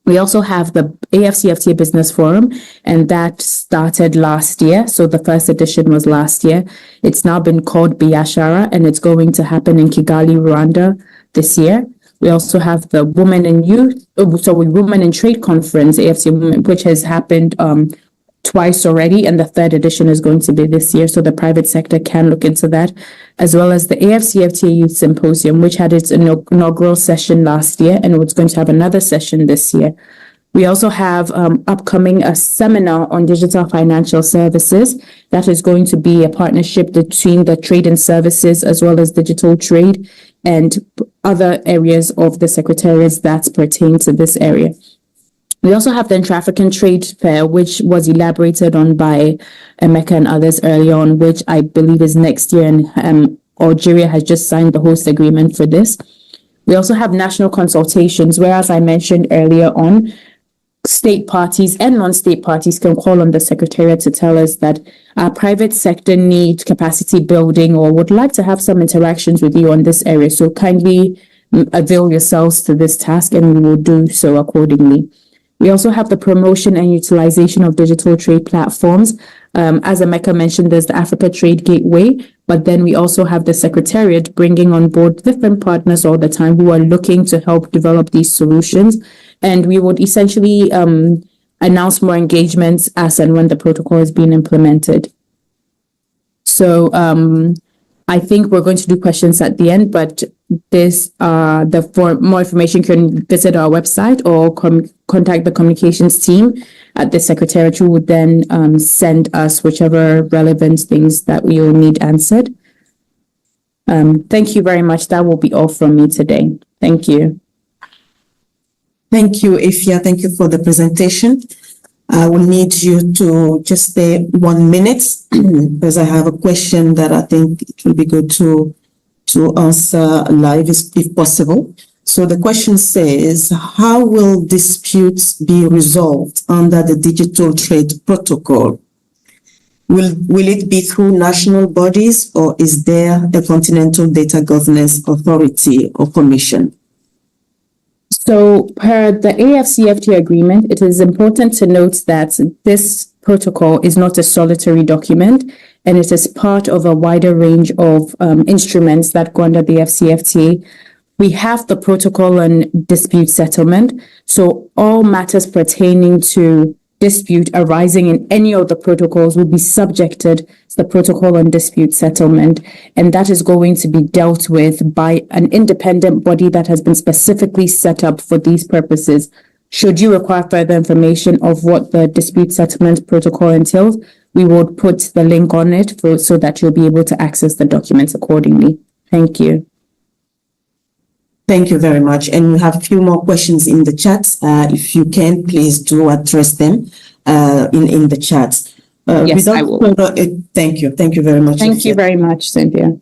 We also have the AfCFTA Business Forum, and that started last year. So the first edition was last year. It's now been called Biashara, and it's going to happen in Kigali, Rwanda this year. We also have the Women and Trade Conference, AFC Women, which has happened twice already, and the third edition is going to be this year. So the private sector can look into that, as well as the AfCFTA Youth Symposium, which had its inaugural session last year, and it's going to have another session this year. We also have upcoming a seminar on digital financial services that is going to be a partnership between the trade and services as well as digital trade and other areas of the secretariats that pertain to this area. We also have the Intra-African Trade Fair, which was elaborated on by Emeka and others earlier on, which I believe is next year, and Algeria has just signed the host agreement for this. We also have national consultations, where, as I mentioned earlier on, state parties and non-state parties can call on the Secretariat to tell us that our private sector needs capacity building or would like to have some interactions with you on this area. So kindly avail yourselves to this task, and we will do so accordingly. We also have the promotion and utilization of digital trade platforms. As Emeka mentioned, there's the Africa Trade Gateway, but then we also have the Secretariat bringing on board different partners all the time who are looking to help develop these solutions. And we would essentially announce more engagements as and when the protocol is being implemented. So I think we're going to do questions at the end, but for more information, you can visit our website or contact the communications team at the Secretariat, who would then send us whichever relevant things that we will need answered. Thank you very much. That will be all from me today. Thank you. Thank you, Ifya. Thank you for the presentation. I will need you to just stay 1 minute because I have a question that I think it will be good to answer live if possible. So the question says, how will disputes be resolved under the Digital Trade Protocol? Will it be through national bodies, or is there a Continental Data Governance Authority or Commission? So per the AfCFTA agreement, it is important to note that this protocol is not a solitary document, and it is part of a wider range of instruments that go under the AfCFTA. We have the protocol on dispute settlement. So all matters pertaining to dispute arising in any of the protocols will be subjected to the protocol on dispute settlement. And that is going to be dealt with by an independent body that has been specifically set up for these purposes. Should you require further information of what the dispute settlement protocol entails, we would put the link on it so that you'll be able to access the documents accordingly. Thank you. Thank you very much. And we have a few more questions in the chat. If you can, please do address them in the chat. Yes, I will. Thank you. Thank you very much. Thank you very much, Cynthia.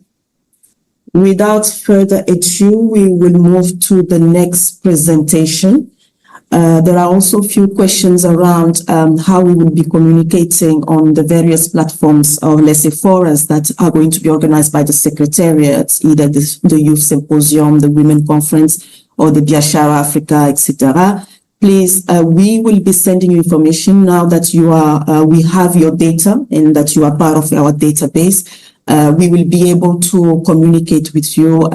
Without further ado, we will move to the next presentation. There are also a few questions around how we will be communicating on the various platforms, or let's say forums that are going to be organized by the Secretariat, either the Youth Symposium, the Women Conference, or the Biashara Africa, etc. Please, we will be sending you information now that we have your data and that you are part of our database. We will be able to communicate with you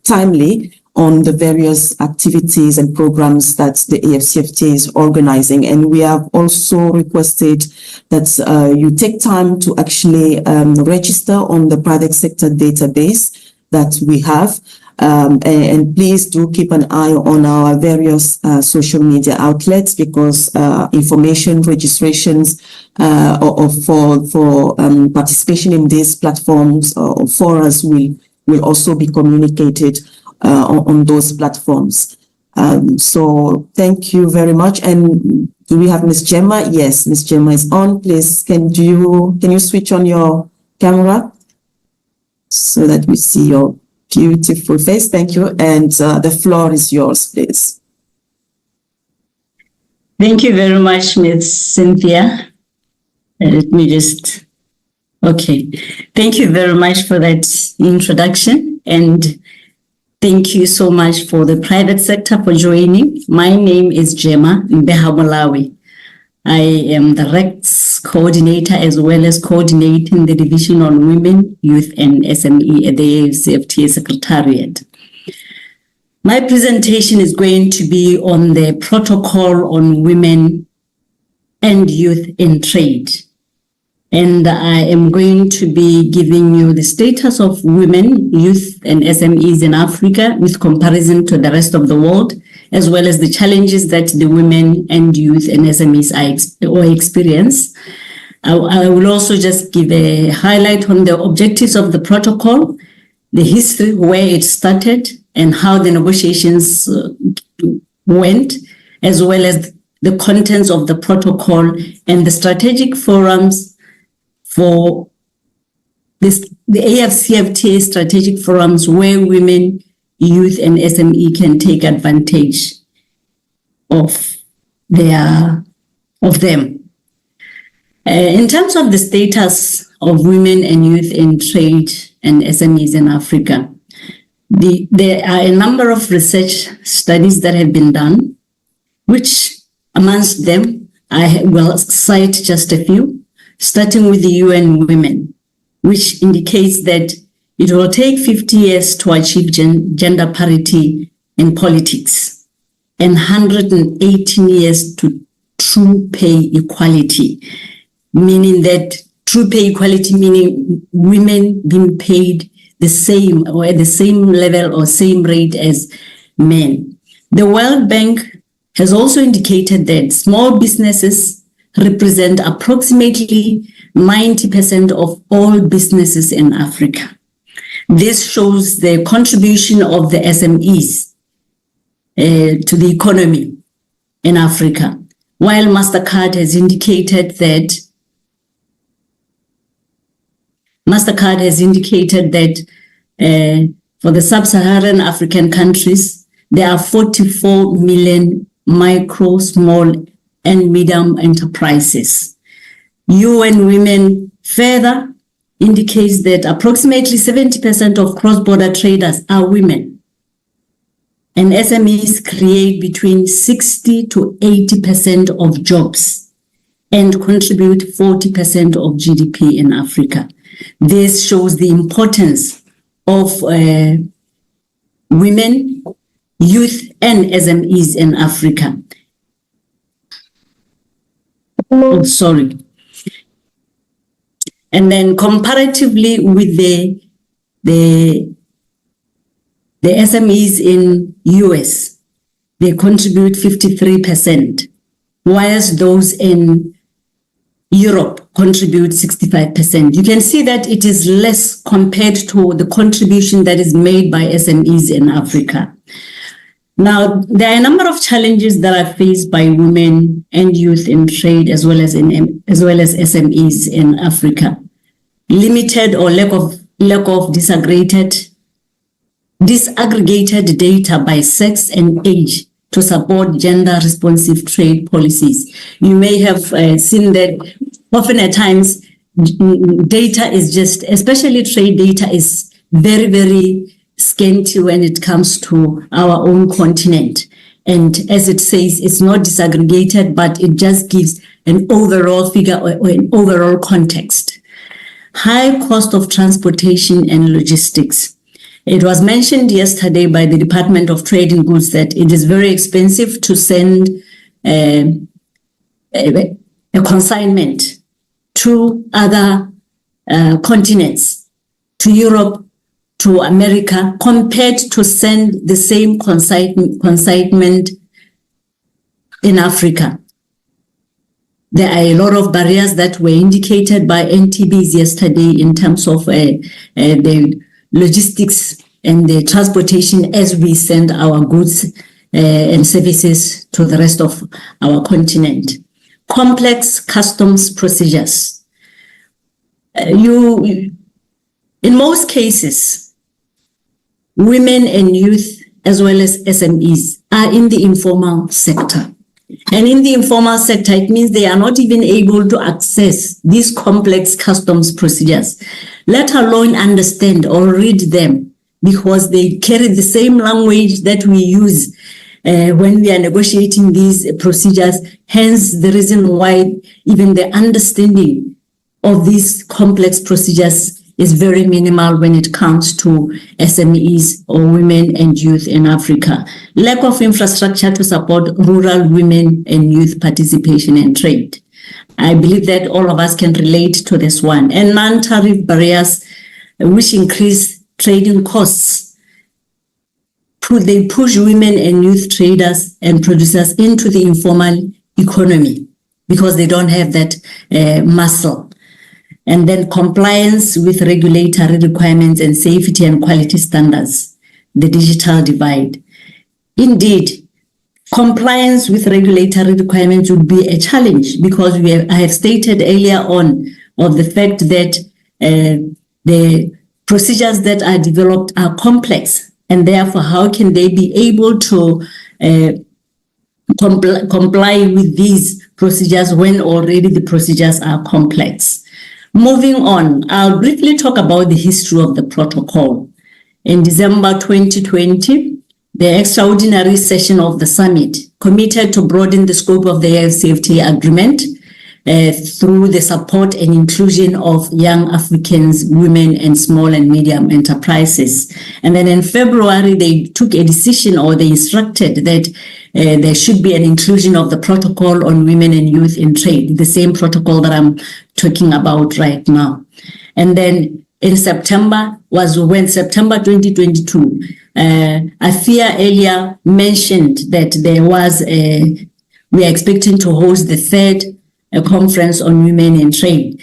timely on the various activities and programs that the AfCFTA is organizing. And we have also requested that you take time to actually register on the private sector database that we have. And please do keep an eye on our various social media outlets, because information registrations for participation in these platforms or forums will also be communicated on those platforms. So thank you very much. And do we have Ms. Gemma? Yes, Ms. Gemma is on. Please, can you switch on your camera so that we see your beautiful face? Thank you. And the floor is yours, please. Thank you very much, Ms. Cynthia. Let me just, okay. Thank you very much for that introduction, and thank you so much for the private sector for joining. My name is Gemma Mbeha-Malawi. I am the RECTS coordinator, as well as coordinating the Division on Women, Youth and SME at the AfCFTA Secretariat. My presentation is going to be on the protocol on women and youth in trade. And I am going to be giving you the status of women, youth, and SMEs in Africa with comparison to the rest of the world, as well as the challenges that the women and youth and SMEs experience. I will also just give a highlight on the objectives of the protocol, the history, where it started, and how the negotiations went, as well as the contents of the protocol and the strategic forums for the AfCFTA strategic forums where women, youth, and SME can take advantage of them. In terms of the status of women and youth in trade and SMEs in Africa, there are a number of research studies that have been done, which amongst them, I will cite just a few, starting with the UN Women, which indicates that it will take 50 years to achieve gender parity in politics and 118 years to true pay equality, meaning that true pay equality, meaning women being paid the same or at the same level or same rate as men. The World Bank has also indicated that small businesses represent approximately 90% of all businesses in Africa. This shows the contribution of the SMEs to the economy in Africa, while MasterCard has indicated that for the sub-Saharan African countries, there are 44 million micro, small, and medium enterprises. UN Women further indicates that approximately 70% of cross-border traders are women, and SMEs create between 60 to 80% of jobs and contribute 40% of GDP in Africa. This shows the importance of women, youth, and SMEs in Africa. Oh, sorry. And then comparatively with the SMEs in US, they contribute 53%, whilst those in Europe contribute 65%. You can see that it is less compared to the contribution that is made by SMEs in Africa. Now, there are a number of challenges that are faced by women and youth in trade as well as SMEs in Africa. Limited or lack of disaggregated data by sex and age to support gender responsive trade policies. You may have seen that often at times data is just, especially trade data, is very, very scanty when it comes to our own continent. And as it says, it's not disaggregated, but it just gives an overall figure or an overall context. High cost of transportation and logistics. It was mentioned yesterday by the Department of Trade and Goods that it is very expensive to send a consignment to other continents, to Europe, to America, compared to send the same consignment in Africa. There are a lot of barriers that were indicated by NTBs yesterday in terms of the logistics and the transportation as we send our goods and services to the rest of our continent. Complex customs procedures. In most cases, women and youth as well as SMEs are in the informal sector. And in the informal sector, it means they are not even able to access these complex customs procedures, let alone understand or read them, because they carry the same language that we use when we are negotiating these procedures. Hence, the reason why even the understanding of these complex procedures is very minimal when it comes to SMEs or women and youth in Africa. Lack of infrastructure to support rural women and youth participation in trade. I believe that all of us can relate to this one. And non-tariff barriers, which increase trading costs. They push women and youth traders and producers into the informal economy because they don't have that muscle. And then compliance with regulatory requirements and safety and quality standards, the digital divide. Indeed, compliance with regulatory requirements would be a challenge because I have stated earlier on of the fact that the procedures that are developed are complex, and therefore how can they be able to comply with these procedures when already the procedures are complex? Moving on, I'll briefly talk about the history of the protocol. In December 2020, the extraordinary session of the summit committed to broaden the scope of the AfCFTA agreement through the support and inclusion of young Africans, women, and small and medium enterprises. And then in February, they took a decision, or they instructed that there should be an inclusion of the protocol on women and youth in trade, the same protocol that I'm talking about right now. And then in September 2022, AfCFTA earlier mentioned that there was we are expecting to host the third conference on women in trade.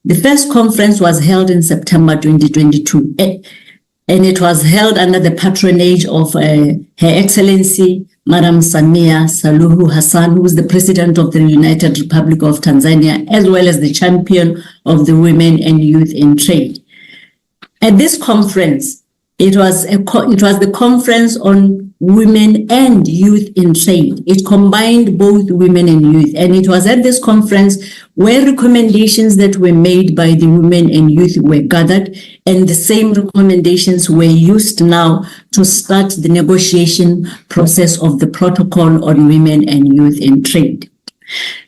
The first conference was held in September 2022, and it was held under the patronage of Her Excellency Madam Samia Suluhu Hassan, who is the President of the United Republic of Tanzania, as well as the champion of the women and youth in trade. At this conference, it was the conference on women and youth in trade. It combined both women and youth. And it was at this conference where recommendations that were made by the women and youth were gathered, and the same recommendations were used now to start the negotiation process of the protocol on women and youth in trade.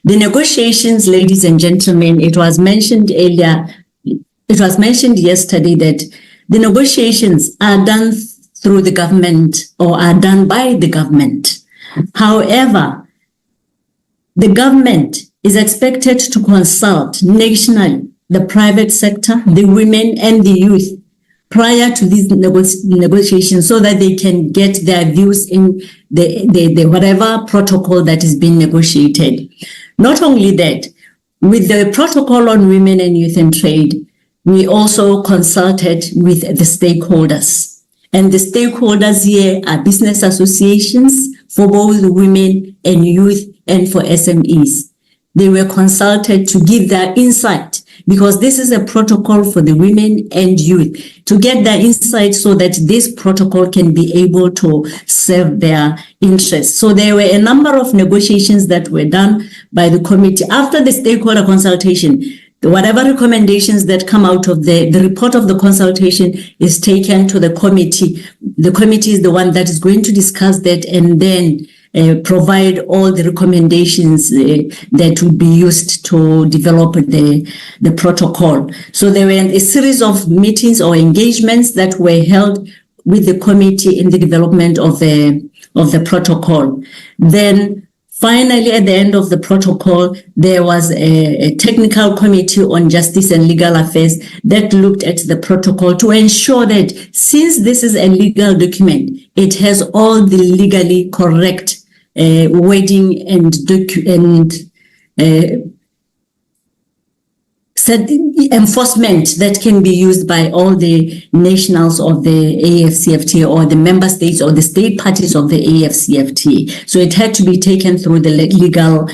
The negotiations, ladies and gentlemen, it was mentioned earlier, it was mentioned yesterday that the negotiations are done through the government or are done by the government. However, the government is expected to consult nationally the private sector, the women and the youth prior to these negotiations so that they can get their views in the whatever protocol that is being negotiated. Not only that, with the protocol on women and youth in trade, we also consulted with the stakeholders. And the stakeholders here are business associations for both women and youth and for SMEs. They were consulted to give their insight because this is a protocol for the women and youth to get their insight so that this protocol can be able to serve their interests. So there were a number of negotiations that were done by the committee after the stakeholder consultation. Whatever recommendations that come out of the report of the consultation is taken to the committee. The committee is the one that is going to discuss that and then provide all the recommendations that would be used to develop the protocol. So there were a series of meetings or engagements that were held with the committee in the development of the protocol. Then finally, at the end of the protocol, there was a technical committee on justice and legal affairs that looked at the protocol to ensure that since this is a legal document, it has all the legally correct wording and enforcement that can be used by all the nationals of the AfCFTA or the member states or the state parties of the AfCFTA. So it had to be taken through the legal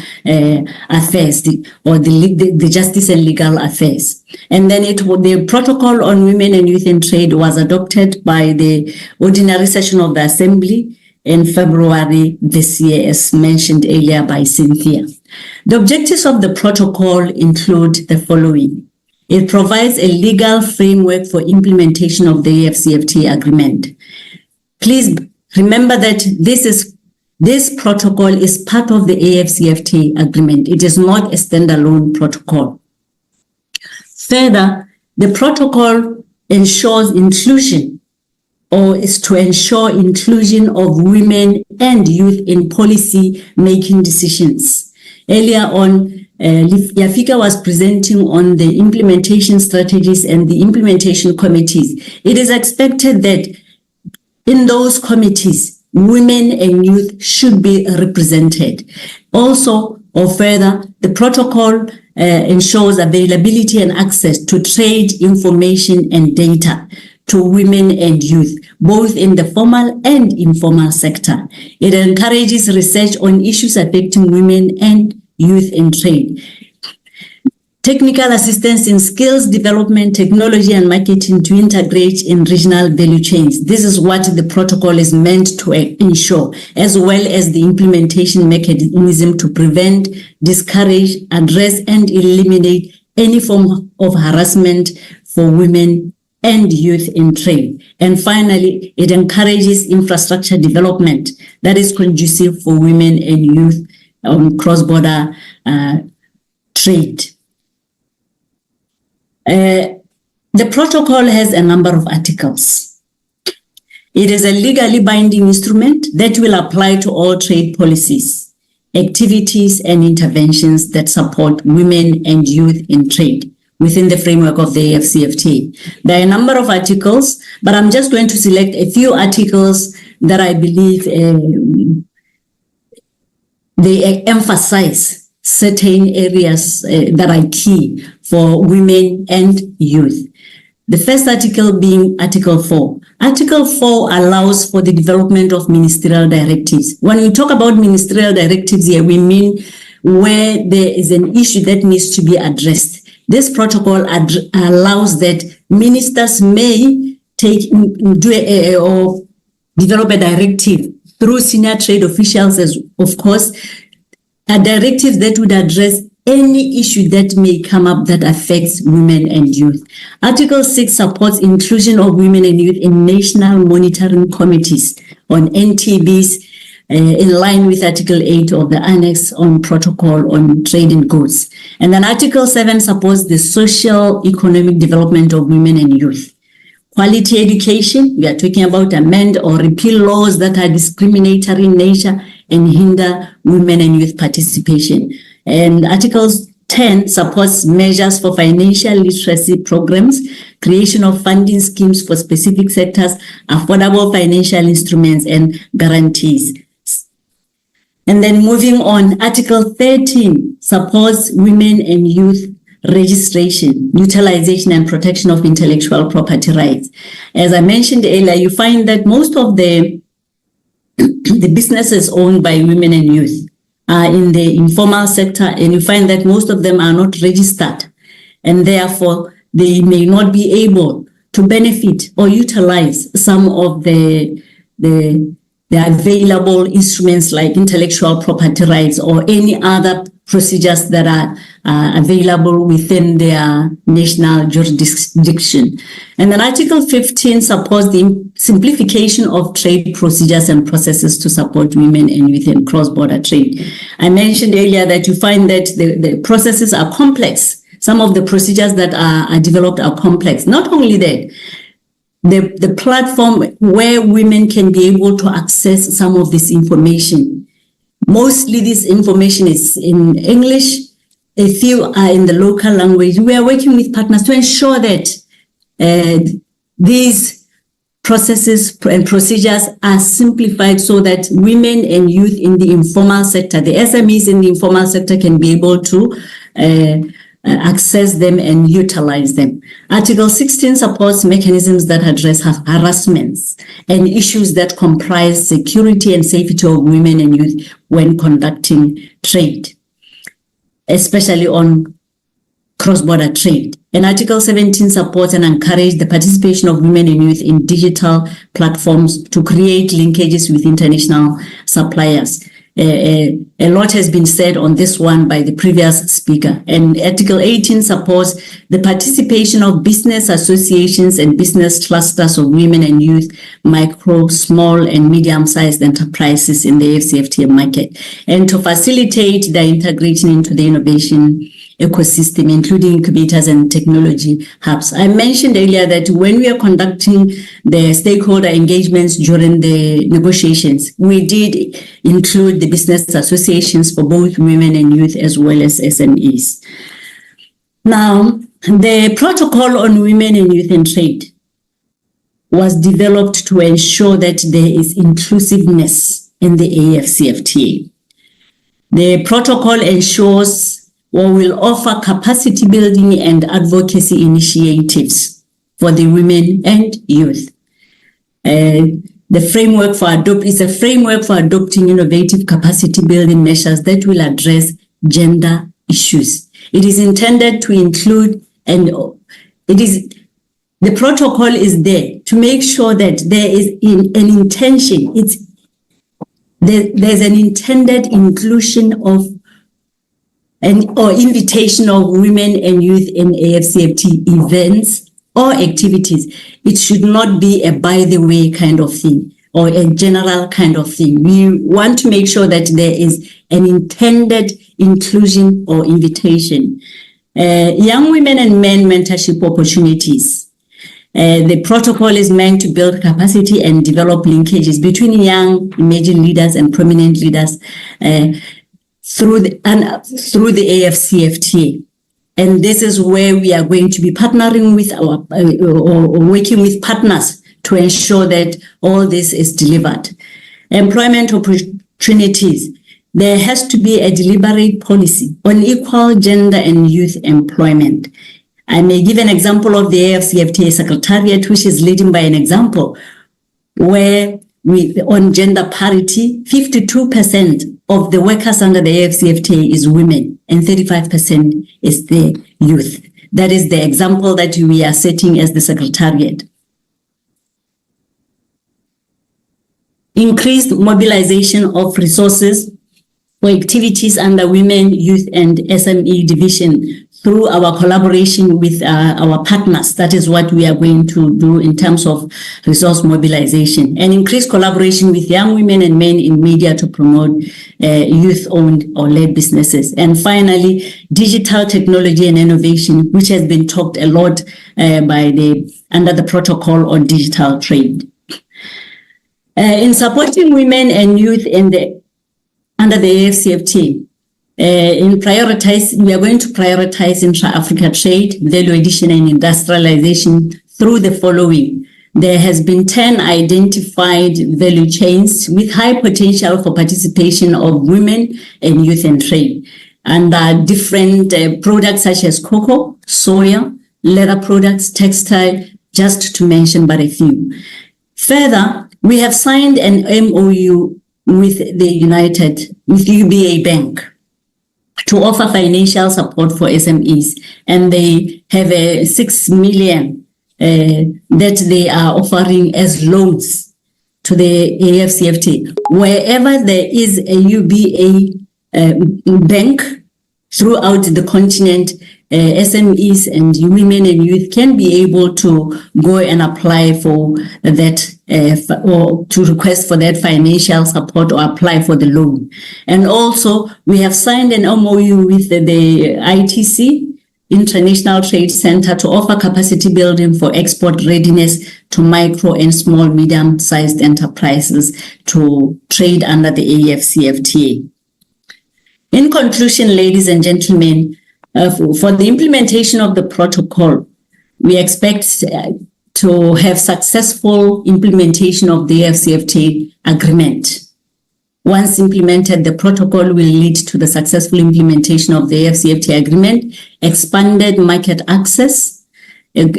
affairs or the justice and legal affairs. And then the protocol on women and youth in trade was adopted by the ordinary session of the Assembly in February this year, as mentioned earlier by Cynthia. The objectives of the protocol include the following. It provides a legal framework for implementation of the AfCFTA agreement. Please remember that this protocol is part of the AfCFTA agreement. It is not a standalone protocol. Further, the protocol ensures inclusion or is to ensure inclusion of women and youth in policy making decisions. Earlier on, Yafika was presenting on the implementation strategies and the implementation committees. It is expected that in those committees, women and youth should be represented. Also, or further, the protocol ensures availability and access to trade information and data to women and youth, both in the formal and informal sector. It encourages research on issues affecting women and youth in trade. Technical assistance in skills development, technology, and marketing to integrate in regional value chains. This is what the protocol is meant to ensure, as well as the implementation mechanism to prevent, discourage, address, and eliminate any form of harassment for women and youth in trade. And finally, it encourages infrastructure development that is conducive for women and youth on cross-border trade. The protocol has a number of articles. It is a legally binding instrument that will apply to all trade policies, activities, and interventions that support women and youth in trade within the framework of the AfCFTA. There are a number of articles, but I'm just going to select a few articles that I believe they emphasize certain areas that are key for women and youth. The first article being Article 4. Article 4 allows for the development of ministerial directives. When we talk about ministerial directives here, we mean where there is an issue that needs to be addressed. This protocol allows that ministers may or develop a directive through senior trade officials, as of course, directives that would address any issue that may come up that affects women and youth. Article 6 supports inclusion of women and youth in national monitoring committees on NTBs, in line with Article 8 of the Annex on Protocol on Trade in Goods. And then Article 7 supports the social economic development of women and youth. Quality education, we are talking about amend or repeal laws that are discriminatory in nature and hinder women and youth participation. And Article 10 supports measures for financial literacy programs, creation of funding schemes for specific sectors, affordable financial instruments, and guarantees. And then moving on, Article 13 supports women and youth registration, utilization, and protection of intellectual property rights. As I mentioned earlier, you find that most of the businesses owned by women and youth are in the informal sector, and you find that most of them are not registered, and therefore they may not be able to benefit or utilize some of the available instruments like intellectual property rights or any other procedures that are available within their national jurisdiction. And then Article 15 supports the simplification of trade procedures and processes to support women and youth in cross-border trade. I mentioned earlier that you find that the processes are complex. Some of the procedures that are developed are complex. Not only that, the platform where women can be able to access some of this information. Mostly this information is in English, a few are in the local language. We are working with partners to ensure that these processes and procedures are simplified so that women and youth in the informal sector, the SMEs in the informal sector, can be able to access them and utilize them. Article 16 supports mechanisms that address harassments and issues that comprise security and safety of women and youth when conducting trade, especially on cross-border trade. And Article 17 supports and encourages the participation of women and youth in digital platforms to create linkages with international suppliers. A lot has been said on this one by the previous speaker. And Article 18 supports the participation of business associations and business clusters of women and youth, micro, small, and medium-sized enterprises in the AfCFTA market, and to facilitate their integration into the innovation ecosystem, including incubators and technology hubs. I mentioned earlier that when we are conducting the stakeholder engagements during the negotiations, we did include the business associations for both women and youth as well as SMEs. Now, the protocol on women and youth in trade was developed to ensure that there is inclusiveness in the AfCFTA. The protocol ensures or will offer capacity building and advocacy initiatives for the women and youth. The framework is a framework for adopting innovative capacity building measures that will address gender issues. It is intended to include, the protocol is there to make sure that there is an intention. There's an intended inclusion of or invitation of women and youth in AfCFTA events or activities. It should not be a by the way kind of thing or a general kind of thing. We want to make sure that there is an intended inclusion or invitation. Young women and men mentorship opportunities. The protocol is meant to build capacity and develop linkages between young emerging leaders and prominent leaders through the AfCFTA. And this is where we are going to be partnering with or working with partners to ensure that all this is delivered. Employment opportunities. There has to be a deliberate policy on equal gender and youth employment. I may give an example of the AfCFTA Secretariat, which is leading by an example where on gender parity, 52% of the workers under the AfCFTA is women and 35% is the youth. That is the example that we are setting as the Secretariat. increased mobilization of resources for activities under Women, Youth and SME Division through our collaboration with our partners. That is what we are going to do in terms of resource mobilization, and increased collaboration with young women and men in media to promote youth-owned or led businesses. And finally, digital technology and innovation, which has been talked a lot under the protocol on digital trade. In supporting women and youth under the AfCFTA, we are going to prioritize intra-Africa trade, value addition and industrialization through the following. There has been 10 identified value chains with high potential for participation of women and youth in trade, and different products such as cocoa, soya, leather products, textile, just to mention but a few. Further, we have signed an MOU with UBA Bank to offer financial support for SMEs, and they have a 6 million that they are offering as loans to the AfCFTA. Wherever there is a UBA bank throughout the continent, SMEs and women and youth can be able to go and apply for that or to request for that financial support or apply for the loan. And also, we have signed an MOU with the ITC, International Trade Center, to offer capacity building for export readiness to micro and small medium-sized enterprises to trade under the AfCFTA. In conclusion, ladies and gentlemen, for the implementation of the protocol, we expect to have successful implementation of the AfCFTA agreement. Once implemented, the protocol will lead to the successful implementation of the AfCFTA agreement, expanded market access. Through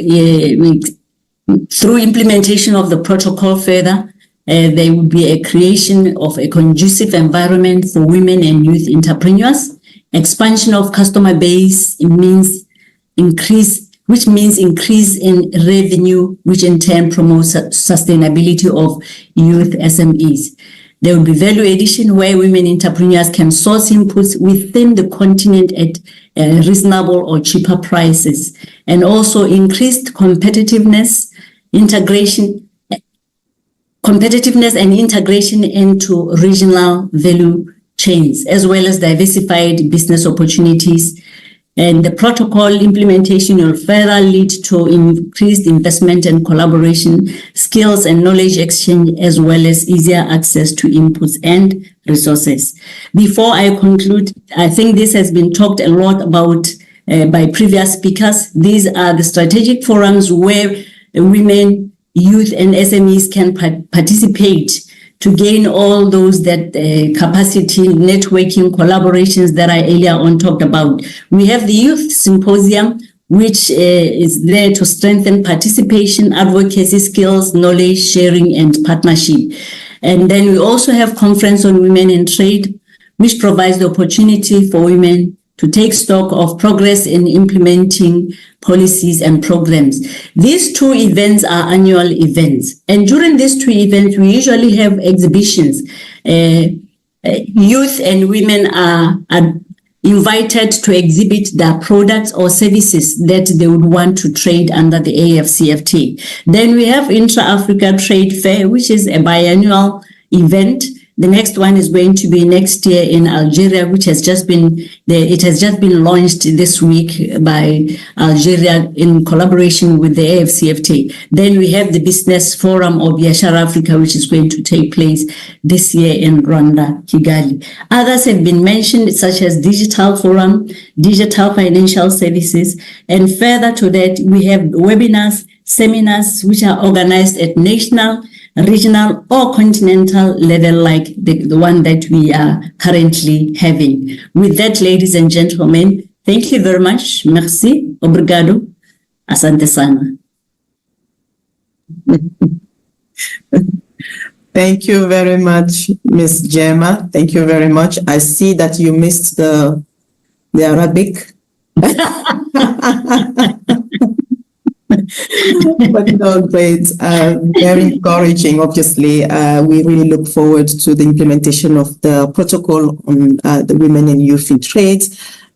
implementation of the protocol further, there will be a creation of a conducive environment for women and youth entrepreneurs. Expansion of customer base means increase in revenue, which in turn promotes sustainability of youth SMEs. There will be value addition where women entrepreneurs can source inputs within the continent at reasonable or cheaper prices, and also increased competitiveness and integration into regional value chains, as well as diversified business opportunities. And the protocol implementation will further lead to increased investment and collaboration, skills and knowledge exchange, as well as easier access to inputs and resources. Before I conclude, I think this has been talked a lot about by previous speakers. These are the strategic forums where women, youth and SMEs can participate to gain all those that capacity, networking, collaborations that I earlier on talked about. We have the Youth Symposium, which is there to strengthen participation, advocacy skills, knowledge sharing, and partnership. And then we also have Conference on Women in Trade, which provides the opportunity for women to take stock of progress in implementing policies and programs. These two events are annual events. And during these two events, we usually have exhibitions. Youth and women are invited to exhibit their products or services that they would want to trade under the AfCFTA. Then we have Intra-Africa Trade Fair, which is a biannual event. The next one is going to be next year in Algeria, which has just been launched this week by Algeria in collaboration with the AfCFTA. Then we have the Business Forum of Yashar Africa, which is going to take place this year in Rwanda, Kigali. Others have been mentioned, such as Digital Forum, Digital Financial Services, and further to that, we have webinars, seminars, which are organized at national, regional or continental level, like the one that we are currently having. With that, ladies and gentlemen, thank you very much. Merci. Obrigado. Asante sana. Thank you very much, Ms. Gemma. Thank you very much. I see that you missed the Arabic. But no, great. Very encouraging, obviously. We really look forward to the implementation of the protocol on the women and youth in trade.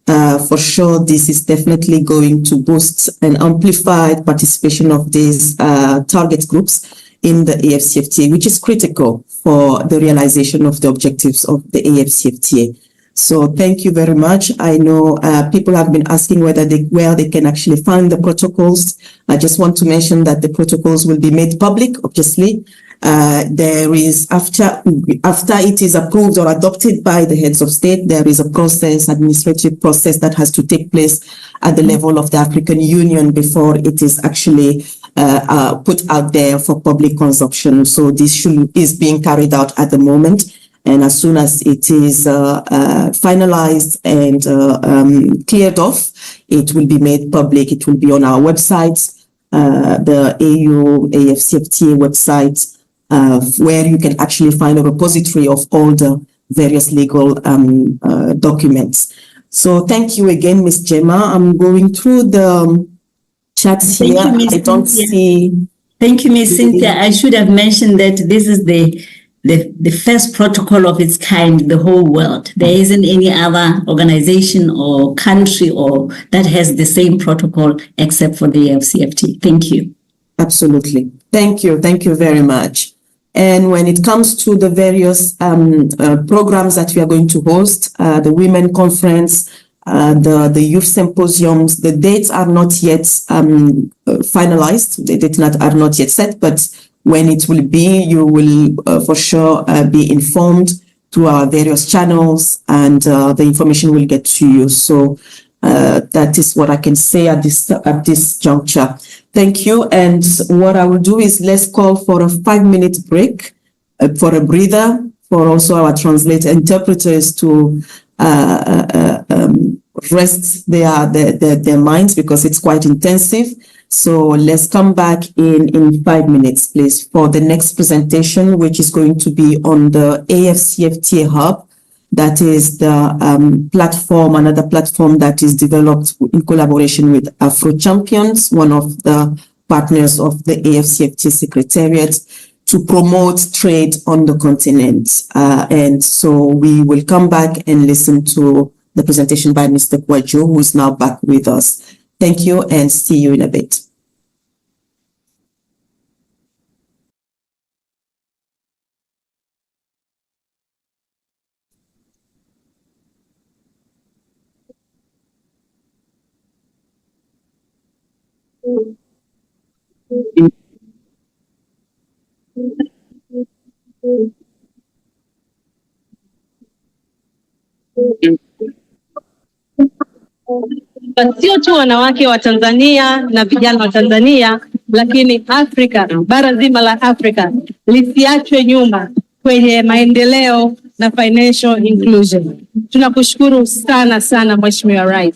For sure, this is definitely going to boost and amplify participation of these target groups in the AfCFTA, which is critical for the realization of the objectives of the AfCFTA. So thank you very much. I know people have been asking where they can actually find the protocols. I just want to mention that the protocols will be made public, obviously. There is, after it is approved or adopted by the heads of state, there is a process, administrative process that has to take place at the level of the African Union before it is actually put out there for public consumption. So this is being carried out at the moment. And as soon as it is finalized and cleared off, it will be made public. It will be on our website, the AfCFTA website, where you can actually find a repository of all the various legal documents. So thank you again, Ms. Gemma. I'm going through the chats here. I don't see. Thank you, Ms. Cynthia. I should have mentioned that this is the first protocol of its kind in the whole world. There isn't any other organization or country that has the same protocol except for the AfCFTA. Thank you. Absolutely. Thank you. Thank you very much. And when it comes to the various programs that we are going to host, the Women Conference, the Youth Symposiums, the dates are not yet finalized. The dates are not yet set, but when it will be, you will for sure be informed through our various channels, and the information will get to you. So that is what I can say at this juncture. Thank you. And what I will do is let's call for a 5-minute break, for a breather, for also our interpreters to rest their minds, because it's quite intensive. So let's come back in 5 minutes, please, for the next presentation, which is going to be on the AfCFTA Hub. That is the platform, another platform that is developed in collaboration with Afro Champions, one of the partners of the AfCFTA Secretariat, to promote trade on the continent. And so we will come back and listen to the presentation by Mr. Kwajo, who is now back with us. Thank you, and see you in a bit. Sio tu wanawake wa Tanzania na vijana wa Tanzania, lakini Afrika, bara zima la Afrika lisiachwe nyuma kwenye maendeleo na financial inclusion. Tunakushukuru sana sana Mheshimiwa Rais.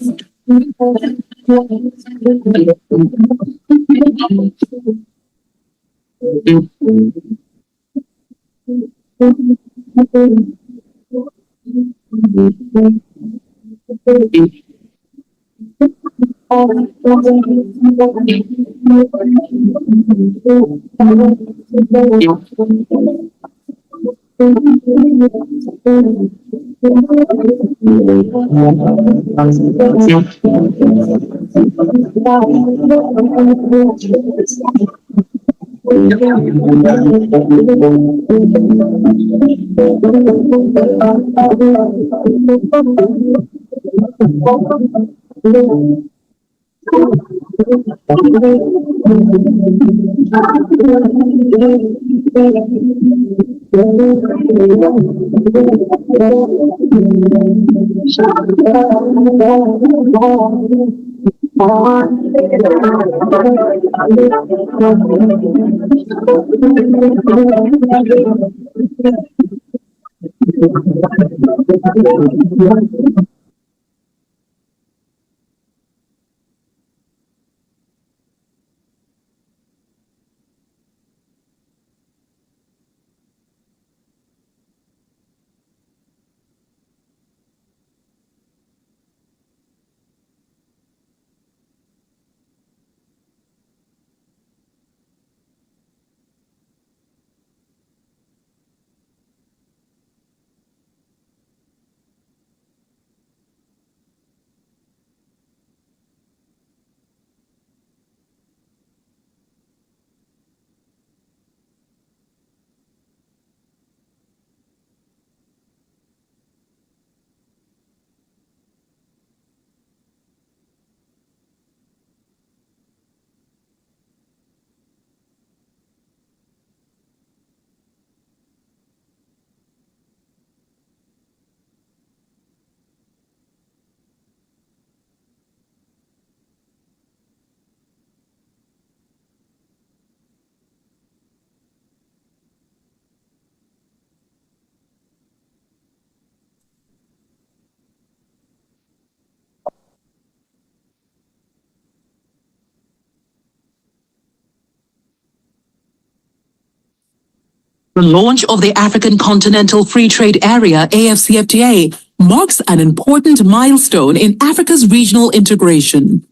The launch of the African Continental Free Trade Area, AfCFTA, marks an important milestone in Africa's regional integration.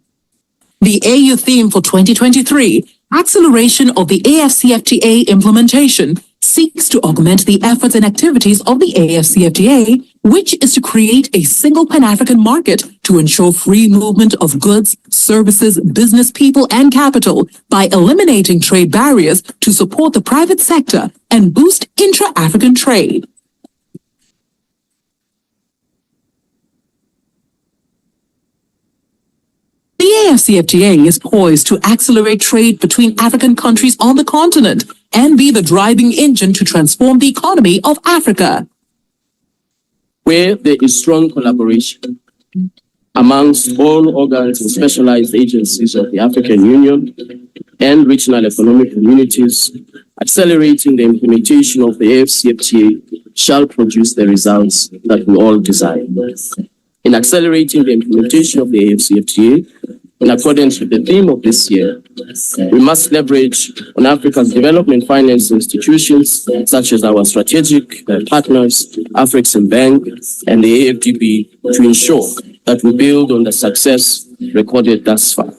The AU theme for 2023, Acceleration of the AfCFTA Implementation, seeks to augment the efforts and activities of the AfCFTA, which is to create a single Pan-African market to ensure free movement of goods, services, business people, and capital by eliminating trade barriers to support the private sector and boost intra-African trade. The AfCFTA is poised to accelerate trade between African countries on the continent and be the driving engine to transform the economy of Africa. Where there is strong collaboration amongst all organs and specialized agencies of the African Union and regional economic communities, accelerating the implementation of the AfCFTA shall produce the results that we all desire. In accelerating the implementation of the AfCFTA, in accordance with the theme of this year, we must leverage on Africa's development finance institutions, such as our strategic partners, Afrexim Bank and the AFDB, to ensure that we build on the success recorded thus far.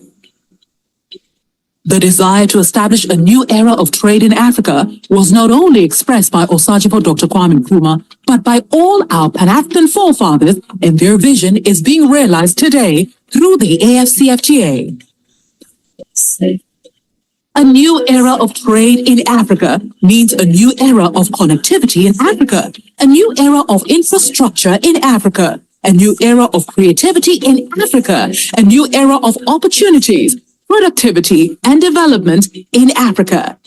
The desire to establish a new era of trade in Africa was not only expressed by Osagyefo Dr. Kwame Nkrumah, but by all our Pan-African forefathers, and their vision is being realized today through the AfCFTA. A new era of trade in Africa means a new era of connectivity in Africa, a new era of infrastructure in Africa, a new era of creativity in Africa, a new era of opportunities, productivity, and development in Africa.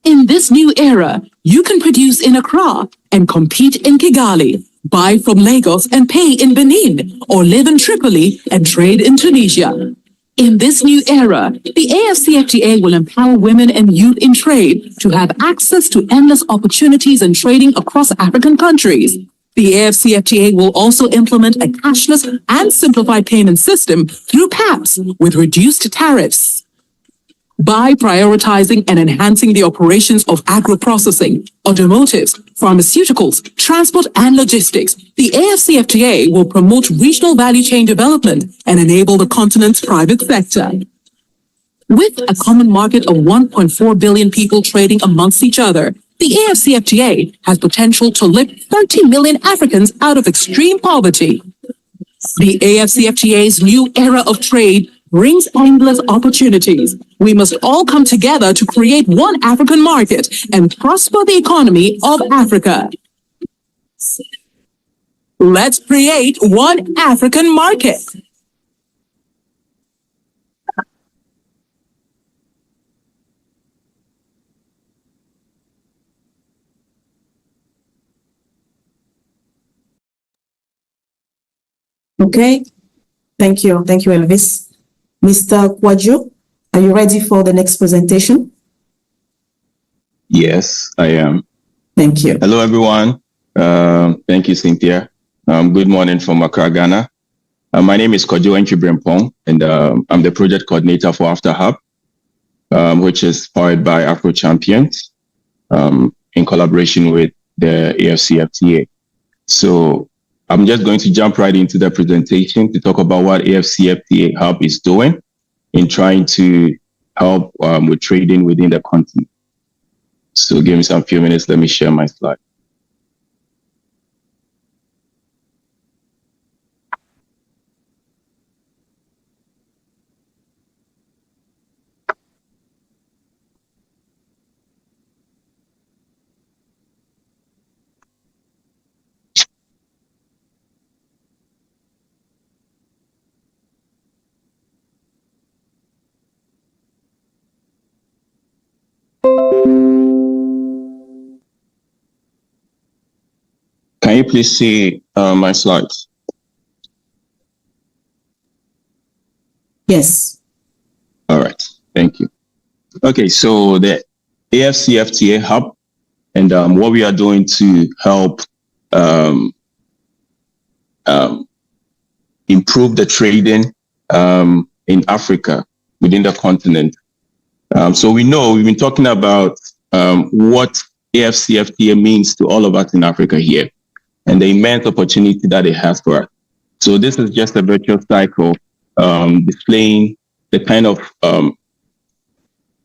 In this new era, you can produce in Accra and compete in Kigali, buy from Lagos and pay in Benin, or live in Tripoli and trade in Tunisia. In this new era, the AfCFTA will empower women and youth in trade to have access to endless opportunities in trading across African countries. The AfCFTA will also implement a cashless and simplified payment system through PAPS with reduced tariffs. By prioritizing and enhancing the operations of agro-processing, automotives, pharmaceuticals, transport, and logistics, the AfCFTA will promote regional value chain development and enable the continent's private sector. With a common market of 1.4 billion people trading amongst each other, the AfCFTA has potential to lift 30 million Africans out of extreme poverty. The AfCFTA's new era of trade brings endless opportunities. We must all come together to create one African market and prosper the economy of Africa. Let's create one African market. Okay, thank you. Thank you, Elvis. Mr. Kwadjo, are you ready for the next presentation? Yes, I am. Thank you. Hello, everyone. Thank you, Cynthia. Good morning from Accra, Ghana. My name is Kwadjo Enchibrempong, and I'm the project coordinator for AfterHub, which is powered by Afro Champions in collaboration with the AfCFTA. So I'm just going to jump right into the presentation to talk about what AfCFTA Hub is doing in trying to help with trading within the continent. So give me some few minutes. Let me share my slide. Can you please see my slides? Yes. All right. Thank you. Okay, so the AfCFTA Hub and what we are doing to help improve the trading in Africa within the continent So we've been talking about what AfCFTA means to all of us in Africa here and the immense opportunity that it has for us. So this is just a virtual cycle displaying the kind of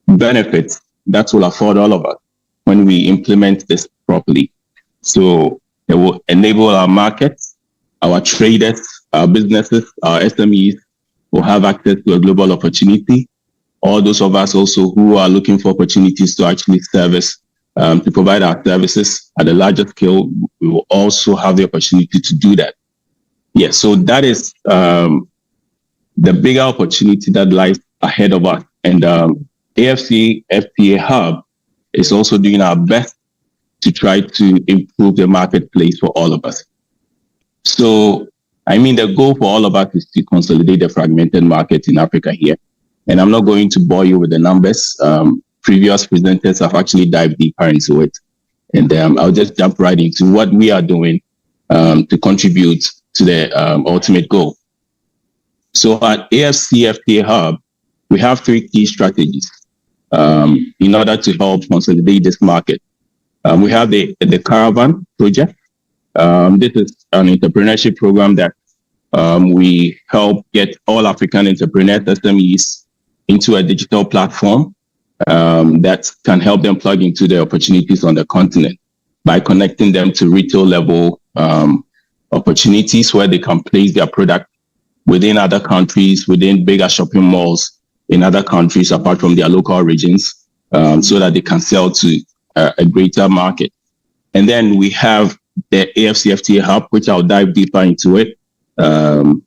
benefits that will afford all of us when we implement this properly. So it will enable our markets, our traders, our businesses, our SMEs will have access to a global opportunity. All those of us also who are looking for opportunities to actually service, to provide our services at a larger scale, we will also have the opportunity to do that. Yeah, so that is the bigger opportunity that lies ahead of us. And AfCFTA Hub is also doing our best to try to improve the marketplace for all of us. So, I mean, the goal for all of us is to consolidate the fragmented market in Africa here. And I'm not going to bore you with the numbers. Previous presenters have actually dived deeper into it. And I'll just jump right into what we are doing to contribute to the ultimate goal. So at AfCFTA Hub, we have 3 key strategies in order to help consolidate this market. We have the Caravan project. This is an entrepreneurship program that we help get all African entrepreneurs, SMEs, into a digital platform that can help them plug into the opportunities on the continent by connecting them to retail level opportunities where they can place their product within other countries, within bigger shopping malls in other countries apart from their local regions, so that they can sell to a greater market. And then we have the AfCFTA Hub, which I'll dive deeper into it. That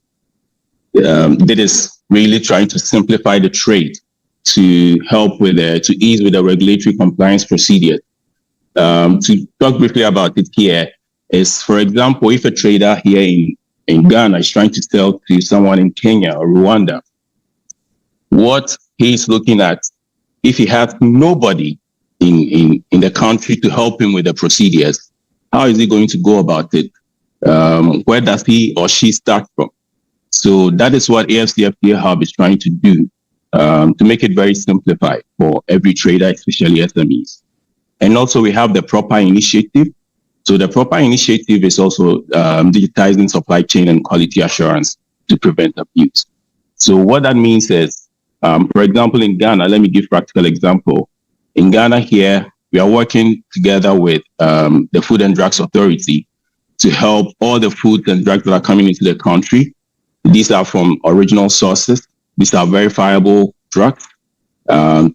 is really trying to simplify the trade to help with to ease with the regulatory compliance procedures. To talk briefly about it here is, for example, if a trader here in Ghana is trying to sell to someone in Kenya or Rwanda, what he's looking at, if he has nobody in the country to help him with the procedures, how is he going to go about it? Where does he or she start from? So that is what AfCFTA Hub is trying to do, to make it very simplified for every trader, especially SMEs. And also we have the Proper Initiative. So the Proper Initiative is also digitizing supply chain and quality assurance to prevent abuse. So what that means is, for example, in Ghana, let me give practical example. In Ghana here, we are working together with the Food and Drugs Authority to help all the foods and drugs that are coming into the country. These are from original sources. These are verifiable drugs to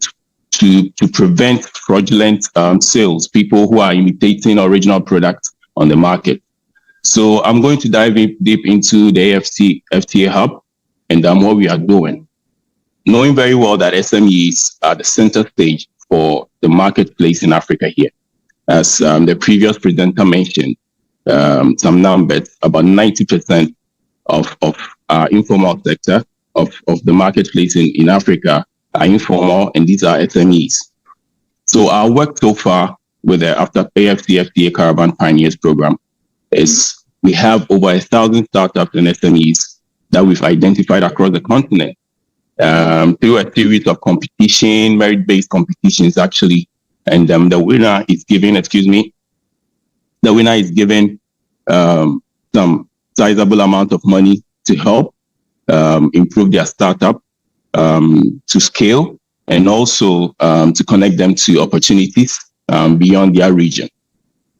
prevent fraudulent sales, people who are imitating original products on the market. So I'm going to dive deep into the AfCFTA Hub and what we are doing. Knowing very well that SMEs are the center stage for the marketplace in Africa here. As the previous presenter mentioned, some numbers, about 90% of informal sector of the marketplace in Africa are informal, and these are SMEs. So our work so far with the AfCFTA Caravan Pioneers program is we have over 1,000 startups and SMEs that we've identified across the continent through a series of competition, merit-based competitions actually, and the winner is given, some sizable amount of money to help improve their startup to scale, and also to connect them to opportunities beyond their region.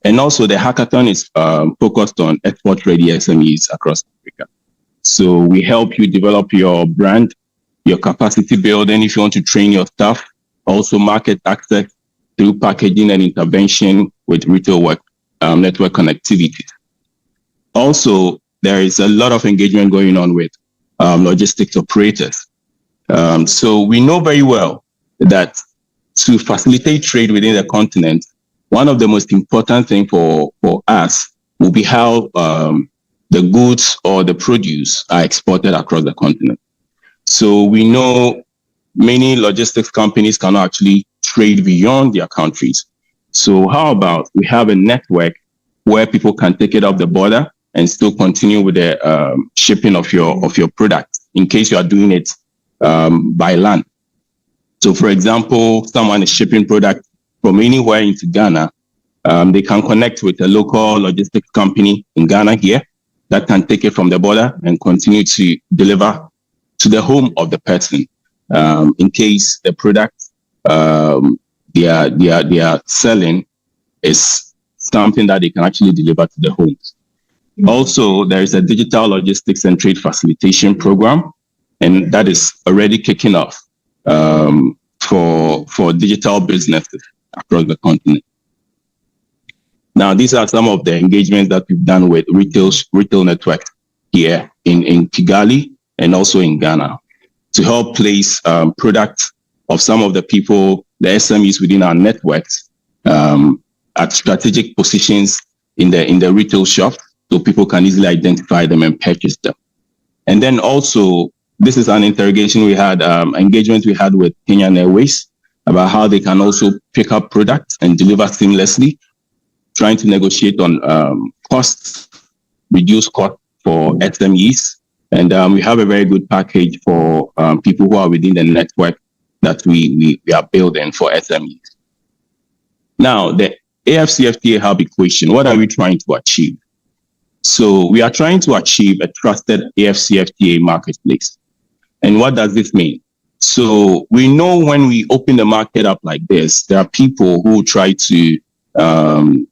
And also the hackathon is focused on export-ready SMEs across Africa. So we help you develop your brand, your capacity building if you want to train your staff, also market access through packaging and intervention with retail network connectivity. Also, there is a lot of engagement going on with logistics operators. So we know very well that to facilitate trade within the continent, one of the most important things for us will be how the goods or the produce are exported across the continent. So we know many logistics companies cannot actually trade beyond their countries. So how about we have a network where people can take it off the border and still continue with the shipping of your product in case you are doing it by land. So for example, someone is shipping product from anywhere into Ghana. They can connect with a local logistics company in Ghana here that can take it from the border and continue to deliver to the home of the person. In case the product they are selling is something that they can actually deliver to the homes. Also, there is a digital logistics and trade facilitation program, and that is already kicking off for digital businesses across the continent. Now, these are some of the engagements that we've done with retail networks here in Kigali and also in Ghana to help place products of some of the people, the SMEs within our networks, at strategic positions in the retail shop, so people can easily identify them and purchase them. And then also, this is an engagement we had with Kenyan Airways about how they can also pick up products and deliver seamlessly, trying to negotiate on costs, reduce costs for SMEs. And we have a very good package for people who are within the network that we are building for SMEs. Now, the AfCFTA Hub equation, what are we trying to achieve? So we are trying to achieve a trusted AfCFTA marketplace. And what does this mean? So we know when we open the market up like this, there are people who try to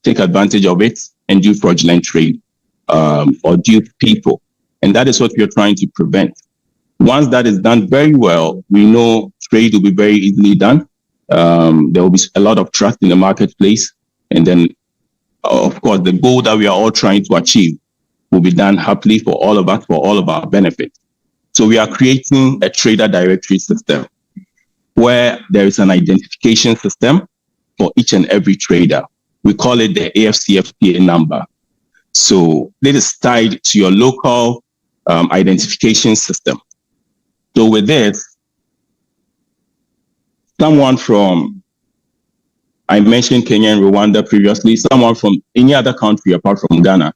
take advantage of it and do fraudulent trade or dupe people. And that is what we are trying to prevent. Once that is done very well, we know trade will be very easily done. There will be a lot of trust in the marketplace. And then, of course, the goal that we are all trying to achieve will be done happily for all of us, for all of our benefits. So we are creating a trader directory system where there is an identification system for each and every trader. We call it the AfCFTA number. So this is tied to your local identification system. So with this, someone from, I mentioned Kenya and Rwanda previously, someone from any other country apart from Ghana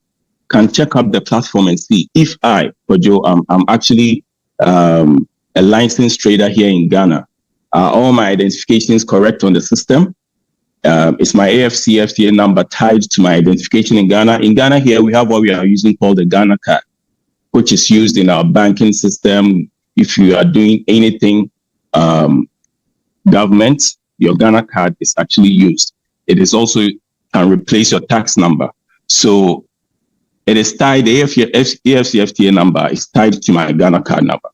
can check out the platform and see if I, Kojo, I'm actually a licensed trader here in Ghana. Are all my identifications correct on the system? Is my AfCFTA number tied to my identification in Ghana? In Ghana here, we have what we are using called the Ghana card, which is used in our banking system. If you are doing anything government, your Ghana card is actually used. It is also can replace your tax number. So it is tied, the AfCFTA number is tied to my Ghana card number.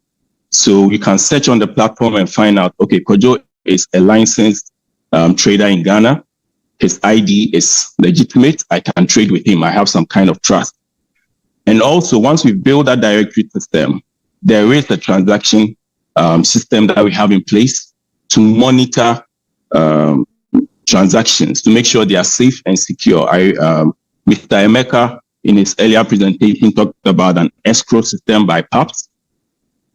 So you can search on the platform and find out, okay, Kojo is a licensed trader in Ghana. His ID is legitimate. I can trade with him. I have some kind of trust. And also, once we build that directory system, there is a transaction system that we have in place to monitor transactions to make sure they are safe and secure. Mr. Emeka, in his earlier presentation, talked about an escrow system by PAPS,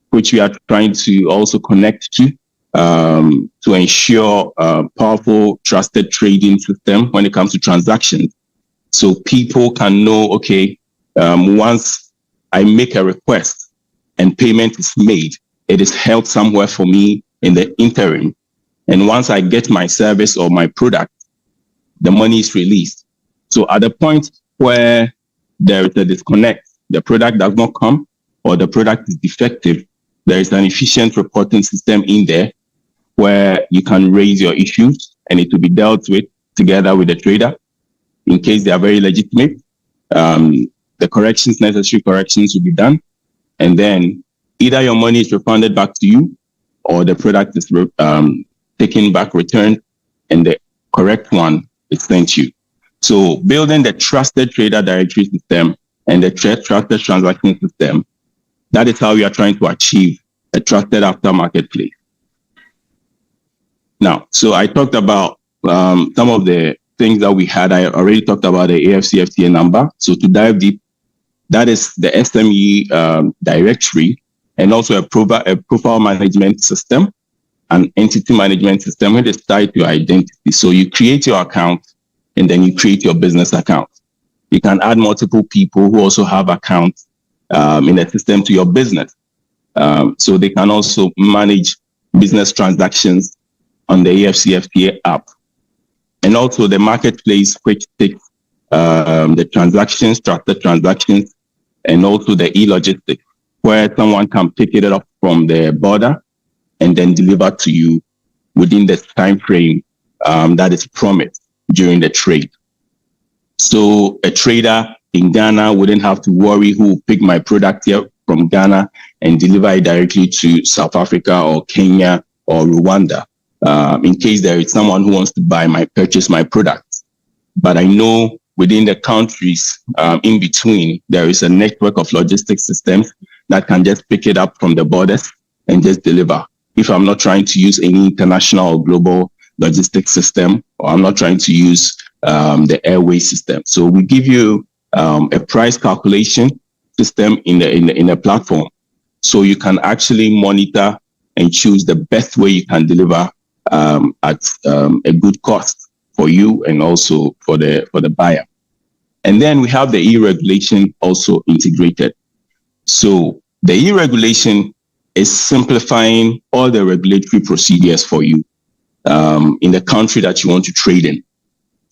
which we are trying to also connect to ensure powerful, trusted trading system when it comes to transactions. So people can know, okay, once I make a request and payment is made, it is held somewhere for me in the interim. And once I get my service or my product, the money is released. So at the point where there is a disconnect, the product does not come or the product is defective, there is an efficient reporting system in there where you can raise your issues and it will be dealt with together with the trader in case they are very legitimate. The necessary corrections will be done. And then either your money is refunded back to you or the product is taken back, returned, and the correct one is sent to you. So building the trusted trader directory system and the trusted transaction system, that is how we are trying to achieve a trusted aftermarket place. Now, so I talked about some of the things that we had. I already talked about the AfCFTA number. So to dive deep, that is the SME directory and also a profile management system, an entity management system which is tied to your identity. So you create your account and then you create your business account. You can add multiple people who also have accounts in the system to your business. So they can also manage business transactions on the AfCFTA app. And also the marketplace, which takes the transactions, trusted transactions, and also the e-logistics, where someone can pick it up from the border and then deliver to you within the time frame that is promised during the trade. So a trader in Ghana wouldn't have to worry who will pick my product here from Ghana and deliver it directly to South Africa or Kenya or Rwanda, in case there is someone who wants to purchase my product. But I know within the countries in between, there is a network of logistics systems that can just pick it up from the borders and just deliver. If I'm not trying to use any international or global logistics system, or I'm not trying to use the airway system. So we give you a price calculation system in the platform, so you can actually monitor and choose the best way you can deliver at a good cost for you and also for the buyer. And then we have the e-regulation also integrated. So the e-regulation is simplifying all the regulatory procedures for you in the country that you want to trade in.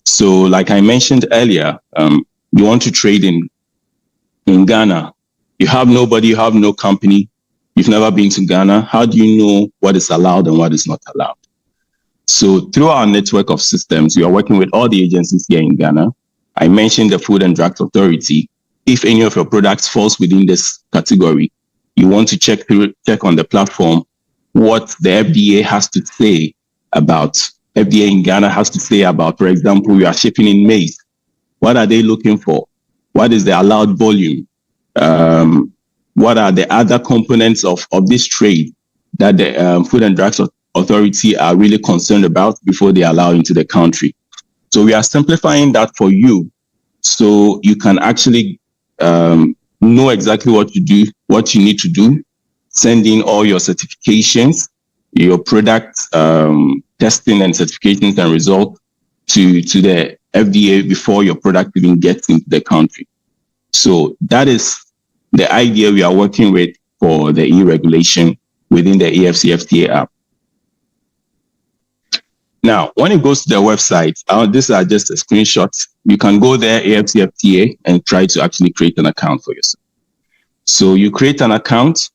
So like I mentioned earlier, you want to trade in Ghana. You have nobody, you have no company, you've never been to Ghana. How do you know what is allowed and what is not allowed? So through our network of systems, we are working with all the agencies here in Ghana. I mentioned the Food and Drugs Authority. If any of your products falls within this category, you want to check on the platform what the FDA has to say about, FDA in Ghana has to say about, for example, you are shipping in maize. What are they looking for? What is the allowed volume? What are the other components of this trade that the Food and Drugs Authority are really concerned about before they allow into the country? So we are simplifying that for you, so you can actually know exactly what you need to do, send in all your certifications, your product testing and certifications and results to the FDA before your product even gets into the country. So that is the idea we are working with for the e-regulation within the AfCFTA app. Now, when it goes to the website, these are just screenshots. You can go there, AfCFTA, and try to actually create an account for yourself. So you create an account,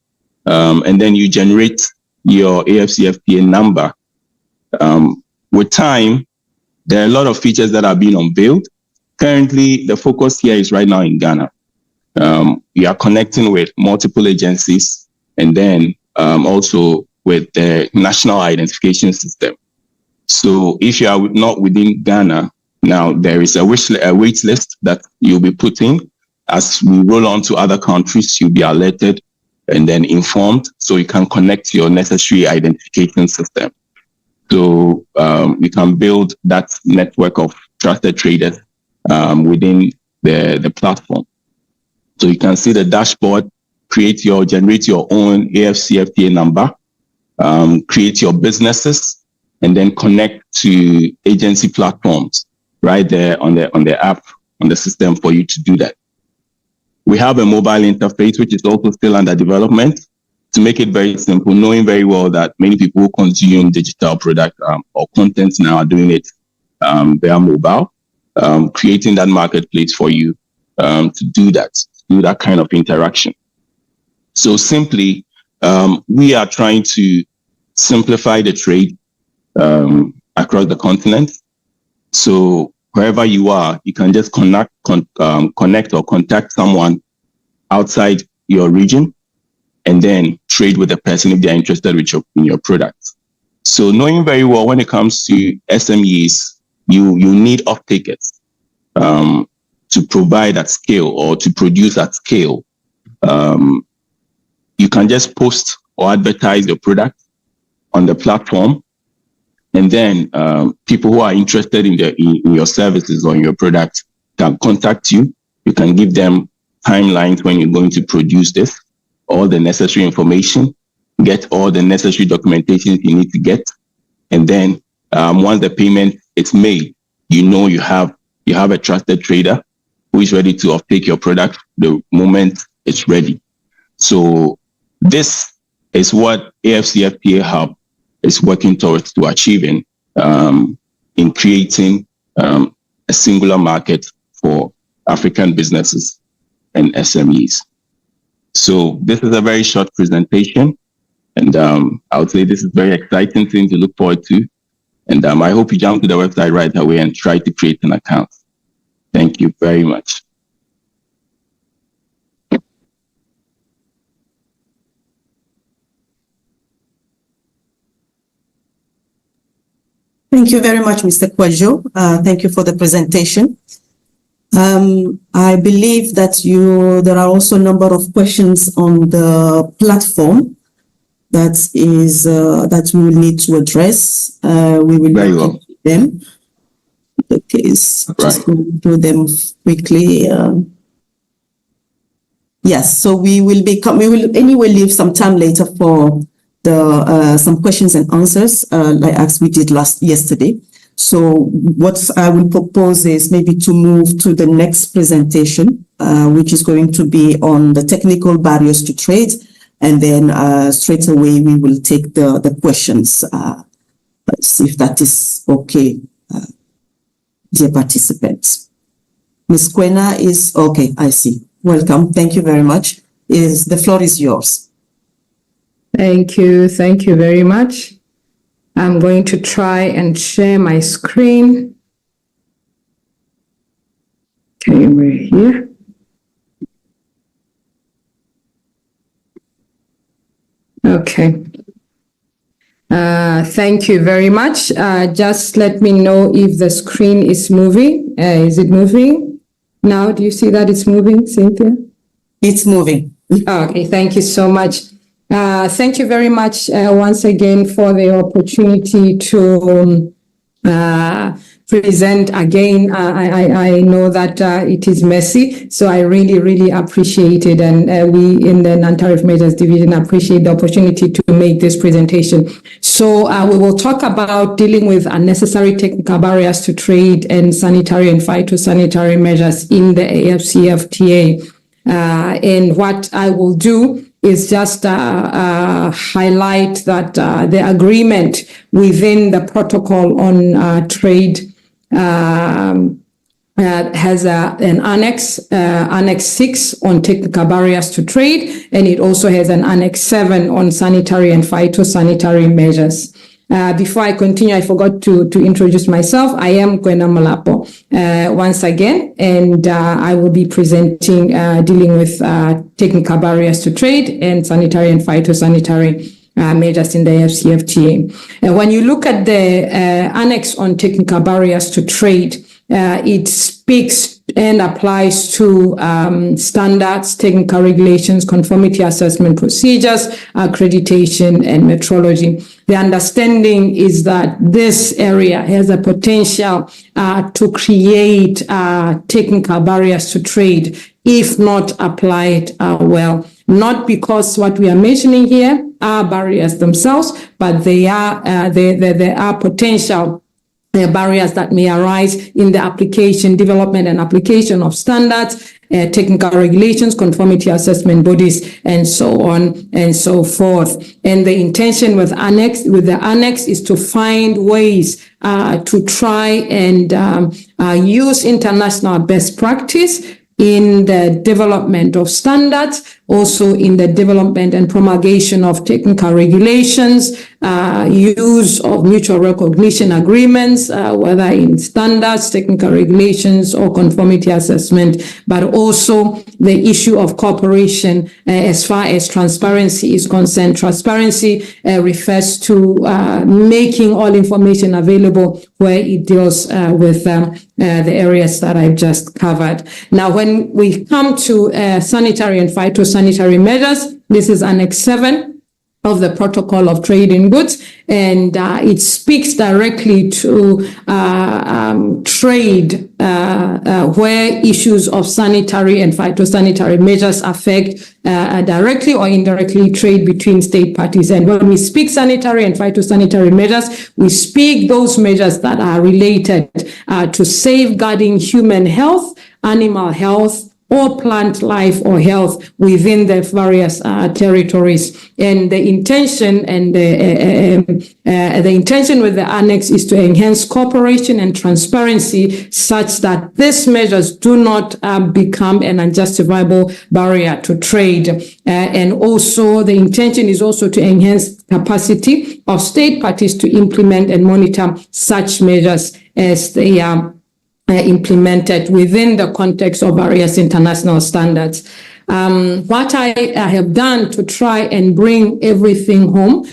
and then you generate your AfCFTA number. With time, there are a lot of features that are being unveiled. Currently, the focus here is right now in Ghana. We are connecting with multiple agencies, and then also with the national identification system. So if you are not within Ghana, now there is a wait list that you'll be putting. As we roll on to other countries, you'll be alerted and then informed, so you can connect your necessary identification system. So you can build that network of trusted traders within the platform. So you can see the dashboard, generate your own AfCFTA number, create your businesses, and then connect to agency platforms right there on the app, on the system for you to do that. We have a mobile interface, which is also still under development, to make it very simple, knowing very well that many people who consume digital product or content now are doing it via mobile, creating that marketplace for you to do that kind of interaction. So simply, we are trying to simplify the trade across the continent. So wherever you are, you can just connect or contact someone outside your region and then trade with the person if they're interested in your product. So knowing very well when it comes to SMEs, you need off-takers to provide at scale or to produce at scale. You can just post or advertise your product on the platform, and then people who are interested in your services or in your product can contact you. You can give them timelines when you're going to produce this, all the necessary information, get all the necessary documentation you need to get, and then once the payment is made, you have a trusted trader who is ready to offtake your product the moment it's ready. So this is what AfCFTA Hub is working towards to achieving in creating a singular market for African businesses and SMEs. So this is a very short presentation, and I would say this is a very exciting thing to look forward to. And I hope you jump to the website right away and try to create an account. Thank you very much. Thank you very much, Mr. Kwajo. Thank you for the presentation. I believe that there are also a number of questions on the platform that we will need to address. We will very well them. Okay, just going through them quickly. Yes, so we will anyway leave some time later for some questions and answers, as we did yesterday. So what I will propose is maybe to move to the next presentation, which is going to be on the technical barriers to trade, and then straight away we will take the questions. Let's see if that is okay, dear participants. Ms. Kwena is okay. I see. Welcome. Thank you very much. The floor is yours. Thank you. Thank you very much. I'm going to try and share my screen. Okay, we're here. Okay. Thank you very much. Just let me know if the screen is moving. Is it moving now? Do you see that it's moving, Cynthia? It's moving. Okay, thank you so much. Thank you very much once again for the opportunity to present again. I know that it is messy, so I really appreciate it, and we in the non-tariff measures division appreciate the opportunity to make this presentation. So we will talk about dealing with unnecessary technical barriers to trade and sanitary and phytosanitary measures in the AfCFTA. And what I will do is just highlight that the agreement within the protocol on trade has an Annex 6 on technical barriers to trade, and it also has an Annex 7 on sanitary and phytosanitary measures. Before I continue, I forgot to introduce myself. I am Kwena Malapo once again, and I will be presenting dealing with technical barriers to trade and sanitary and phytosanitary measures in the AfCFTA. And when you look at the Annex on technical barriers to trade, it speaks and applies to standards, technical regulations, conformity assessment procedures, accreditation, and metrology. The understanding is that this area has a potential to create technical barriers to trade if not applied well. Not because what we are mentioning here are barriers themselves, but there are potential barriers that may arise in the application, development and application of standards, technical regulations, conformity assessment bodies, and so on and so forth. And the intention with the annex is to find ways to try and use international best practice in the development of standards, also in the development and promulgation of technical regulations, use of mutual recognition agreements, whether in standards, technical regulations, or conformity assessment, but also the issue of cooperation as far as transparency is concerned. Transparency refers to making all information available where it deals with the areas that I've just covered. Now, when we come to sanitary and phytosanitary measures, this is Annex 7 of the Protocol of Trade in Goods, and it speaks directly to trade where issues of sanitary and phytosanitary measures affect directly or indirectly trade between state parties. And when we speak sanitary and phytosanitary measures, we speak those measures that are related to safeguarding human health, animal health, or plant life or health within the various territories. And the intention with the annex is to enhance cooperation and transparency such that these measures do not become an unjustifiable barrier to trade. And also the intention is also to enhance capacity of state parties to implement and monitor such measures as they are implemented within the context of various international standards. What I have done to try and bring everything home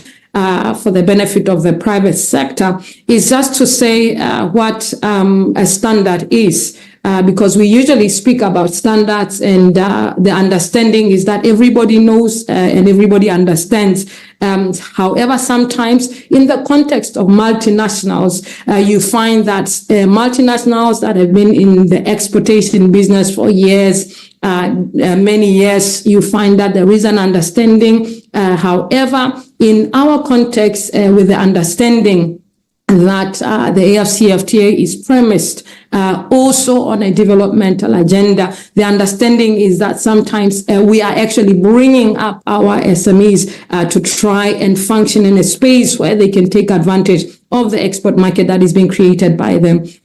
for the benefit of the private sector is just to say what a standard is. Because we usually speak about standards and the understanding is that everybody knows and everybody understands. However, sometimes in the context of multinationals, you find that multinationals that have been in the exportation business for years, many years, you find that there is an understanding. However, in our context, with the understanding that the AfCFTA is premised also on a developmental agenda. The understanding is that sometimes we are actually bringing up our SMEs to try and function in a space where they can take advantage of the export market that is being created by the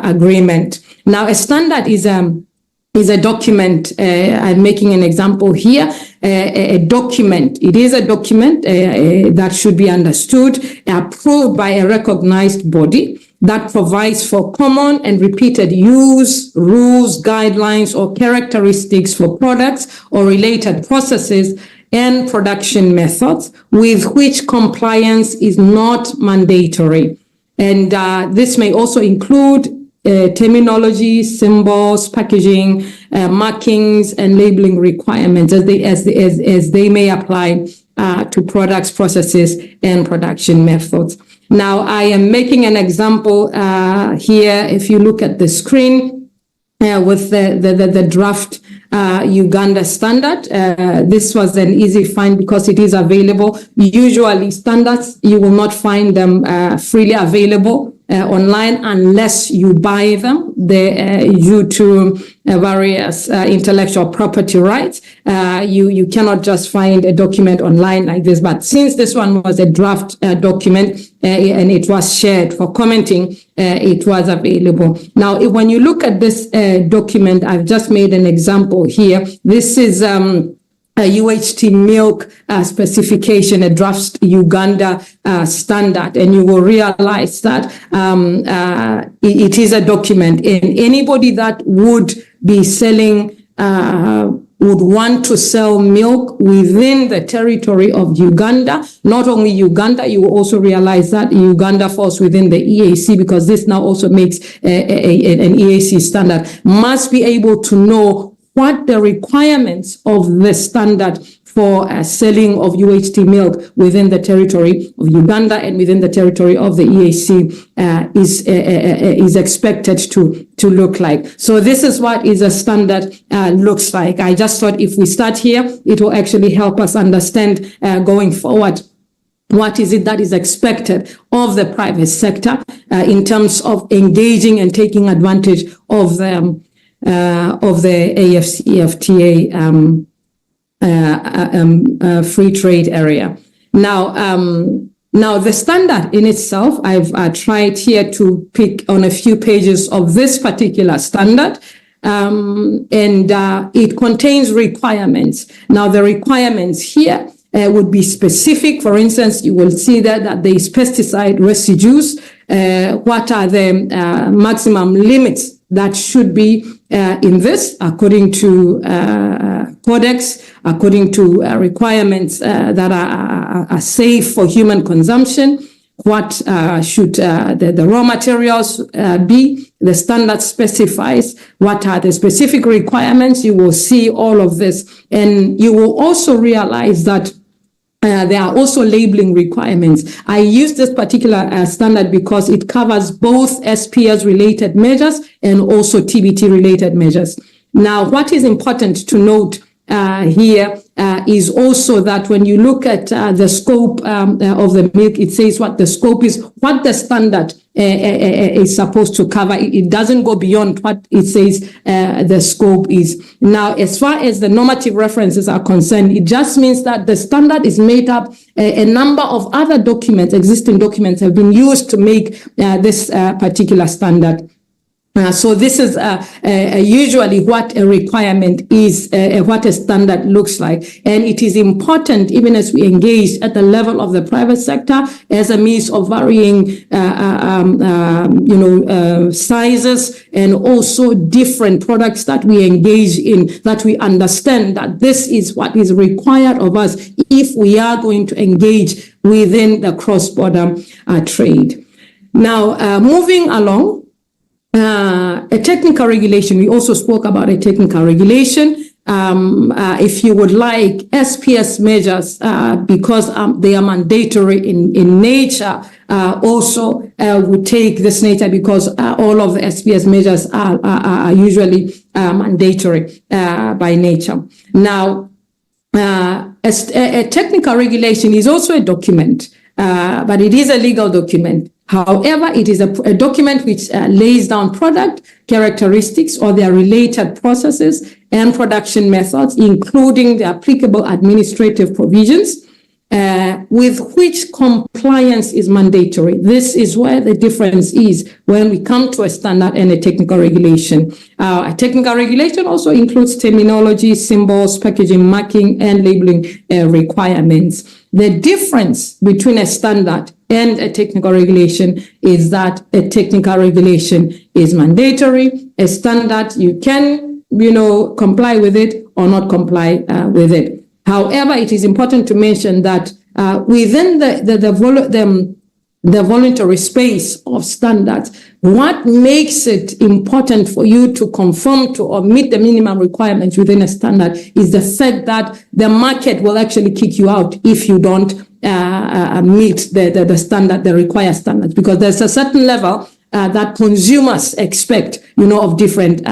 agreement. Now, a standard is a document. I'm making an example here. A document. It is a document that should be understood, approved by a recognized body that provides for common and repeated use, rules, guidelines, or characteristics for products or related processes and production methods with which compliance is not mandatory. And this may also include terminology, symbols, packaging, markings, and labeling requirements as they may apply to products, processes, and production methods. Now, I am making an example here. If you look at the screen with the draft Uganda standard, this was an easy find because it is available. Usually, standards, you will not find them freely available online unless you buy them due to various intellectual property rights. You cannot just find a document online like this. But since this one was a draft document and it was shared for commenting, it was available. Now, when you look at this document, I've just made an example here. This is a UHT milk specification, a draft Uganda standard, and you will realize that it is a document, and anybody that would be selling would want to sell milk within the territory of Uganda. Not only Uganda, you will also realize that Uganda falls within the EAC, because this now also makes an EAC standard, must be able to know what the requirements of the standard for selling of UHT milk within the territory of Uganda and within the territory of the EAC is expected to look like. So this is what is a standard looks like. I just thought if we start here, it will actually help us understand going forward what is it that is expected of the private sector in terms of engaging and taking advantage of the AfCFTA free trade area. Now the standard in itself, I've tried here to pick on a few pages of this particular standard, and it contains requirements. Now the requirements here would be specific. For instance, you will see that there is pesticide residues. What are the maximum limits that should be in this, according to codex, according to requirements that are safe for human consumption? What should the raw materials be? The standard specifies what are the specific requirements. You will see all of this, and you will also realize that there are also labeling requirements. I use this particular standard because it covers both SPS related measures and also TBT related measures. Now, what is important to note here is also that when you look at the scope of the milk, it says what the scope is, what the standard is supposed to cover. It doesn't go beyond what it says the scope is. Now, as far as the normative references are concerned, it just means that the standard is made up. A number of other documents, existing documents, have been used to make this particular standard. So this is usually what a requirement is, what a standard looks like. And it is important, even as we engage at the level of the private sector, as a means of varying, sizes and also different products that we engage in, that we understand that this is what is required of us if we are going to engage within the cross-border trade. Now, moving along, a technical regulation. We also spoke about a technical regulation. If you would like, SPS measures, because they are mandatory in nature, also would take this nature because all of the SPS measures are usually mandatory by nature. Now, a technical regulation is also a document, but it is a legal document. However, it is a document which lays down product characteristics or their related processes and production methods, including the applicable administrative provisions, with which compliance is mandatory. This is where the difference is when we come to a standard and a technical regulation. A technical regulation also includes terminology, symbols, packaging, marking, and labeling requirements. The difference between a standard and a technical regulation is that a technical regulation is mandatory. A standard, you can, comply with it or not comply with it. However, it is important to mention that within the voluntary space of standards, what makes it important for you to conform to or meet the minimum requirements within a standard is the fact that the market will actually kick you out if you don't meet the standard, the required standards, because there's a certain level that consumers expect, of different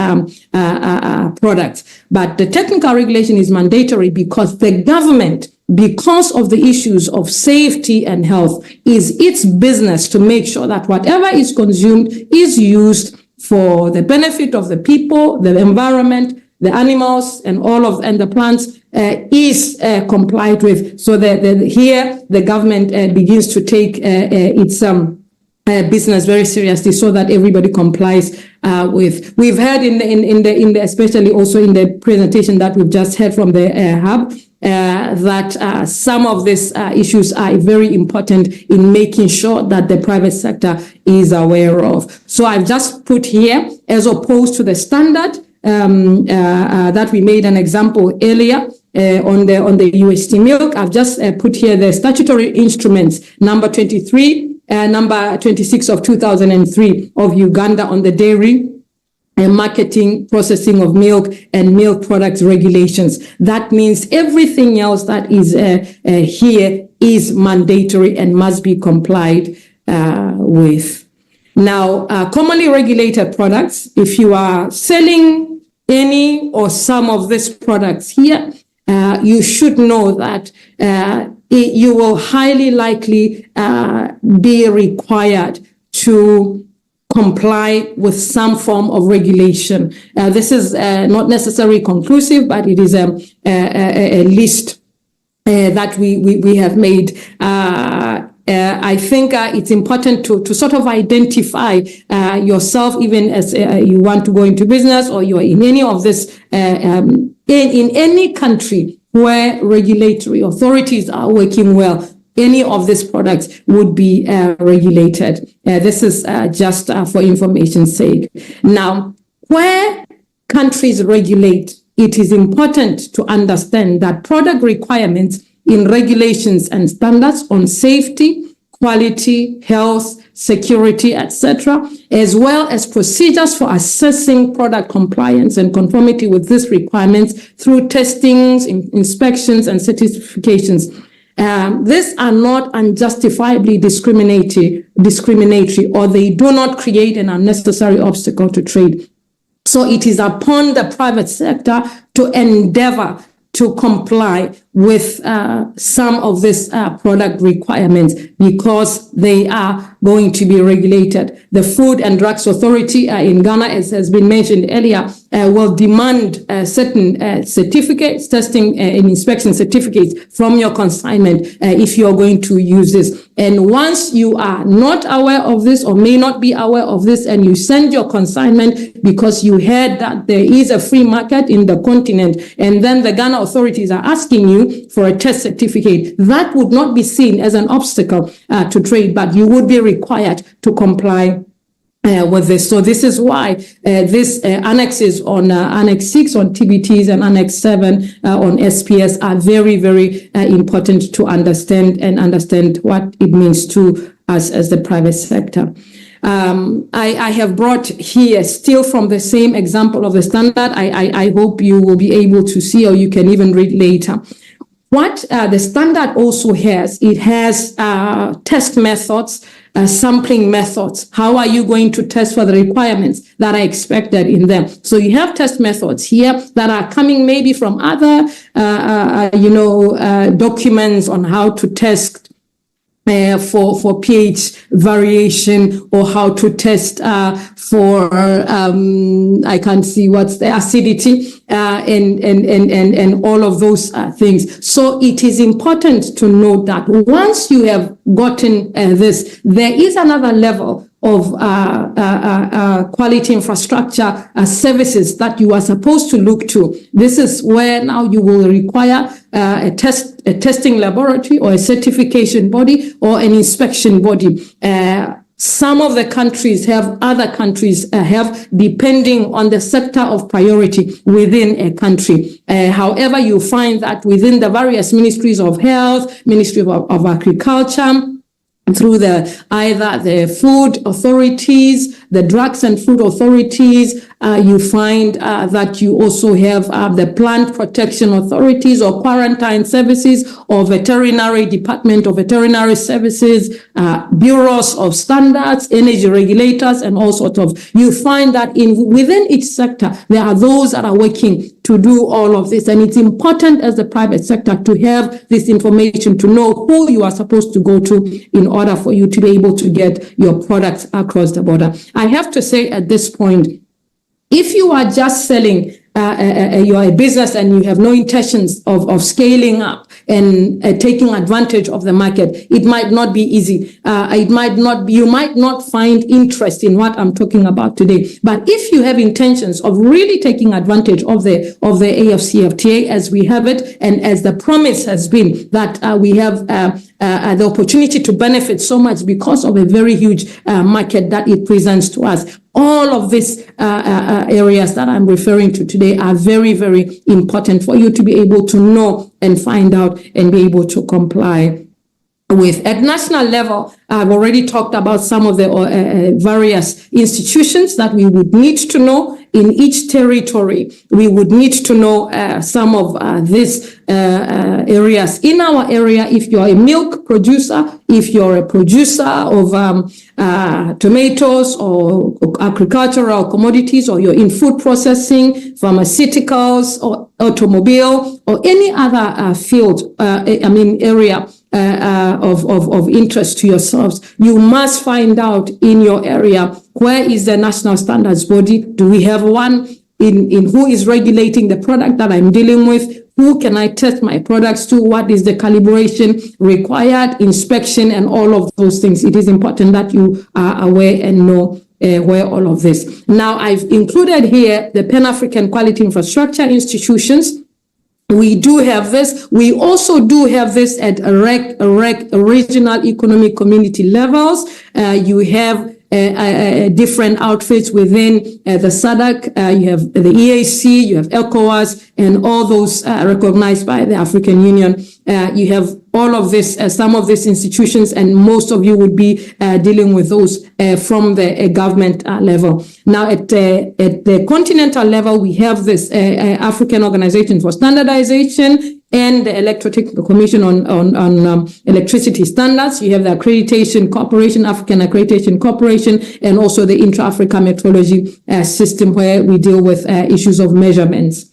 products. But the technical regulation is mandatory because the government, because of the issues of safety and health, is its business to make sure that whatever is consumed is used for the benefit of the people, the environment, the animals, and the plants is complied with. So here the government begins to take its business very seriously, so that everybody complies with. We've heard in the especially also in the presentation that we've just heard from the hub, that some of these issues are very important in making sure that the private sector is aware of. So I've just put here, as opposed to the standard that we made an example earlier on the UHT milk, I've just put here the statutory instruments, number 23, number 26 of 2003 of Uganda on the dairy and marketing, processing of milk and milk products regulations. That means everything else that is here is mandatory and must be complied with. Now, commonly regulated products, if you are selling any or some of these products here, you should know that you will highly likely be required to comply with some form of regulation. This is not necessarily conclusive, but it is a list that we have made. I think it's important to sort of identify yourself, even as you want to go into business or you're in any of this, in any country where regulatory authorities are working well, any of these products would be regulated. This is just for information's sake. Now, where countries regulate, it is important to understand that product requirements in regulations and standards on safety, quality, health, security, etc., as well as procedures for assessing product compliance and conformity with these requirements through testings, inspections, and certifications. These are not unjustifiably discriminatory, or they do not create an unnecessary obstacle to trade. So it is upon the private sector to endeavor to comply with some of these product requirements because they are going to be regulated. The Food and Drugs Authority in Ghana, as has been mentioned earlier, will demand certain certificates, testing and inspection certificates from your consignment if you're going to use this. And once you are not aware of this or may not be aware of this and you send your consignment because you heard that there is a free market in the continent and then the Ghana authorities are asking you for a test certificate, that would not be seen as an obstacle to trade, but you would be required to comply with this. So this is why this annexes on Annex 6 on TBTs and Annex 7 on SPS are very, very important to understand and understand what it means to us as the private sector. I have brought here, still from the same example of the standard, I hope you will be able to see or you can even read later. What the standard also has, it has test methods, sampling methods. How are you going to test for the requirements that are expected in them? So you have test methods here that are coming maybe from other, documents on how to test for pH variation or how to test for I can't see what's the acidity and all of those things. So it is important to note that once you have gotten this, there is another level of quality infrastructure services that you are supposed to look to. This is where now you will require a testing laboratory or a certification body or an inspection body. Some of the countries have, other countries have, depending on the sector of priority within a country. However, you find that within the various ministries of health, Ministry of Agriculture, through either the food authorities, the drugs and food authorities, you find that you also have the plant protection authorities or quarantine services or veterinary department of veterinary services, bureaus of standards, energy regulators, and all sorts of. You find that within each sector, there are those that are working to do all of this. And it's important as the private sector to have this information, to know who you are supposed to go to in order for you to be able to get your products across the border. I have to say at this point, if you are just selling, you are a business and you have no intentions of scaling up and taking advantage of the market, it might not be easy. You might not find interest in what I'm talking about today. But if you have intentions of really taking advantage of the AfCFTA as we have it, and as the promise has been that we have the opportunity to benefit so much because of a very huge market that it presents to us. All of these areas that I'm referring to today are very, very important for you to be able to know and find out and be able to comply with. At national level, I've already talked about some of the various institutions that we would need to know in each territory. We would need to know some of these areas. In our area, if you're a milk producer, if you're a producer of tomatoes or agricultural commodities, or you're in food processing, pharmaceuticals, or automobile, or any other field, area of interest to yourselves, you must find out in your area, where is the national standards body? Do we have one? In who is regulating the product that I'm dealing with? Who can I test my products to? What is the calibration required, inspection, and all of those things? It is important that you are aware and know where all of this. Now, I've included here the Pan-African Quality Infrastructure institutions. We do have this. We also do have this at regional economic community levels. You have different outfits within the SADC. You have the EAC, you have ECOWAS, and all those recognized by the African Union. You have all of this, some of these institutions, and most of you would be dealing with those from the government level. Now, at the continental level, we have this African Organization for Standardization and the Electrotechnical Commission on Electricity Standards. You have the Accreditation Corporation, African Accreditation Corporation, and also the Intra-Africa Metrology System, where we deal with issues of measurements.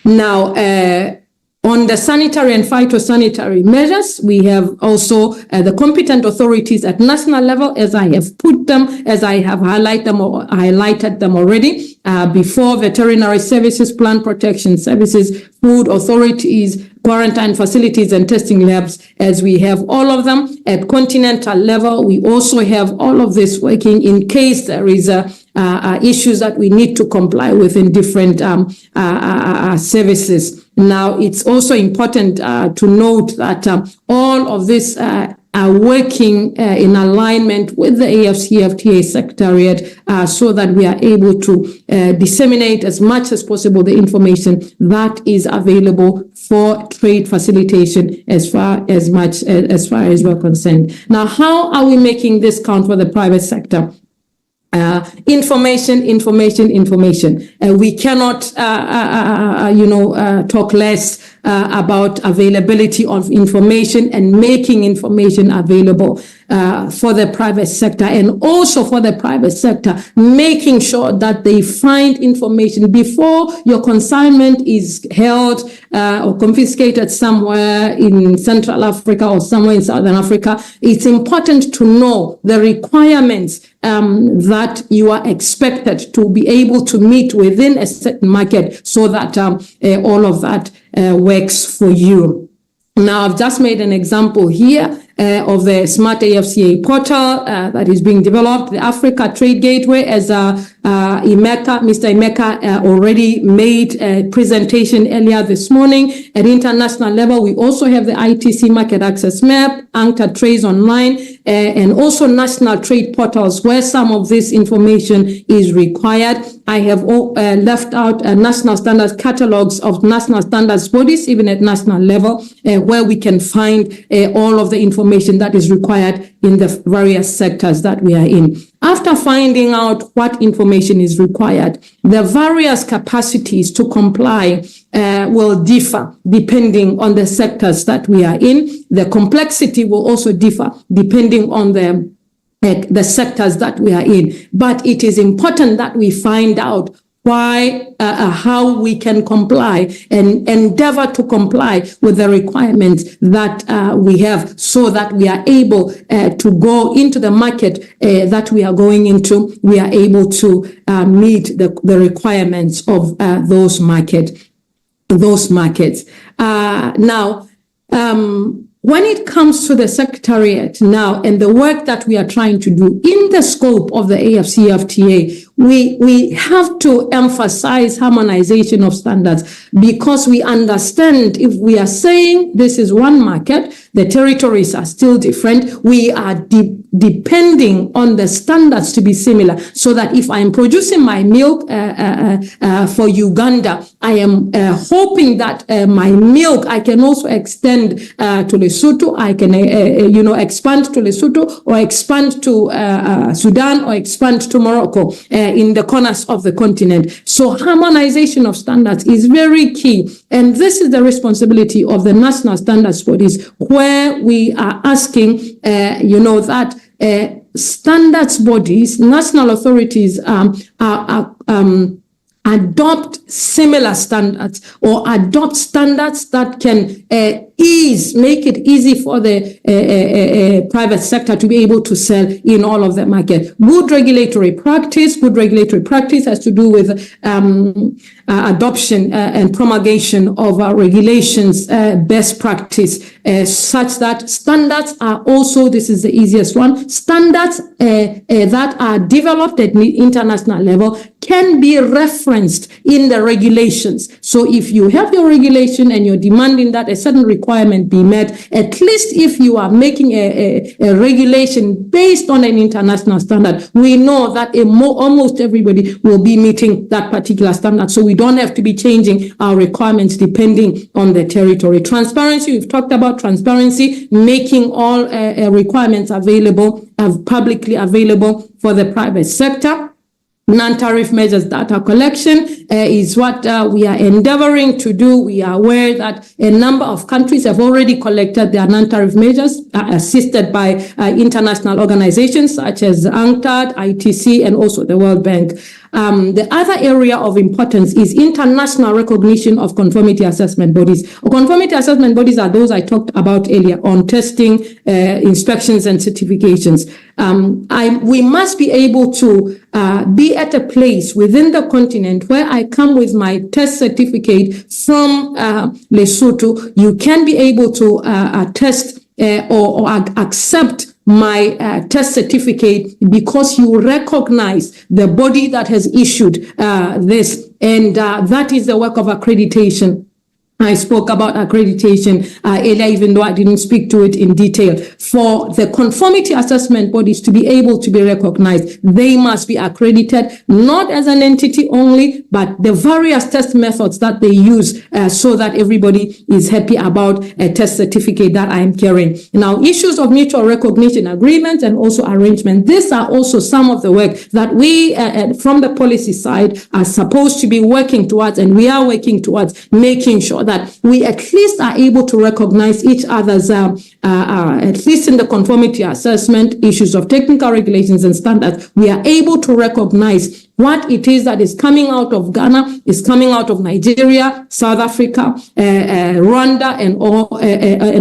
Now, on the sanitary and phytosanitary measures, we have also the competent authorities at national level, as I have put them, as I have highlighted them already, before veterinary services, plant protection services, food authorities, quarantine facilities and testing labs, as we have all of them. At continental level, we also have all of this working in case there is issues that we need to comply with in different services. Now, it's also important to note that all of this are working in alignment with the AfCFTA Secretariat so that we are able to disseminate as much as possible the information that is available for trade facilitation as far as we're concerned. Now, how are we making this count for the private sector? Information. We cannot, talk less about availability of information and making information available for the private sector, and also for the private sector, making sure that they find information before your consignment is held or confiscated somewhere in Central Africa or somewhere in Southern Africa. It's important to know the requirements that you are expected to be able to meet within a certain market, so that all of that works for you. Now, I've just made an example here of the Smart AfCA portal that is being developed, the Africa Trade Gateway, as Mr. Emeka already made a presentation earlier this morning. At international level, we also have the ITC Market Access Map, UNCTAD Trades Online, and also national trade portals where some of this information is required. I have left out national standards catalogs of national standards bodies, even at national level, where we can find all of the information that is required in the various sectors that we are in. After finding out what information is required, the various capacities to comply will differ depending on the sectors that we are in. The complexity will also differ depending on the sectors that we are in. But it is important that we find out how we can comply and endeavor to comply with the requirements that we have, so that we are able to go into the market that we are going into. We are able to meet the requirements of those markets. Now, when it comes to the Secretariat now and the work that we are trying to do in the scope of the AfCFTA, we have to emphasize harmonization of standards, because we understand if we are saying this is one market, the territories are still different. We are depending on the standards to be similar, so that if I am producing my milk for Uganda, I am hoping that my milk I can also extend to Lesotho. I can expand to Lesotho, or expand to Sudan, or expand to Morocco in the corners of the continent. So harmonization of standards is very key, and this is the responsibility of the national standards bodies, where we are asking that standards bodies, national authorities adopt similar standards, or adopt standards that can make it easy for the private sector to be able to sell in all of the market. Good regulatory practice has to do with adoption and promulgation of regulations, best practice, such that standards are also, this is the easiest one, standards that are developed at international level can be referenced in the regulations. So if you have your regulation and you're demanding that a certain requirement be met, at least if you are making a regulation based on an international standard, we know that almost everybody will be meeting that particular standard. So we don't have to be changing our requirements depending on the territory. Transparency, we've talked about transparency, making all requirements available, publicly available for the private sector. Non-tariff measures data collection is what we are endeavoring to do. We are aware that a number of countries have already collected their non-tariff measures, assisted by international organizations such as UNCTAD, ITC, and also the World Bank. The other area of importance is international recognition of conformity assessment bodies. Conformity assessment bodies are those I talked about earlier on testing, inspections, and certifications. We must be able to be at a place within the continent where I come with my test certificate from Lesotho. You can be able to test or accept my test certificate because you recognize the body that has issued this, and that is the work of accreditation. I spoke about accreditation earlier, even though I didn't speak to it in detail. For the conformity assessment bodies to be able to be recognized, they must be accredited, not as an entity only, but the various test methods that they use so that everybody is happy about a test certificate that I am carrying. Now, issues of mutual recognition agreements and also arrangement, these are also some of the work that we, from the policy side, are supposed to be working towards, and we are working towards making sure that we at least are able to recognize each other's, at least in the conformity assessment, issues of technical regulations and standards, we are able to recognize what it is that is coming out of Ghana, is coming out of Nigeria, South Africa, Rwanda, and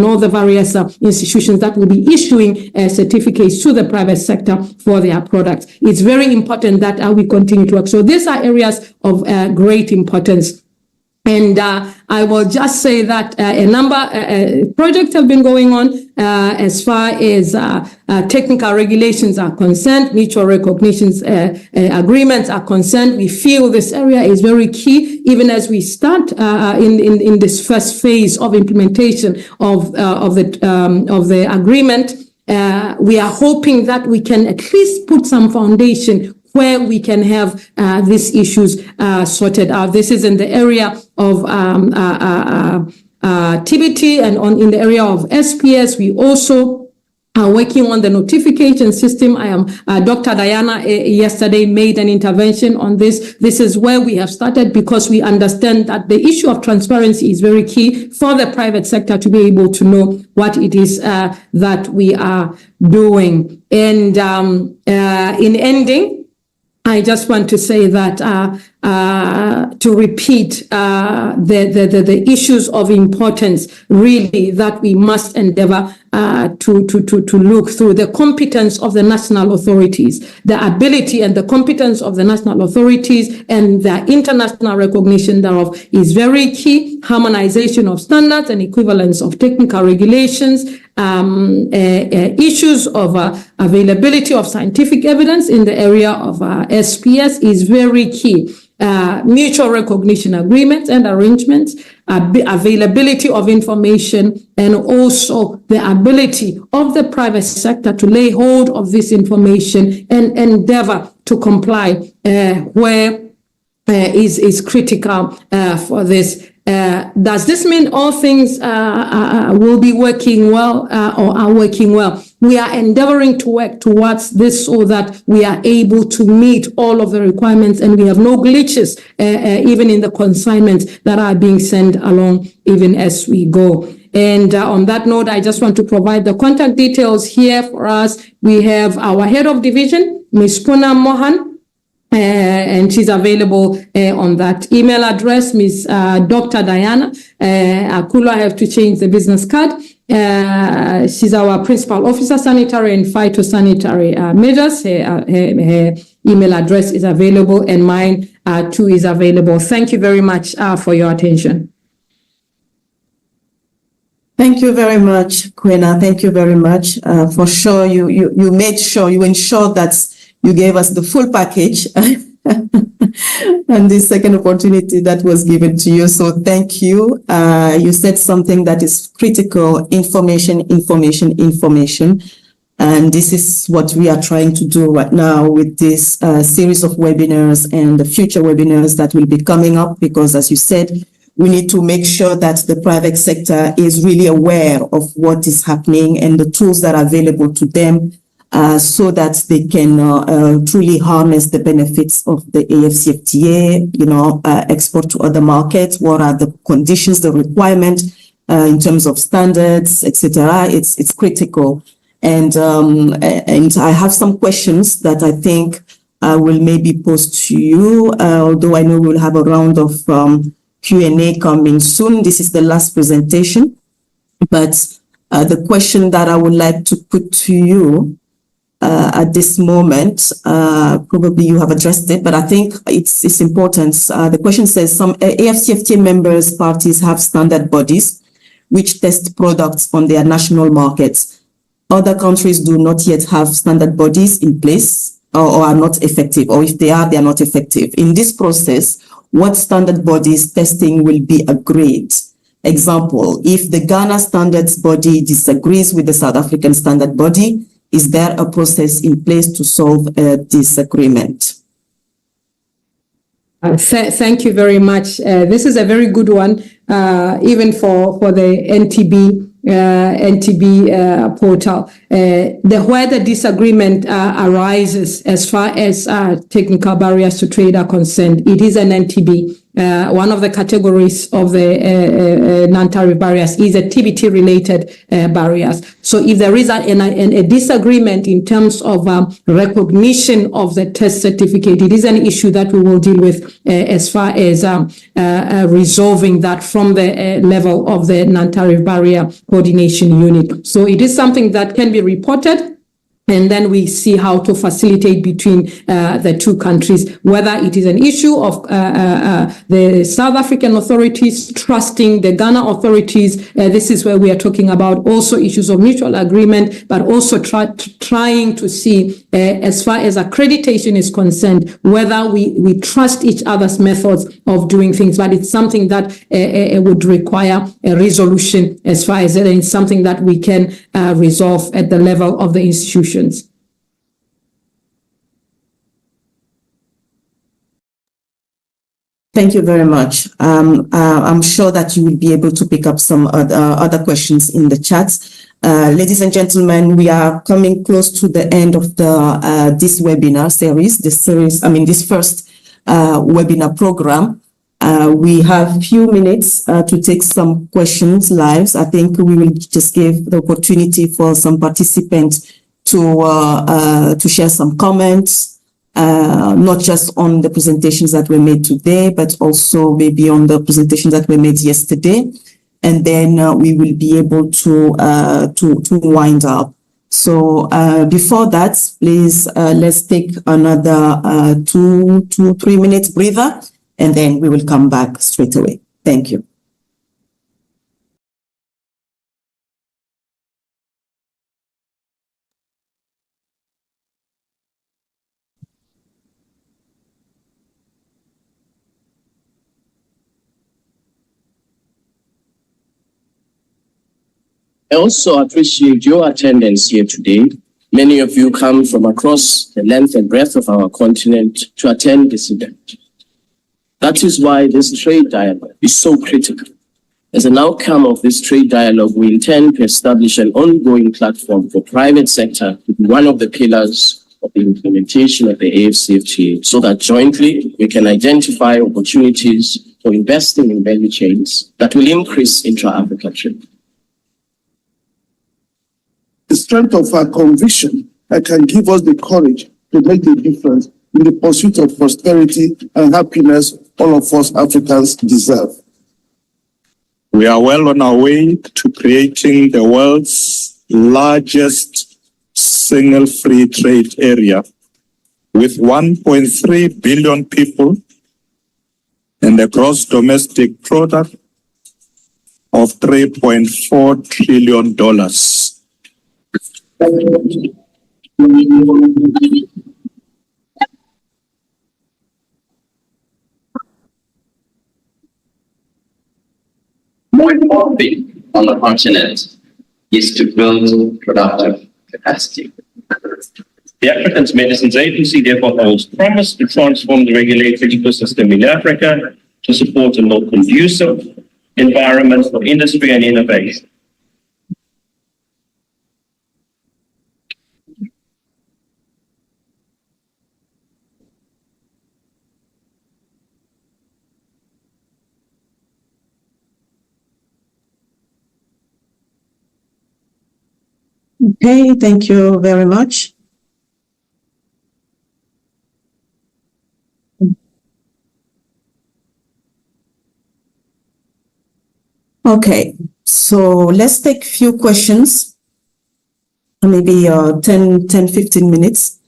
all the various institutions that will be issuing certificates to the private sector for their products. It's very important that we continue to work. So these are areas of great importance. And I will just say that a number of projects have been going on as far as technical regulations are concerned, mutual recognitions agreements are concerned. We feel this area is very key, even as we start in this first phase of implementation of the agreement. We are hoping that we can at least put some foundation where we can have these issues sorted out. This is in the area of TBT and in the area of SPS. We also are working on the notification system. Dr. Diana yesterday made an intervention on this. This is where we have started because we understand that the issue of transparency is very key for the private sector to be able to know what it is that we are doing. And in ending, I just want to say that to repeat the issues of importance, really, that we must endeavor to look through the competence of the national authorities, the ability and the competence of the national authorities, and the international recognition thereof is very key. Harmonization of standards and equivalence of technical regulations, issues of availability of scientific evidence in the area of SPS is very key. Mutual recognition agreements and arrangements, availability of information, and also the ability of the private sector to lay hold of this information and endeavor to comply where is critical for this. Does this mean all things will be working well or are working well? We are endeavoring to work towards this so that we are able to meet all of the requirements and we have no glitches even in the consignments that are being sent along even as we go. And on that note, I just want to provide the contact details here for us. We have our head of division, Ms. Puna Mohan, and she's available on that email address, Ms. Dr. Diana Akulu. I have to change the business card. She's our principal officer, sanitary and phytosanitary measures. Her email address is available and mine too is available. Thank you very much for your attention. Thank you very much, Kwena. Thank you very much. For sure, you made sure, you ensured that you gave us the full package and the second opportunity that was given to you. So thank you. You said something that is critical: information. And this is what we are trying to do right now with this series of webinars and the future webinars that will be coming up, because as you said, we need to make sure that the private sector is really aware of what is happening and the tools that are available to them, so that they can truly harness the benefits of the AfCFTA, export to other markets. What are the conditions, the requirements in terms of standards, etc. It's critical. And I have some questions that I think I will maybe post to you, although I know we'll have a round of Q&A coming soon. This is the last presentation, but the question that I would like to put to you at this moment, probably you have addressed it, but I think it's important. The question says some AfCFTA members parties have standard bodies which test products on their national markets. Other countries do not yet have standard bodies in place or are not effective, or if they are not effective. In this process, what standard bodies testing will be agreed? Example, if the Ghana standards body disagrees with the South African standard body, is there a process in place to solve a disagreement? Thank you very much. This is a very good one, even for the NTB portal. Where the disagreement arises as far as technical barriers to trade are concerned, it is an NTB. One of the categories of the non-tariff barriers is a TBT-related barriers. So if there is a disagreement in terms of recognition of the test certificate, it is an issue that we will deal with as far as resolving that from the level of the non-tariff barrier coordination unit. So it is something that can be reported, and then we see how to facilitate between the two countries, whether it is an issue of the South African authorities trusting the Ghana authorities. This is where we are talking about also issues of mutual agreement, but also trying to see, as far as accreditation is concerned, whether we trust each other's methods of doing things. But it's something that would require a resolution as far as it's something that we can resolve at the level of the institution. Thank you very much. I'm sure that you will be able to pick up some other questions in the chat. Ladies and gentlemen, we are coming close to the end of this webinar series. This first webinar program. We have a few minutes to take some questions live. I think we will just give the opportunity for some participants to share some comments, not just on the presentations that were made today, but also maybe on the presentations that were made yesterday. And then we will be able to wind up. So before that, please, let's take another 2-3 minutes breather, and then we will come back straight away. Thank you. I also appreciate your attendance here today. Many of you come from across the length and breadth of our continent to attend this event. That is why this trade dialogue is so critical. As an outcome of this trade dialogue, we intend to establish an ongoing platform for private sector to be one of the pillars of the implementation of the AfCFTA, so that jointly we can identify opportunities for investing in value chains that will increase intra-Africa trade. The strength of our conviction that can give us the courage to make the difference in the pursuit of prosperity and happiness all of us Africans deserve. We are well on our way to creating the world's largest single free trade area with 1.3 billion people and a gross domestic product of $3.4 trillion. More importantly, on the continent is to build productive capacity. The African Medicines Agency therefore holds promise to transform the regulatory ecosystem in Africa to support a more conducive environment for industry and innovation. Okay, thank you very much. Okay, so let's take few questions, maybe 15 minutes.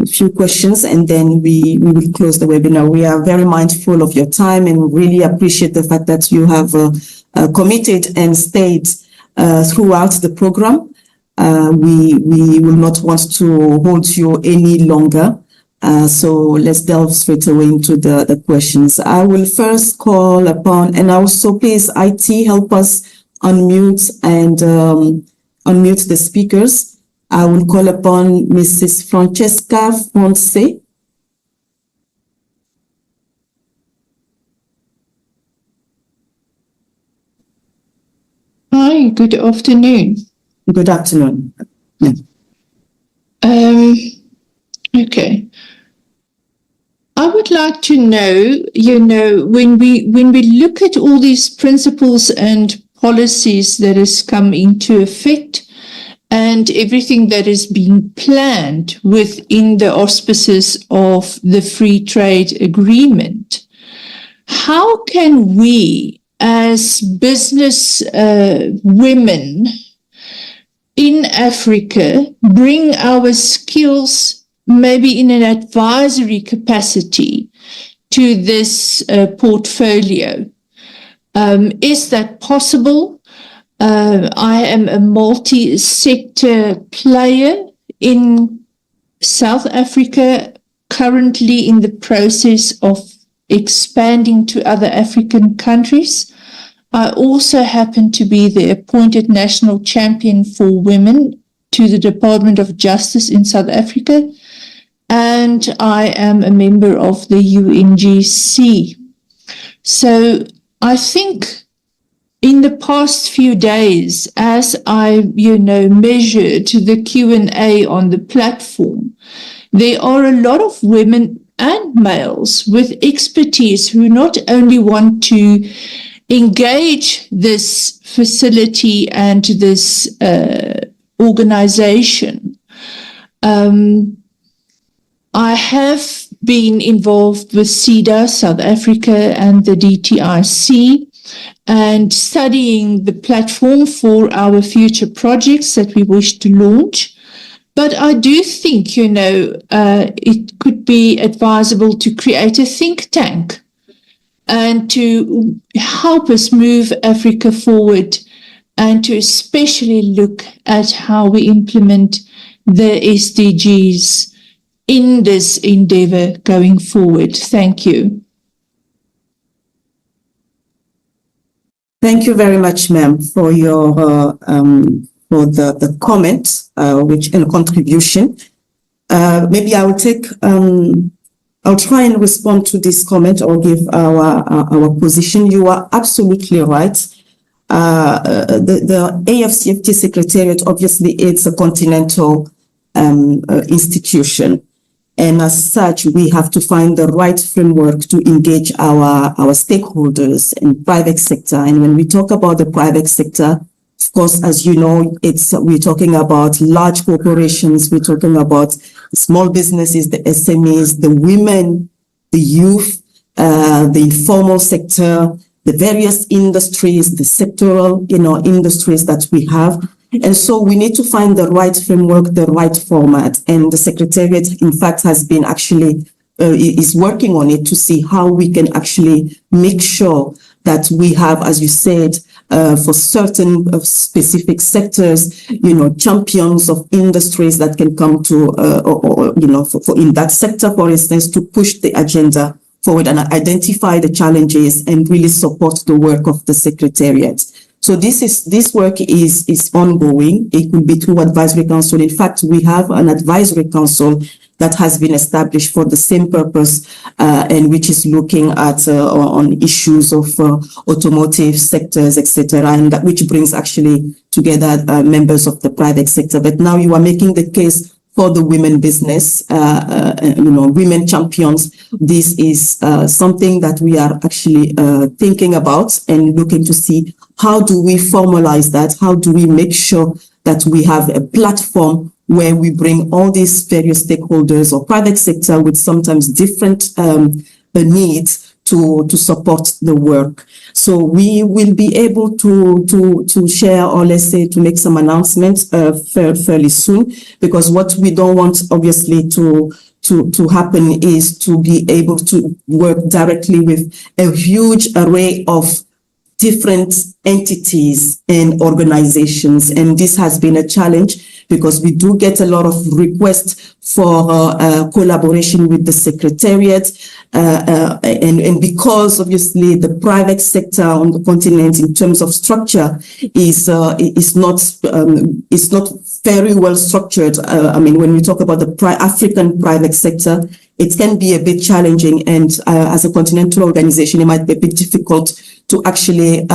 Few questions, and then we will close the webinar. We are very mindful of your time and really appreciate the fact that you have committed and stayed throughout the program. We will not want to hold you any longer. So let's delve straight away into the questions. I will first call upon, and also please IT help us unmute and unmute the speakers. I will call upon Mrs. Francesca Fonse. Hi, good afternoon. Good afternoon. Yeah. Okay. I would like to know, when we look at all these principles and policies that has come into effect, and everything that is being planned within the auspices of the free trade agreement, how can we as business women in Africa bring our skills maybe in an advisory capacity to this portfolio? Is that possible? I am a multi-sector player in South Africa, currently in the process of expanding to other African countries. I also happen to be the appointed national champion for women to the Department of Justice in South Africa, and I am a member of the UNGC. So I think in the past few days, as I, measured the Q&A on the platform, there are a lot of women and males with expertise who not only want to engage this facility and this organization. I have been involved with CEDA, South Africa, and the DTIC, and studying the platform for our future projects that we wish to launch. But I do think, it could be advisable to create a think tank and to help us move Africa forward, and to especially look at how we implement the SDGs in this endeavor going forward. Thank you. Thank you very much, ma'am, for your for the comment, which and contribution. Maybe I will take. I'll try and respond to this comment or give our position. You are absolutely right. The AfCFTA Secretariat, obviously, it's a continental institution. And as such, we have to find the right framework to engage our stakeholders in private sector. And when we talk about the private sector, of course, as you know, we're talking about large corporations, we're talking about small businesses, the SMEs, the women, the youth, the informal sector, the various industries, the sectoral, industries that we have. And so we need to find the right framework, the right format. And the Secretariat, in fact, has been actually, is working on it to see how we can actually make sure that we have, as you said, for certain specific sectors, champions of industries that can come to, for in that sector, for instance, to push the agenda forward and identify the challenges and really support the work of the Secretariat. So this work is ongoing. It could be through advisory council. In fact, we have an advisory council that has been established for the same purpose, and which is looking at on issues of automotive sectors, etc., and that which brings actually together members of the private sector. But now you are making the case for the women business, women champions. This is something that we are actually thinking about and looking to see how do we formalize that? How do we make sure that we have a platform where we bring all these various stakeholders or private sector with sometimes different needs to support the work. So we will be able to share, or let's say to make some announcements fairly soon, because what we don't want obviously to happen is to be able to work directly with a huge array of different entities and organizations. And this has been a challenge because we do get a lot of requests for collaboration with the Secretariat. And because obviously the private sector on the continent in terms of structure is not very well structured. I mean, when we talk about the African private sector, it can be a bit challenging, and as a continental organization, it might be a bit difficult to actually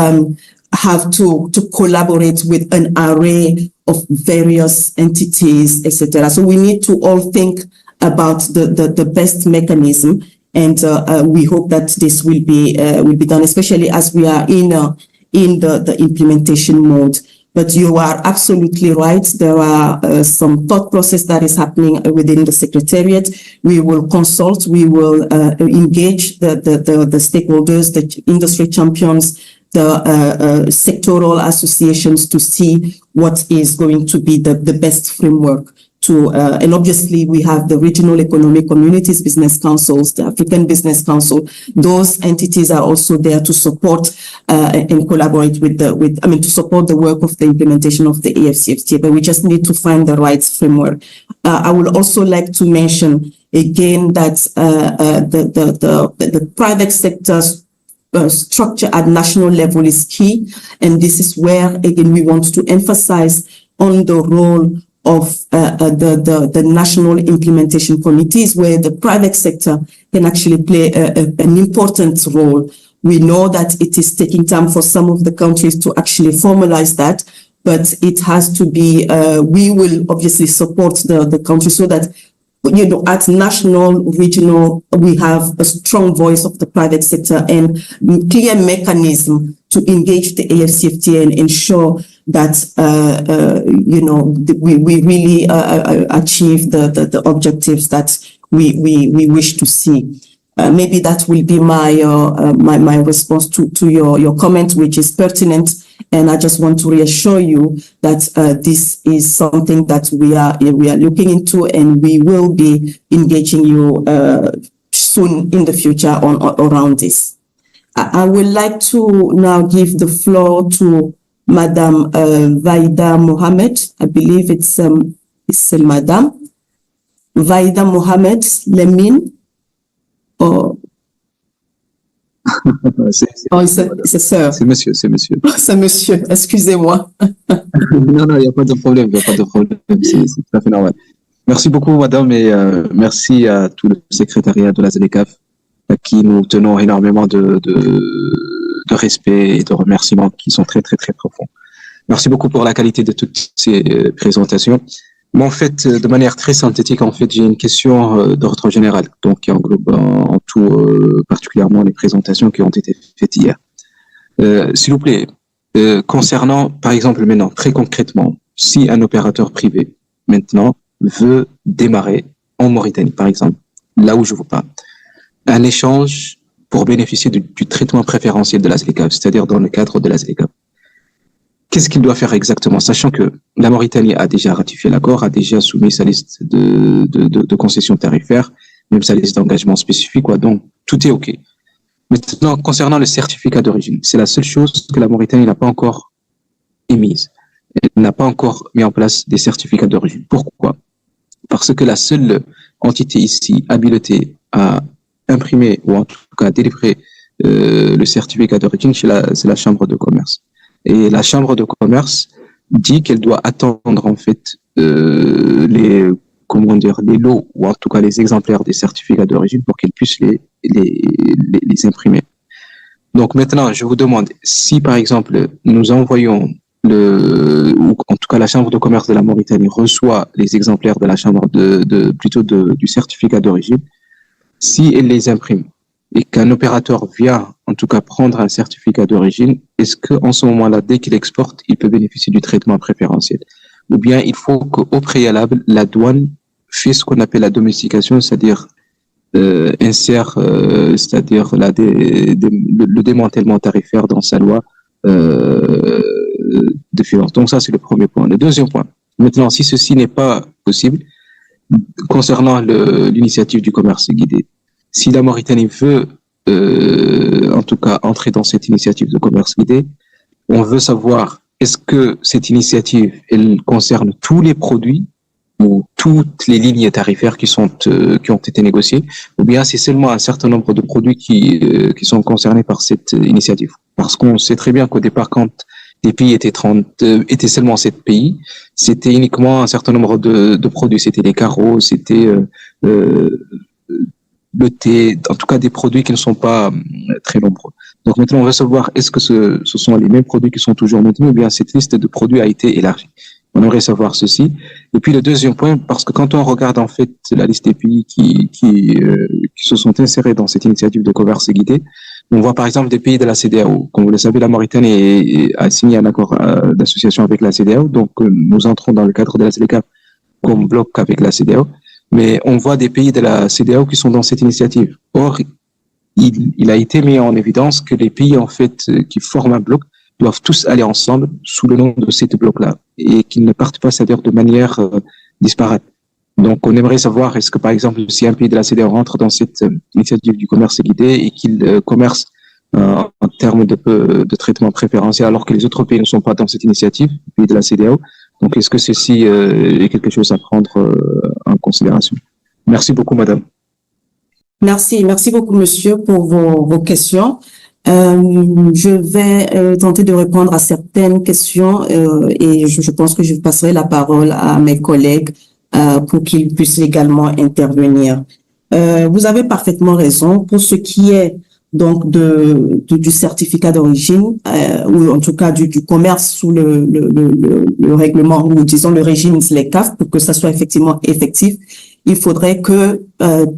have to collaborate with an array of various entities, etc. So we need to all think about the best mechanism, and we hope that this will be done, especially as we are in the implementation mode. But you are absolutely right. There are some thought process that is happening within the Secretariat. We will consult, we will engage the stakeholders, the industry champions, the sectoral associations to see what is going to be the best framework. And obviously we have the regional economic communities, business councils, the African Business Council. Those entities are also there to support and collaborate to support the work of the implementation of the AfCFTA, but we just need to find the right framework. I would also like to mention again that the private sector's structure at national level is key, and this is where again we want to emphasize on the role of the national implementation committees, where the private sector can actually play an important role. We know that it is taking time for some of the countries to actually formalize that, but it has to be, we will obviously support the country so that, at national, regional, we have a strong voice of the private sector and clear mechanism to engage the AfCFTA and ensure that, we really achieve the objectives that we wish to see. Maybe that will be my response to your comment, which is pertinent. And I just want to reassure you that this is something that we are looking into, and we will be engaging you soon in the future around this. I would like to now give the floor to Madam Vaida Mohammed. I believe it's Madam Vaida Mohammed Lemine. Oh, c'est sœur. C'est monsieur. C'est monsieur, excusez-moi. Non, il n'y a pas de problème, c'est tout à fait normal. Merci beaucoup, madame, et merci à tout le secrétariat de la ZLECAf, à qui nous tenons énormément de respect et de remerciements qui sont très, très, très profonds. Merci beaucoup pour la qualité de toutes ces présentations. Mais en fait, de manière très synthétique, j'ai une question d'ordre général, donc qui englobe en tout particulièrement les présentations qui ont été faites hier. S'il vous plaît, concernant, par exemple, maintenant, très concrètement, si un opérateur privé, maintenant, veut démarrer en Mauritanie, par exemple, là où je vous parle, un échange pour bénéficier du traitement préférentiel de la ZLECAf, c'est-à-dire dans le cadre de la ZLECAf, qu'est-ce qu'il doit faire exactement, sachant que la Mauritanie a déjà ratifié l'accord, a déjà soumis sa liste de concessions tarifaires, même sa liste d'engagements spécifiques, donc tout est OK. Maintenant, concernant le certificat d'origine, c'est la seule chose que la Mauritanie n'a pas encore émise. Elle n'a pas encore mis en place des certificats d'origine. Pourquoi? Parce que la seule entité ici habilitée à imprimer, ou en tout cas à délivrer le certificat d'origine, c'est la Chambre de commerce. Et la Chambre de commerce dit qu'elle doit attendre en fait les lots, ou en tout cas les exemplaires des certificats d'origine pour qu'elle puisse les imprimer. Donc maintenant, je vous demande si par exemple nous envoyons ou en tout cas la Chambre de commerce de la Mauritanie reçoit les exemplaires de la Chambre du certificat d'origine, si elle les imprime et qu'un opérateur vient en tout cas prendre un certificat d'origine, est-ce qu'en ce moment-là, dès qu'il exporte, il peut bénéficier du traitement préférentiel? Ou bien il faut qu'au préalable, la douane fait ce qu'on appelle la domestication, c'est-à-dire insère, c'est-à-dire le démantèlement tarifaire dans sa loi de finances. Donc ça, c'est le premier point. Le deuxième point, maintenant, si ceci n'est pas possible, concernant l'initiative du commerce guidé, si la Mauritanie veut, en tout cas, entrer dans cette initiative de commerce guidé, on veut savoir, est-ce que cette initiative, elle concerne tous les produits ou toutes les lignes tarifaires qui ont été négociées, ou bien c'est seulement un certain nombre de produits qui sont concernés par cette initiative. Parce qu'on sait très bien qu'au départ, quand les pays étaient seulement 7 pays, c'était uniquement un certain nombre de produits. C'était les carreaux, c'était le thé, en tout cas des produits qui ne sont pas très nombreux. Donc maintenant, on va savoir, est-ce que ce sont les mêmes produits qui sont toujours maintenus, ou bien cette liste de produits a été élargie. On aimerait savoir ceci. Et puis le deuxième point, parce que quand on regarde en fait la liste des pays qui se sont insérés dans cette initiative de commerce guidé, on voit par exemple des pays de la CEDEAO. Comme vous le savez, la Mauritanie a signé un accord d'association avec la CEDEAO, donc nous entrons dans le cadre de la ZLECAf comme bloc avec la CEDEAO. Mais on voit des pays de la CEDEAO qui sont dans cette initiative. Or, il a été mis en évidence que les pays en fait qui forment un bloc doivent tous aller ensemble sous le nom de cette bloc-là et qu'ils ne partent pas, c'est-à-dire de manière disparate. Donc, on aimerait savoir, est-ce que, par exemple, si un pays de la CEDEAO rentre dans cette initiative du commerce guidé et qu'il commerce en termes de traitement préférentiel alors que les autres pays ne sont pas dans cette initiative, les pays de la CEDEAO, donc est-ce que ceci est quelque chose à prendre en considération? Merci beaucoup, madame. Merci beaucoup, monsieur, pour vos questions. Je vais tenter de répondre à certaines questions et je pense que je passerai la parole à mes collègues pour qu'ils puissent également intervenir. Vous avez parfaitement raison pour ce qui est donc du certificat d'origine ou en tout cas du commerce sous le règlement ou disons le régime ZLECAf pour que ça soit effectivement effectif. Il faudrait que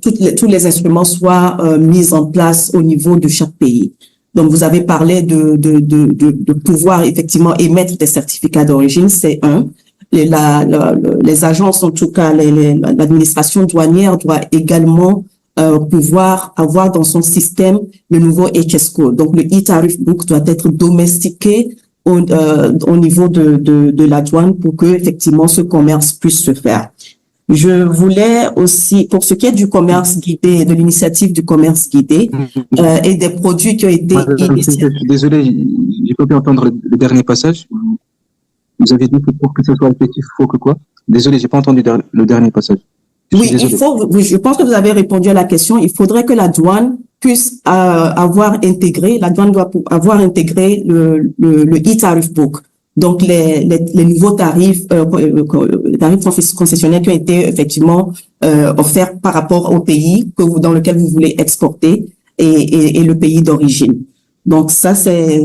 tous les instruments soient mis en place au niveau de chaque pays. Donc, vous avez parlé de pouvoir effectivement émettre des certificats d'origine, c'est un. Les agences, en tout cas, l'administration douanière doit également pouvoir avoir dans son système le nouveau HSCO. Donc, le e-tarif book doit être domestiqué au niveau de la douane pour que effectivement ce commerce puisse se faire. Je voulais aussi, pour ce qui est du commerce guidé, de l'initiative du commerce guidé et des produits qui ont été initiés. Je suis désolé, j'ai pas pu entendre le dernier passage. Vous avez dit que pour que ce soit effectif, il faut que quoi? Désolé, j'ai pas entendu le dernier passage. Oui, je pense que vous avez répondu à la question. Il faudrait que la douane puisse la douane doit avoir intégré le e-tarif book. Donc, les nouveaux tarifs, tarifs concessionnaires qui ont été effectivement offerts par rapport au pays dans lequel vous voulez exporter et le pays d'origine. Donc, ça, c'est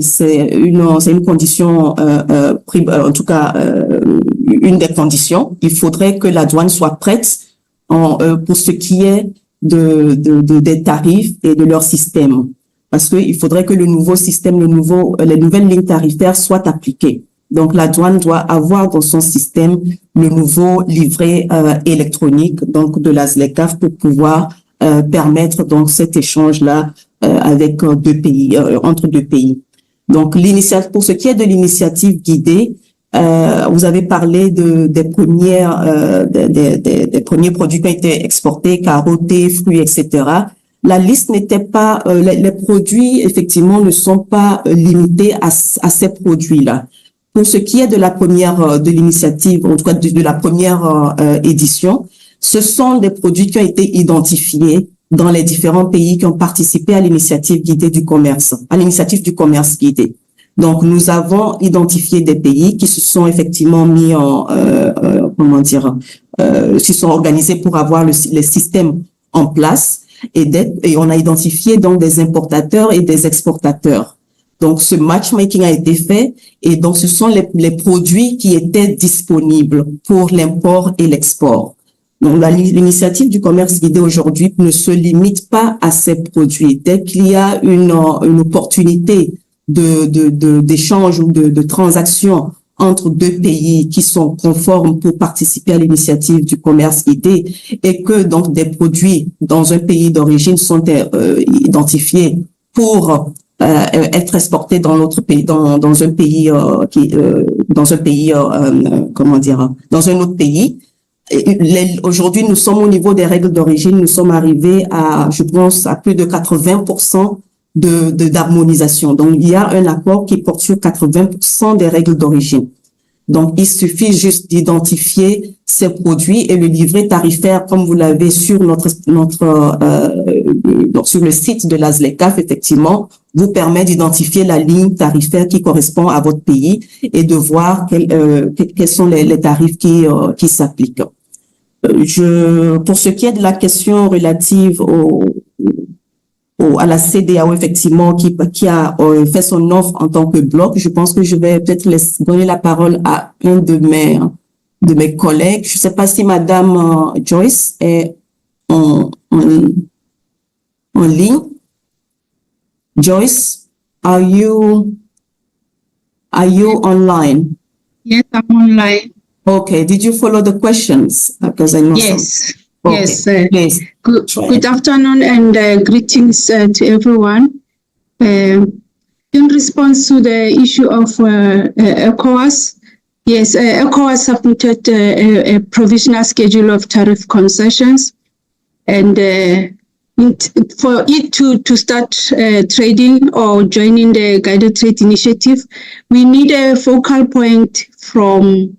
une condition, en tout cas, une des conditions. Il faudrait que la douane soit prête pour ce qui est des tarifs et de leur système. Parce qu'il faudrait que le nouveau système, les nouvelles lignes tarifaires soient appliquées. Donc, la douane doit avoir dans son système le nouveau livret électronique donc de la ZLECAf pour pouvoir permettre donc cet échange-là avec deux pays, entre deux pays. Donc, pour ce qui est de l'initiative guidée, vous avez parlé des premiers produits qui ont été exportés, carottes, fruits, etc. La liste n'était pas, les produits effectivement ne sont pas limités à ces produits-là. Pour ce qui est de la première, de l'initiative, en tout cas de la première édition, ce sont des produits qui ont été identifiés dans les différents pays qui ont participé à l'initiative guidée du commerce, à l'initiative du commerce guidé. Donc, nous avons identifié des pays qui se sont effectivement mis s'y sont organisés pour avoir les systèmes en place et on a identifié donc des importateurs et des exportateurs. Donc, ce matchmaking a été fait et donc ce sont les produits qui étaient disponibles pour l'import et l'export. Donc, l'initiative du commerce guidé aujourd'hui ne se limite pas à ces produits. Dès qu'il y a une opportunité d'échange ou de transaction entre deux pays qui sont conformes pour participer à l'initiative du commerce guidé et que donc des produits dans un pays d'origine sont identifiés pour être exportés dans l'autre pays, dans un pays comment dire, dans un autre pays. Aujourd'hui, nous sommes au niveau des règles d'origine, nous sommes arrivés à, je pense, à plus de 80% d'harmonisation. Donc, il y a un accord qui porte sur 80% des règles d'origine. Donc, il suffit juste d'identifier ces produits et le livret tarifaire, comme vous l'avez sur sur le site de la ZLECAf, effectivement, vous permet d'identifier la ligne tarifaire qui correspond à votre pays et de voir quels sont les tarifs qui s'appliquent. Pour ce qui est de la question relative à la CEDEAO, effectivement, qui a fait son offre en tant que bloc, je pense que je vais peut-être donner la parole à un de mes collègues. Je ne sais pas si Madame Joyce est en ligne. Joyce, are you online? Yes, I'm online. Okay. Did you follow the questions? Because I know yes. Okay. Yes. Please. Good afternoon and greetings to everyone. In response to the issue of ECOWAS, yes, ECOWAS submitted a provisional schedule of tariff concessions, and for it to start trading or joining the guided trade initiative, we need a focal point from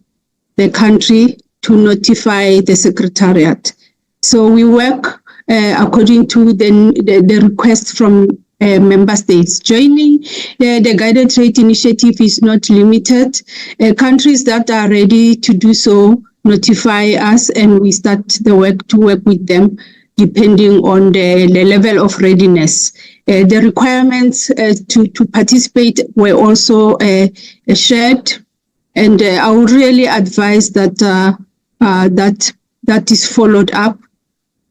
the country to notify the secretariat. So we work according to the request from member states. Joining the guided trade initiative is not limited. Countries that are ready to do so notify us, and we start the work to work with them depending on the level of readiness. The requirements to participate were also shared, and I would really advise that that is followed up,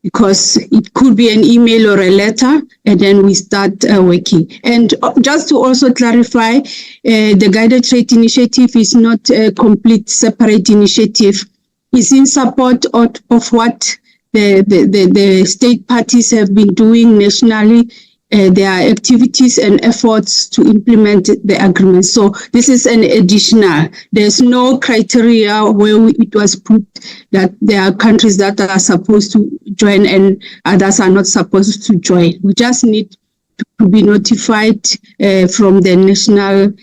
because it could be an email or a letter, and then we start working. And just to also clarify, the guided trade initiative is not a complete separate initiative. It's in support of what the state parties have been doing nationally, their activities and efforts to implement the agreement. So this is an additional. There's no criteria where it was put that there are countries that are supposed to join and others are not supposed to join. We just need to be notified from the national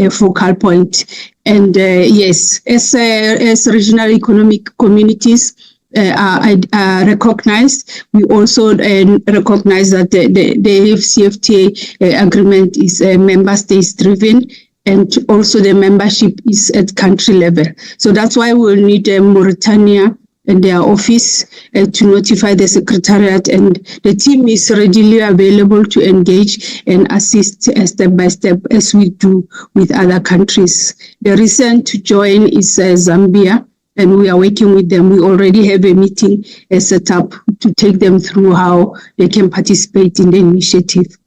focal point. And yes, as regional economic communities are recognized, we also recognize that the AfCFTA agreement is member states driven, and also the membership is at country level. So that's why we'll need Mauritania and their office to notify the secretariat, and the team is readily available to engage and assist step by step as we do with other countries. The recent to join is Zambia, and we are working with them. We already have a meeting set up to take them through how they can participate in the initiative.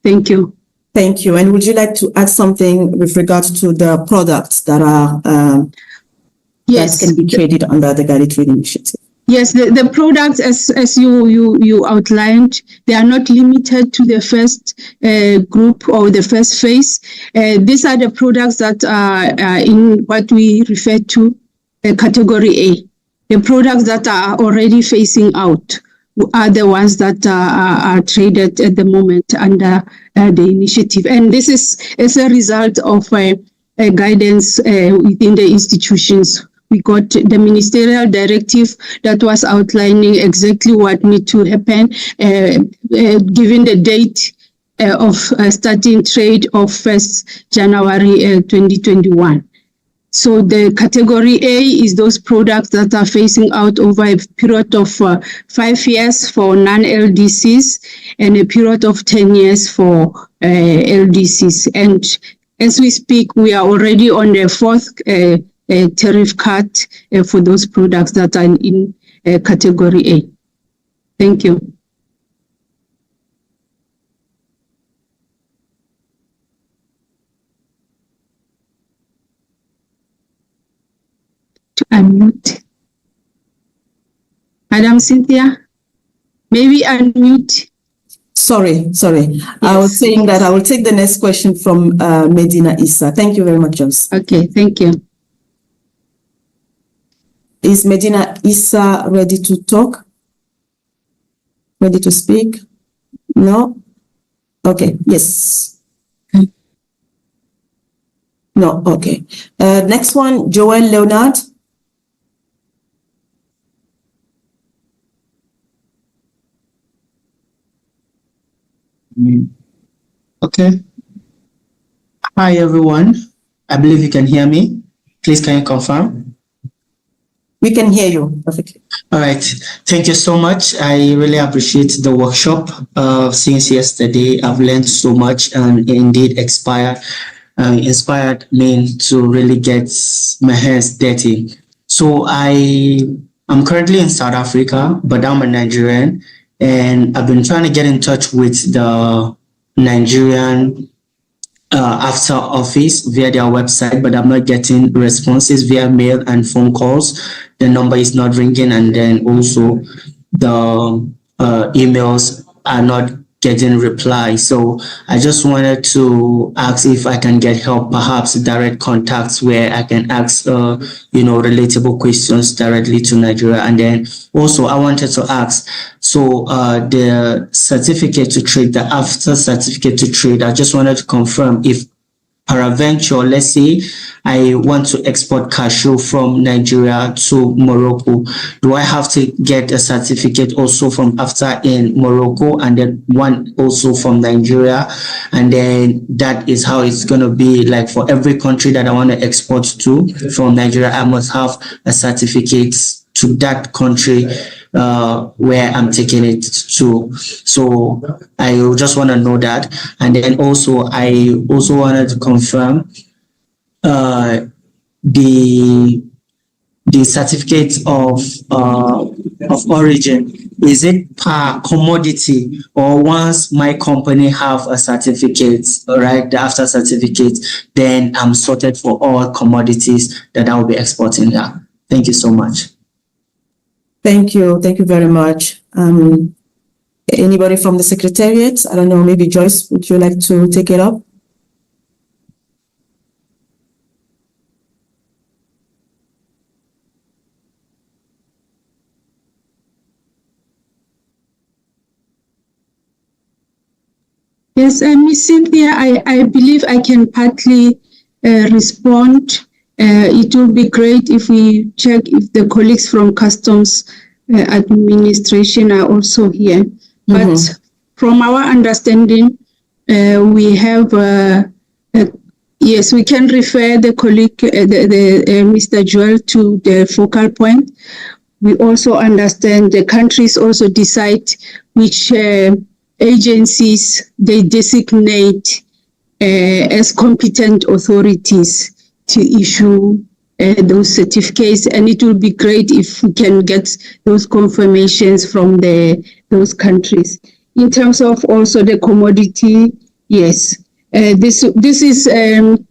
Thank you. Thank you. And would you like to add something with regards to the products that are yes, that can be traded under the guided trade initiative? Yes, the products, as you outlined, they are not limited to the first group or the first phase. These are the products that are in what we refer to category A. The products that are already phasing out are the ones that are traded at the moment under the initiative. And this is as a result of guidance within the institutions. We got the ministerial directive that was outlining exactly what needs to happen, given the date of starting trade of 1st January 2021. So the category A is those products that are phasing out over a period of 5 years for non-LDCs and a period of 10 years for LDCs. And as we speak, we are already on the 4th tariff cut for those products that are in category A. Thank you. to unmute. Madam Cynthia, maybe unmute. Sorry. I was saying that I will take the next question from Medina Issa. Thank you very much, Jones. Okay, thank you. Is Medina Issa ready to talk? Ready to speak? No? Okay, yes. No, okay. Next one, Joel Leonard. Okay. Hi, everyone. I believe you can hear me. Please, can you confirm? We can hear you perfectly. All right. Thank you so much. I really appreciate the workshop. Since yesterday, I've learned so much and indeed inspired me to really get my hands dirty. So I'm currently in South Africa, but I'm a Nigerian, and I've been trying to get in touch with the Nigerian AfCFTA office via their website, but I'm not getting responses via mail and phone calls. The number is not ringing, and then also the emails are not getting reply. So I just wanted to ask if I can get help, perhaps direct contacts where I can ask relatable questions directly to Nigeria. And then also I wanted to ask, so the certificate to trade, the AfCFTA certificate to trade, I just wanted to confirm if peradventure, let's say I want to export cashew from Nigeria to Morocco, do I have to get a certificate also from AfCFTA in Morocco and then one also from Nigeria? And then that is how it's going to be like for every country that I want to export to from Nigeria. I must have a certificate to that country where I'm taking it to. So I just want to know that. And then also I also wanted to confirm the certificate of origin. Is it per commodity, or once my company have a certificate, right, the AfCFTA certificate, then I'm sorted for all commodities that I will be exporting there? Thank you so much. Thank you very much. Anybody from the Secretariat? I don't know, maybe Joyce, would you like to take it up? Yes, Ms. Cynthia, I believe I can partly respond. It would be great if we check if the colleagues from Customs Administration are also here. But from our understanding, we have, yes, we can refer the colleague, Mr. Joel, to the focal point. We also understand the countries also decide which agencies they designate as competent authorities to issue those certificates, and it will be great if we can get those confirmations from those countries. In terms of also the commodity, yes, this is in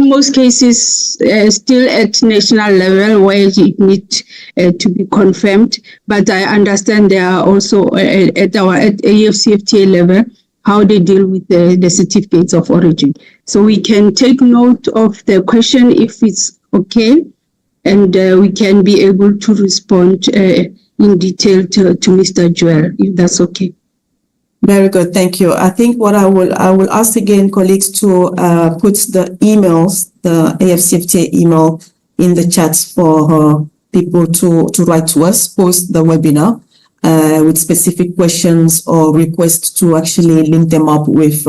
most cases still at national level where it needs to be confirmed, but I understand there are also at AfCFTA level how they deal with the certificates of origin. So we can take note of the question if it's okay, and we can be able to respond in detail to Mr. Joel, if that's okay. Very good, thank you. I think what I will ask again, colleagues, to put the emails, the AfCFTA email in the chat for people to write to us post the webinar with specific questions or requests to actually link them up with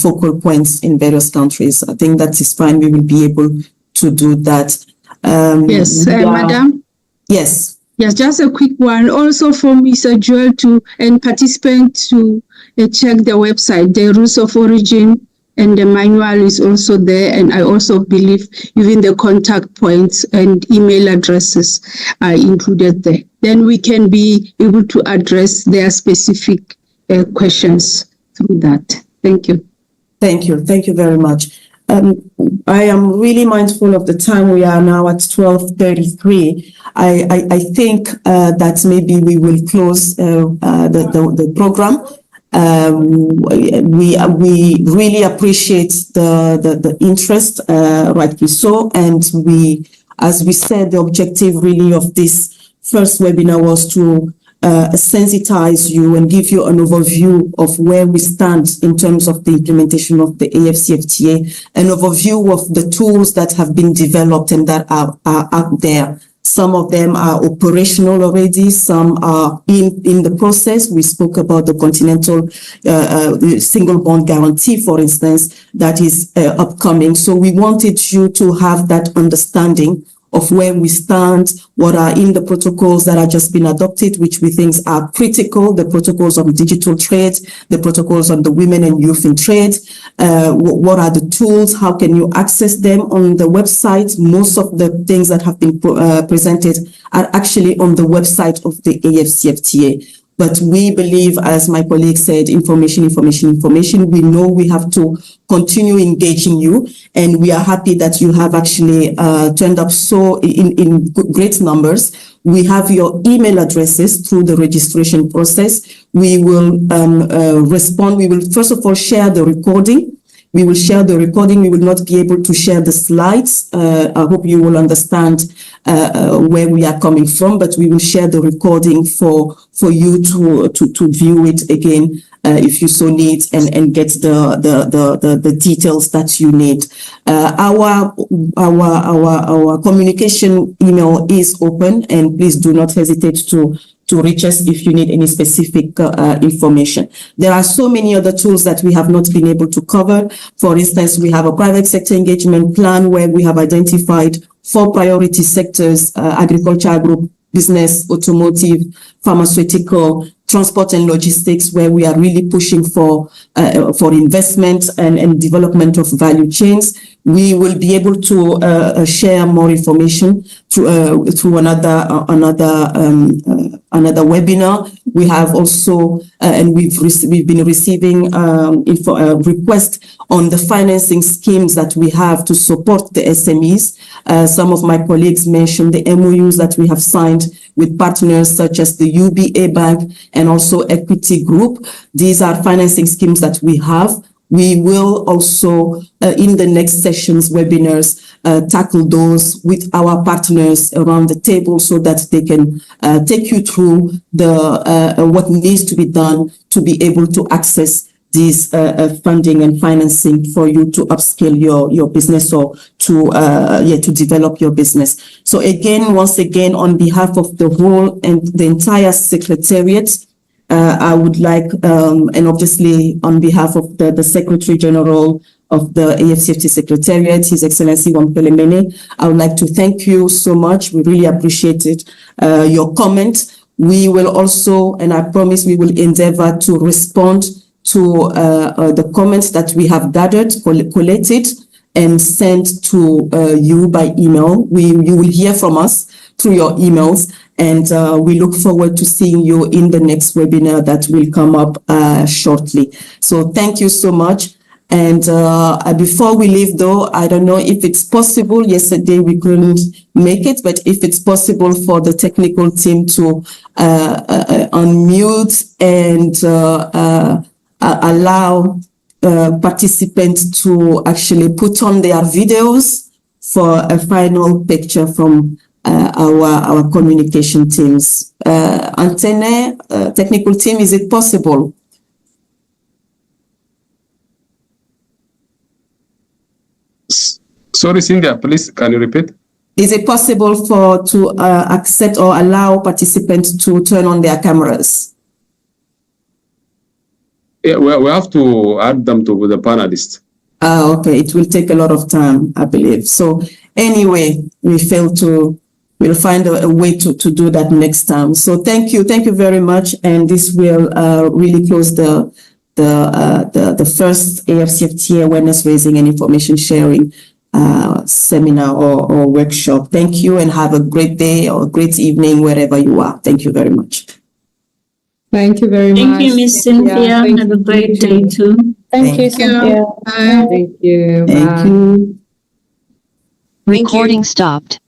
focal points in various countries. I think that is fine. We will be able to do that. Yes, Madam? Yes. Yes, just a quick one. Also for Mr. Joel and participants to check the website, the rules of origin and the manual is also there. And I also believe even the contact points and email addresses are included there. Then we can be able to address their specific questions through that. Thank you. Thank you. Thank you very much. I am really mindful of the time. We are now at 12:33. I think that maybe we will close the program. We really appreciate the interest, rightly so, and as we said, the objective really of this first webinar was to sensitize you and give you an overview of where we stand in terms of the implementation of the AfCFTA, an overview of the tools that have been developed and that are out there. Some of them are operational already, some are in the process. We spoke about the continental single bond guarantee, for instance, that is upcoming. So we wanted you to have that understanding of where we stand, what are in the protocols that are just been adopted, which we think are critical, the protocols on digital trade, the protocols on the women and youth in trade, what are the tools, how can you access them on the website. Most of the things that have been presented are actually on the website of the AfCFTA. But we believe, as my colleague said, information. We know we have to continue engaging you, and we are happy that you have actually turned up so in great numbers. We have your email addresses through the registration process. We will respond. We will first of all share the recording. We will share the recording. We will not be able to share the slides. I hope you will understand where we are coming from, but we will share the recording for you to view it again if you so need and get the details that you need. Our communication email is open, and please do not hesitate to reach us if you need any specific information. There are so many other tools that we have not been able to cover. For instance, we have a private sector engagement plan where we have identified 4 priority sectors: agriculture, agro business, automotive, pharmaceutical, transport and logistics, where we are really pushing for investment and development of value chains. We will be able to share more information through another webinar. We have also, and we've been receiving requests on the financing schemes that we have to support the SMEs. Some of my colleagues mentioned the MOUs that we have signed with partners such as the UBA Bank and also Equity Group. These are financing schemes that we have. We will also, in the next sessions, webinars, tackle those with our partners around the table so that they can take you through what needs to be done to be able to access these funding and financing for you to upscale your business or to develop your business. So again, once again, on behalf of the whole and the entire Secretariat, I would like, and obviously on behalf of the Secretary General of the AfCFTA Secretariat, His Excellency Wampele Mene, I would like to thank you so much. We really appreciate it. Your comment. We will also, and I promise we will endeavor to respond to the comments that we have gathered, collated, and sent to you by email. You will hear from us through your emails, and we look forward to seeing you in the next webinar that will come up shortly. So thank you so much. And before we leave, though, I don't know if it's possible. Yesterday we couldn't make it, but if it's possible for the technical team to unmute and allow participants to actually put on their videos for a final picture from our communication teams. Antenne, technical team, is it possible? Sorry, Cynthia, please, can you repeat? Is it possible to accept or allow participants to turn on their cameras? Yeah, we have to add them to the panelists. Okay, it will take a lot of time, I believe. So anyway, we'll find a way to do that next time. So thank you very much, and this will really close the first AfCFTA awareness raising and information sharing seminar or workshop. Thank you, and have a great day or a great evening wherever you are. Thank you very much. Thank you very much. Thank you, Miss Cynthia. Have a great day too. Thank you, Cynthia. Thank you. Thank you. Recording stopped.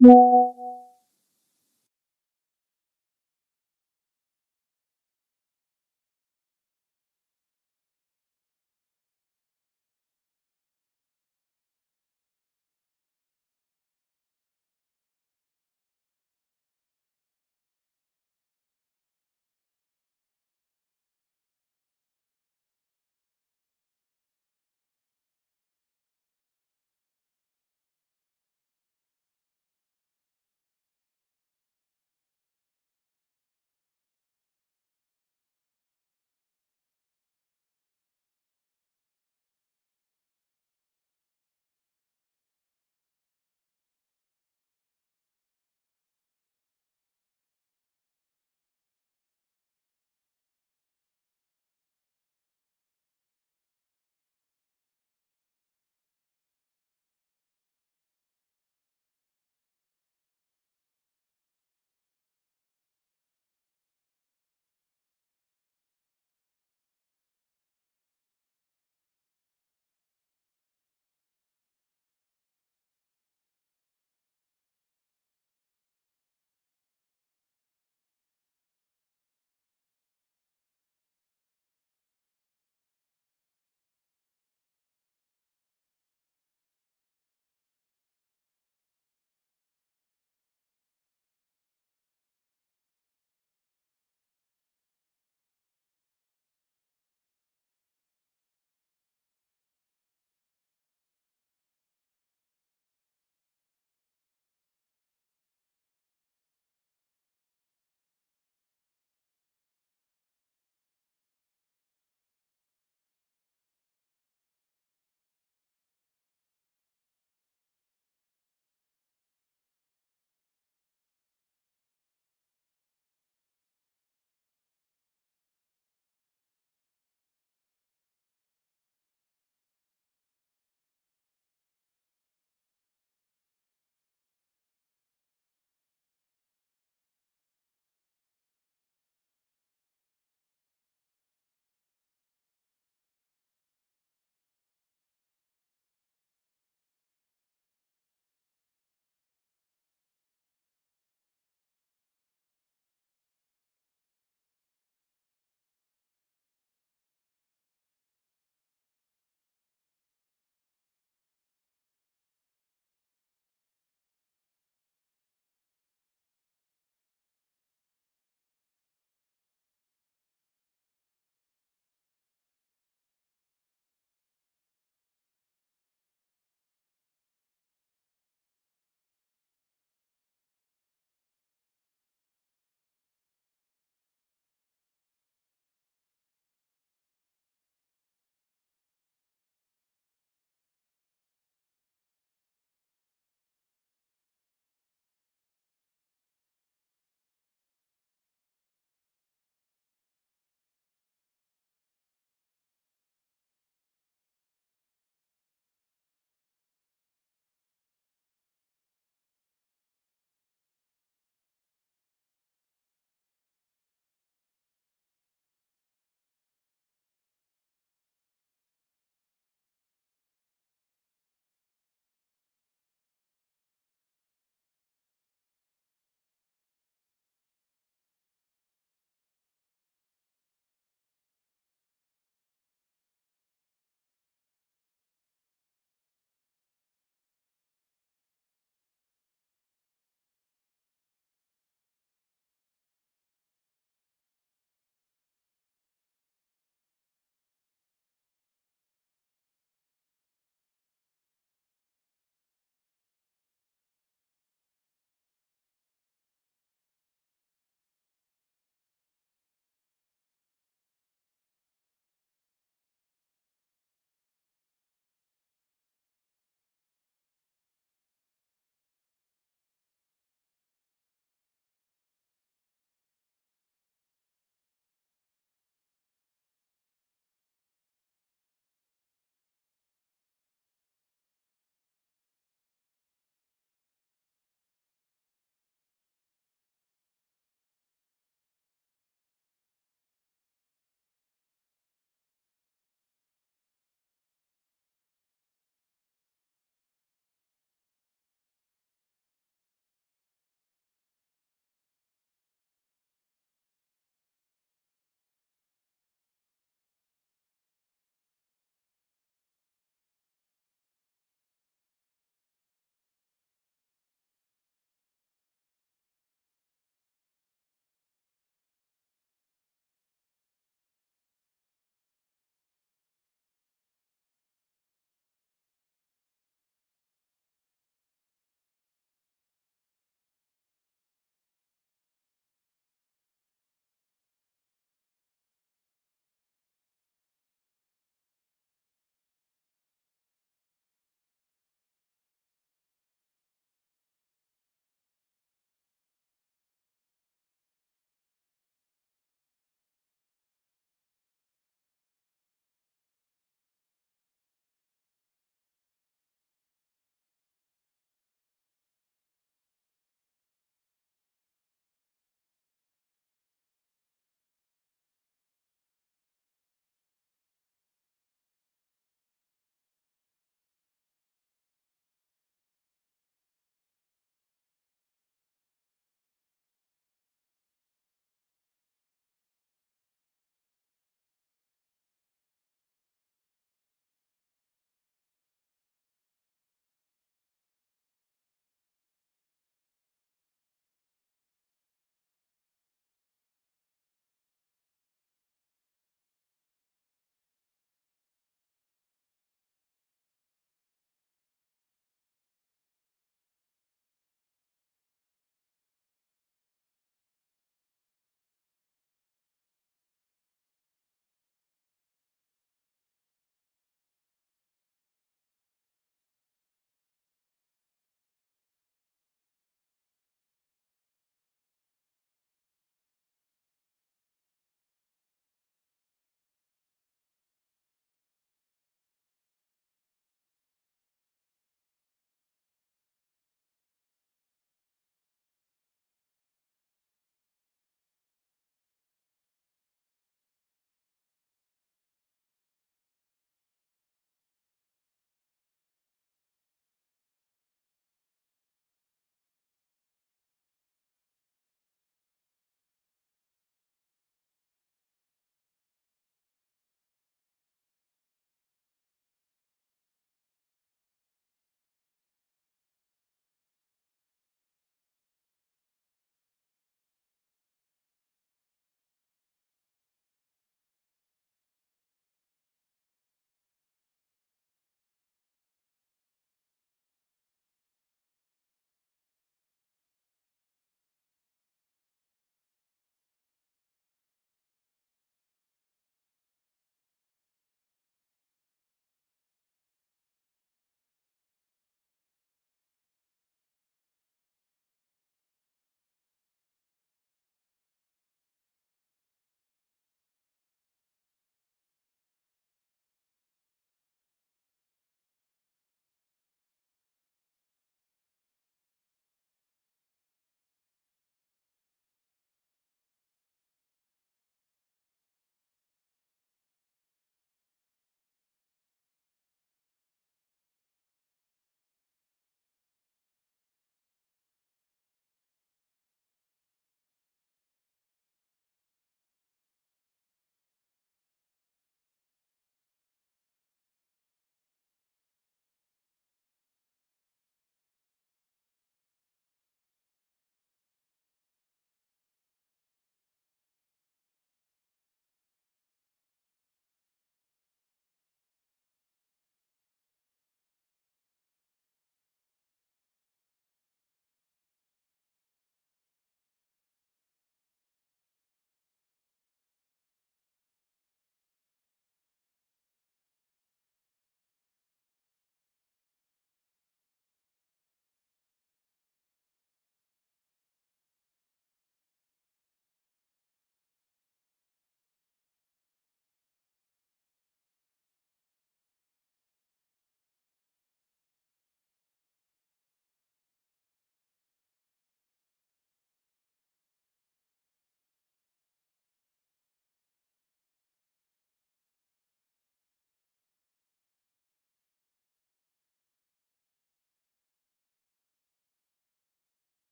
you.